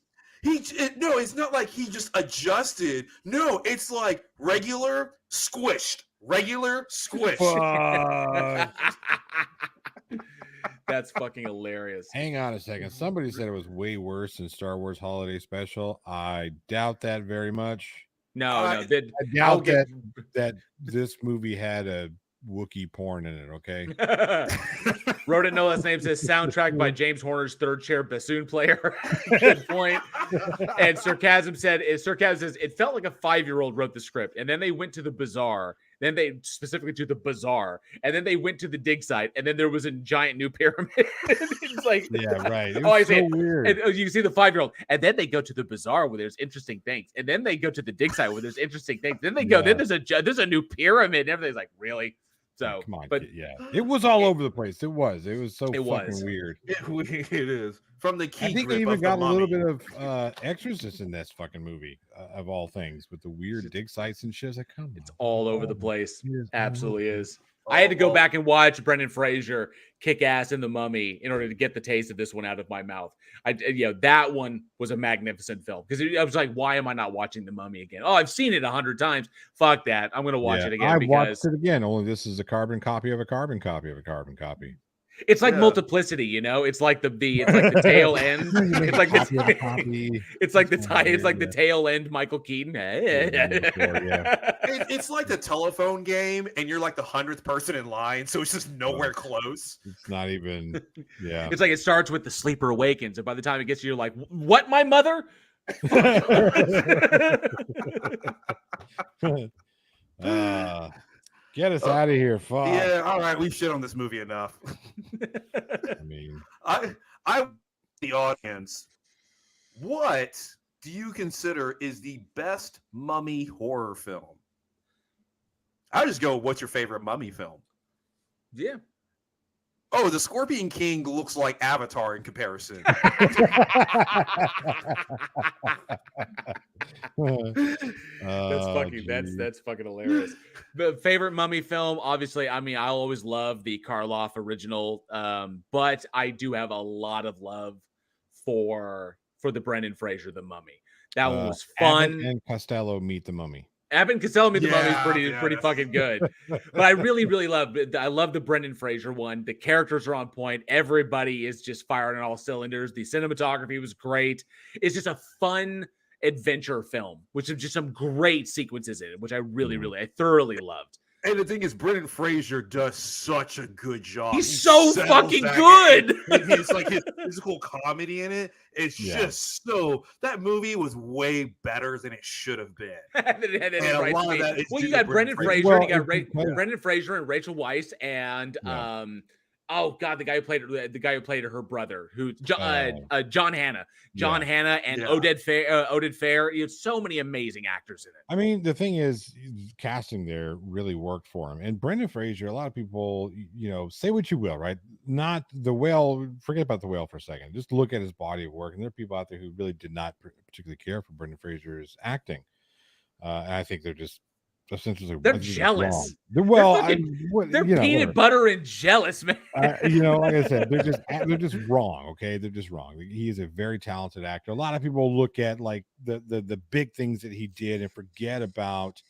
it's not like he just adjusted. No, it's like regular squished. Regular squish. That's fucking hilarious. Hang on a second. Somebody said it was way worse than Star Wars Holiday Special. I doubt that very much. No. I doubt that this movie had a Wookiee porn in it. Okay. Rodent No Last Name says soundtrack by James Horner's third chair bassoon player. Good point. And Sarcasm says it felt like a 5-year-old wrote the script, and then they went to the bazaar. Then they specifically to the bazaar, and then they went to the dig site, and then there was a giant new pyramid. It's like, yeah, right. It was so weird. And you can see the 5-year-old, and then they go to the bazaar where there's interesting things, and then they go to the dig site where there's interesting things. Then they go, then there's a new pyramid, and everything's like, really? So, come on, but it was all over the place. It was so fucking weird. It is from the key. I think they even got a little bit of Exorcist in this fucking movie, of all things, with the weird dig sites and shit. Like, it's all over the place. Absolutely is. I had to go back and watch Brendan Fraser kick ass in The Mummy in order to get the taste of this one out of my mouth. That one was a magnificent film because I was like, why am I not watching The Mummy again? Oh, I've seen it 100 times. Fuck that. I'm going to watch it again. I watched it again. Only this is a carbon copy of a carbon copy of a carbon copy. It's like Multiplicity, you know. It's like the tail end. It's like the tail end. Michael Keaton. It's like the telephone game, and you're like the 100th person in line, so it's just nowhere close. It's not even. Yeah. It's like it starts with The Sleeper Awakens, and by the time it gets to you, you're like, "What, my mother?" Get us out of here, fuck. Yeah, all right, we've shit on this movie enough. I mean, I the audience, what do you consider is the best mummy horror film? I'll just go, what's your favorite mummy film? Yeah. Oh, the Scorpion King looks like Avatar in comparison. That's fucking hilarious. The favorite mummy film, obviously, I mean, I'll always love the Karloff original, but I do have a lot of love for the Brendan Fraser The Mummy. That one was fun. Abbott and Costello Meet the Mummy. Abbott and Costello Meet the Mummy is pretty fucking good. But I really, really love the Brendan Fraser one. The characters are on point. Everybody is just firing on all cylinders. The cinematography was great. It's just a fun adventure film, which is just some great sequences in it, which I really, I thoroughly loved. And the thing is, Brendan Fraser does such a good job. He's so fucking good. He's like his physical comedy in it. It's just so. That movie was way better than it should have been. And a lot of that is well, due you to got Brendan Fraser, Well, you got yeah. Brendan Fraser and Rachel Weisz, and oh god, the guy who played her brother, who John Hannah, Hannah, and Oded Fair. You have so many amazing actors in it. I mean, the thing is, casting there really worked for him. And Brendan Fraser, a lot of people, say what you will, right? Not the Whale. Forget about the Whale for a second. Just look at his body of work. And there are people out there who really did not particularly care for Brendan Fraser's acting. And I think they're just essentially they're jealous. They're peanut butter and jealous, man. Like I said, they're just wrong. Okay, they're just wrong. He is a very talented actor. A lot of people look at like the big things that he did and forget about.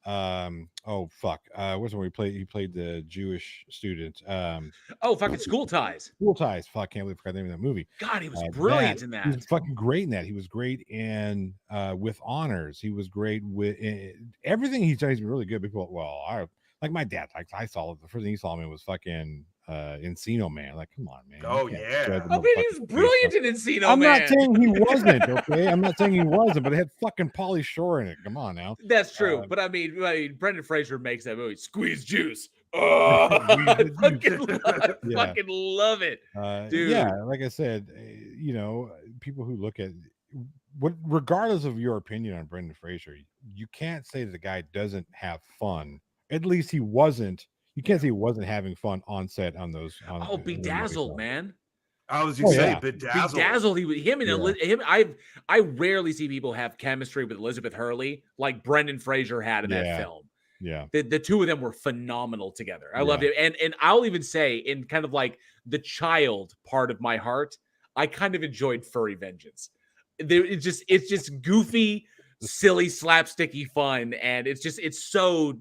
What's the one he played the Jewish student? Fucking School Ties. School Ties. Fuck, can't believe I forgot the name of that movie. God, he was brilliant in that. He was fucking great in that. He was great in With Honors. He was great with everything he's done. He's been really good. People, like my dad. Like I saw the first thing he saw me was fucking Encino Man. Like, come on, man. Oh yeah. I mean, he was brilliant in Encino Man. I'm not saying he wasn't. Okay, I'm not saying he wasn't, but it had fucking Pauly Shore in it. Come on now. That's true. But I mean, Brendan Fraser makes that movie. Squeeze juice. Oh, I fucking love it, dude. Yeah, like I said, people who look at regardless of your opinion on Brendan Fraser, you can't say that the guy doesn't have fun. At least he wasn't. You can't say he wasn't having fun on set on those. Bedazzled, man. I was going to say Bedazzled. Bedazzled. I rarely see people have chemistry with Elizabeth Hurley like Brendan Fraser had in that film. Yeah, the two of them were phenomenal together. I loved it, and I'll even say, in kind of like the child part of my heart, I kind of enjoyed Furry Vengeance. It's just goofy, silly, slapsticky fun, and it's so.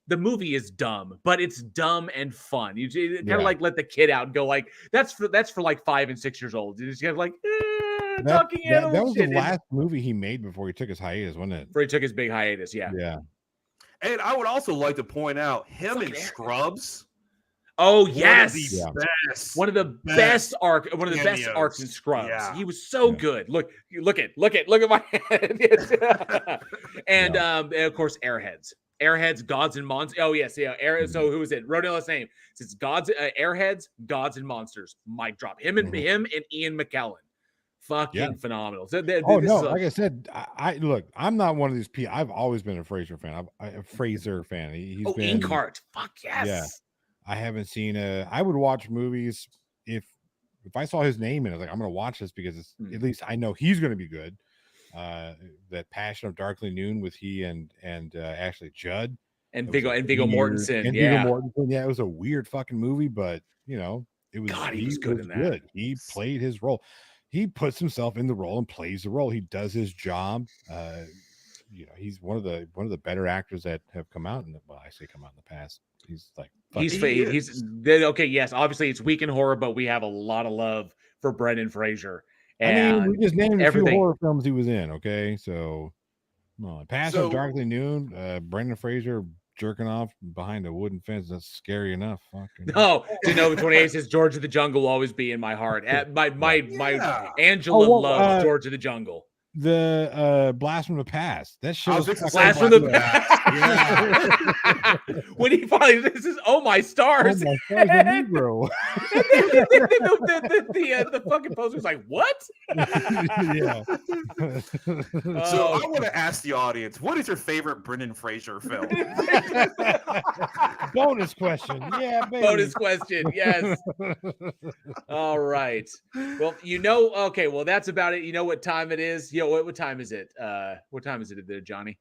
The movie is dumb, but it's dumb and fun. You kind of like let the kid out and go like, that's for like 5 and 6 years old. It's kind of like talking animals. That was the last movie he made before he took his hiatus, wasn't it? Before he took his big hiatus, yeah. And I would also like to point out him in Scrubs. Oh yes, one of the best arcs in Scrubs. Yeah. He was so good. Look at my head. And of course, Airheads, Gods and Monsters. Oh yes, yeah. So who was it? Wrote down his name. It's Gods, Airheads, Gods and Monsters. Mic drop. Him and Ian McKellen. Fucking phenomenal. Like I said, I'm not one of these people. I've always been a Fraser fan. I'm a Fraser fan. He's been Inkheart. Fuck yes. Yeah. I haven't seen I would watch movies if I saw his name in it. Like, I'm going to watch this because at least I know he's going to be good. That Passion of Darkly Noon with he and Ashley Judd and Viggo Mortensen. Viggo Mortensen. Yeah, it was a weird fucking movie, but it was. God, he was good in that. He played his role. He puts himself in the role and plays the role. He does his job. He's one of the better actors that have come out in the past. He's like he's okay. Yes, obviously it's Week in Horror, but we have a lot of love for Brendan Fraser. And we just named a few horror films he was in. Okay, so Passion of Darkly Noon, Brendan Fraser jerking off behind a wooden fence. That's scary enough. No, Genova 28 says George of the Jungle will always be in my heart. My Angela loves George of the Jungle. The Blast from the Past. That show. Blast from the Past. When he finally this is my stars. Oh my stars, Negro. The fucking poster's like, what? Yeah. So I want to ask the audience, what is your favorite Brendan Fraser film? Bonus question. Yeah, baby. Bonus question. Yes. All right. Well, okay, well, that's about it. You know what time it is? What time is it? What time is it there, Johnny?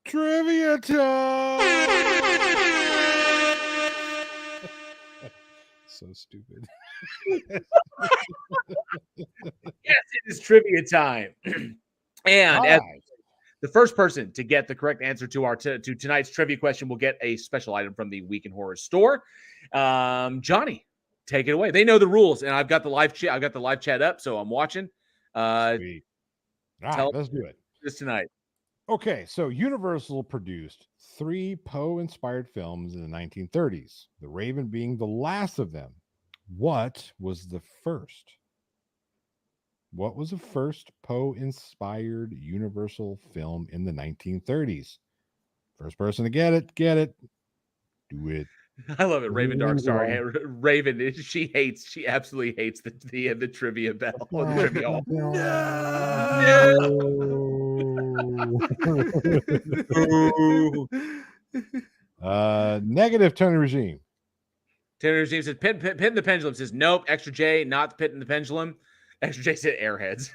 Trivia time. So stupid. Yes, it is trivia time. And as the first person to get the correct answer to tonight's trivia question will get a special item from the Week in Horror store. Johnny, take it away. They know the rules, and I've got the live chat. I've got the live chat up, so I'm watching. Sweet. All right, let's do it. This tonight. Okay, so Universal produced 3 Poe-inspired films in the 1930s, The Raven being the last of them. What was the first? What was the first Poe-inspired Universal film in the 1930s? First person to get it. Do it. I love it. Raven Dark. Sorry, Raven. She absolutely hates the trivia bell. Oh, the trivia hall. No. Negative. Tony Regime. Tony Regime says Pit in the Pendulum. Says nope. Extra J, not the Pit in the Pendulum. Extra J said Airheads.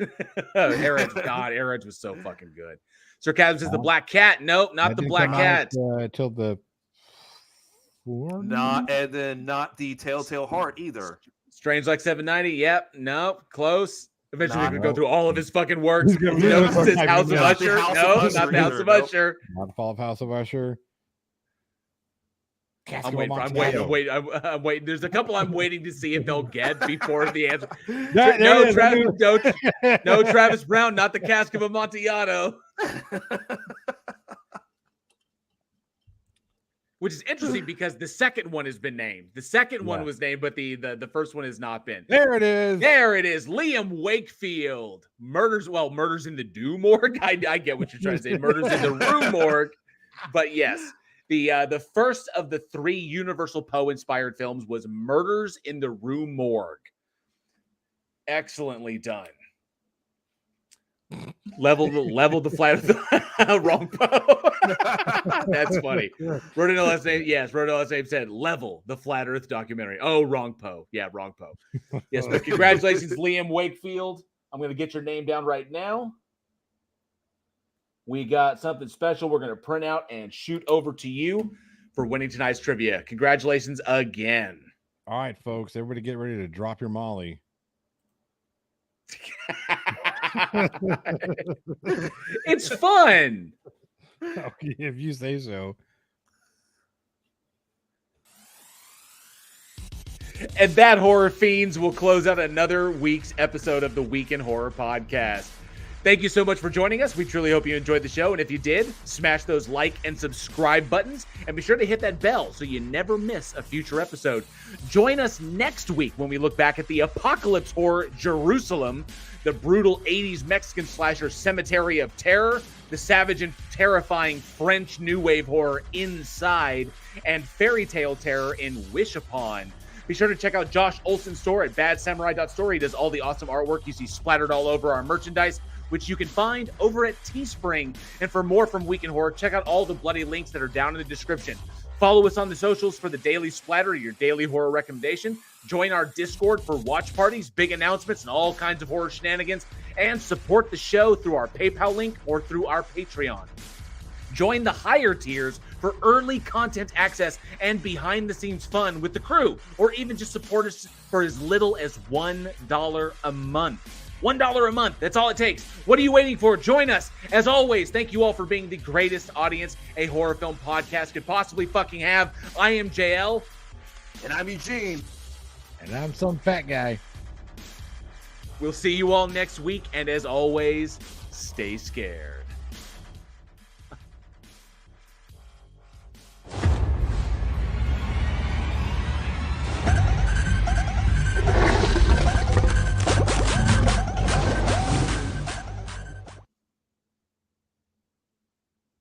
Airheads. God, Airheads was so fucking good. Sarcasm says the Black Cat. Nope, not the Black Cat. Till the not the Telltale Heart either. Strange Like 790. Yep. Nope. Close. Eventually, we can go through all of his fucking works. He's gonna Nope. His House of Usher. No, not the House of Usher. Not the Fall of House of Usher. I'm waiting. There's a couple I'm waiting to see if they'll get before the answer. No, Travis Brown, not the Cask of Amontillado. Which is interesting because the second one has been named. The second one was named, but the first one has not been. There it is. There it is. Liam Wakefield. Murders in the Do Morgue. I get what you're trying to say. Murders in the Rue Morgue. But yes, the first of the 3 Universal Poe-inspired films was Murders in the Rue Morgue. Excellently done. Level the flat of the wrong Poe. That's funny. Rodin LS yes, Rodin LS said level the flat earth documentary. Oh, wrong Poe. Yeah, wrong Poe. Yes, but congratulations, Liam Wakefield. I'm gonna get your name down right now. We got something special we're gonna print out and shoot over to you for winning tonight's trivia. Congratulations again. All right, folks, everybody get ready to drop your Molly. It's fun. Okay, if you say so. And that, Horror Fiends, will close out another week's episode of the Week in Horror podcast. Thank you so much for joining us. We truly hope you enjoyed the show. And if you did, smash those like and subscribe buttons. And be sure to hit that bell so you never miss a future episode. Join us next week when we look back at the apocalypse horror Jerusalem, the brutal 80s Mexican slasher Cemetery of Terror, the savage and terrifying French new wave horror Inside, and fairy tale terror in Wish Upon. Be sure to check out Josh Olsen's store at badsamurai.store. He does all the awesome artwork you see splattered all over our merchandise, which you can find over at Teespring. And for more from Week in Horror, check out all the bloody links that are down in the description. Follow us on the socials for the daily splatter, your daily horror recommendation. Join our Discord for watch parties, big announcements, and all kinds of horror shenanigans. And support the show through our PayPal link or through our Patreon. Join the higher tiers for early content access and behind-the-scenes fun with the crew, or even just support us for as little as $1 a month. $1 a month. That's all it takes. What are you waiting for? Join us. As always, thank you all for being the greatest audience a horror film podcast could possibly fucking have. I am JL. And I'm Eugene. And I'm some fat guy. We'll see you all next week. And as always, stay scared.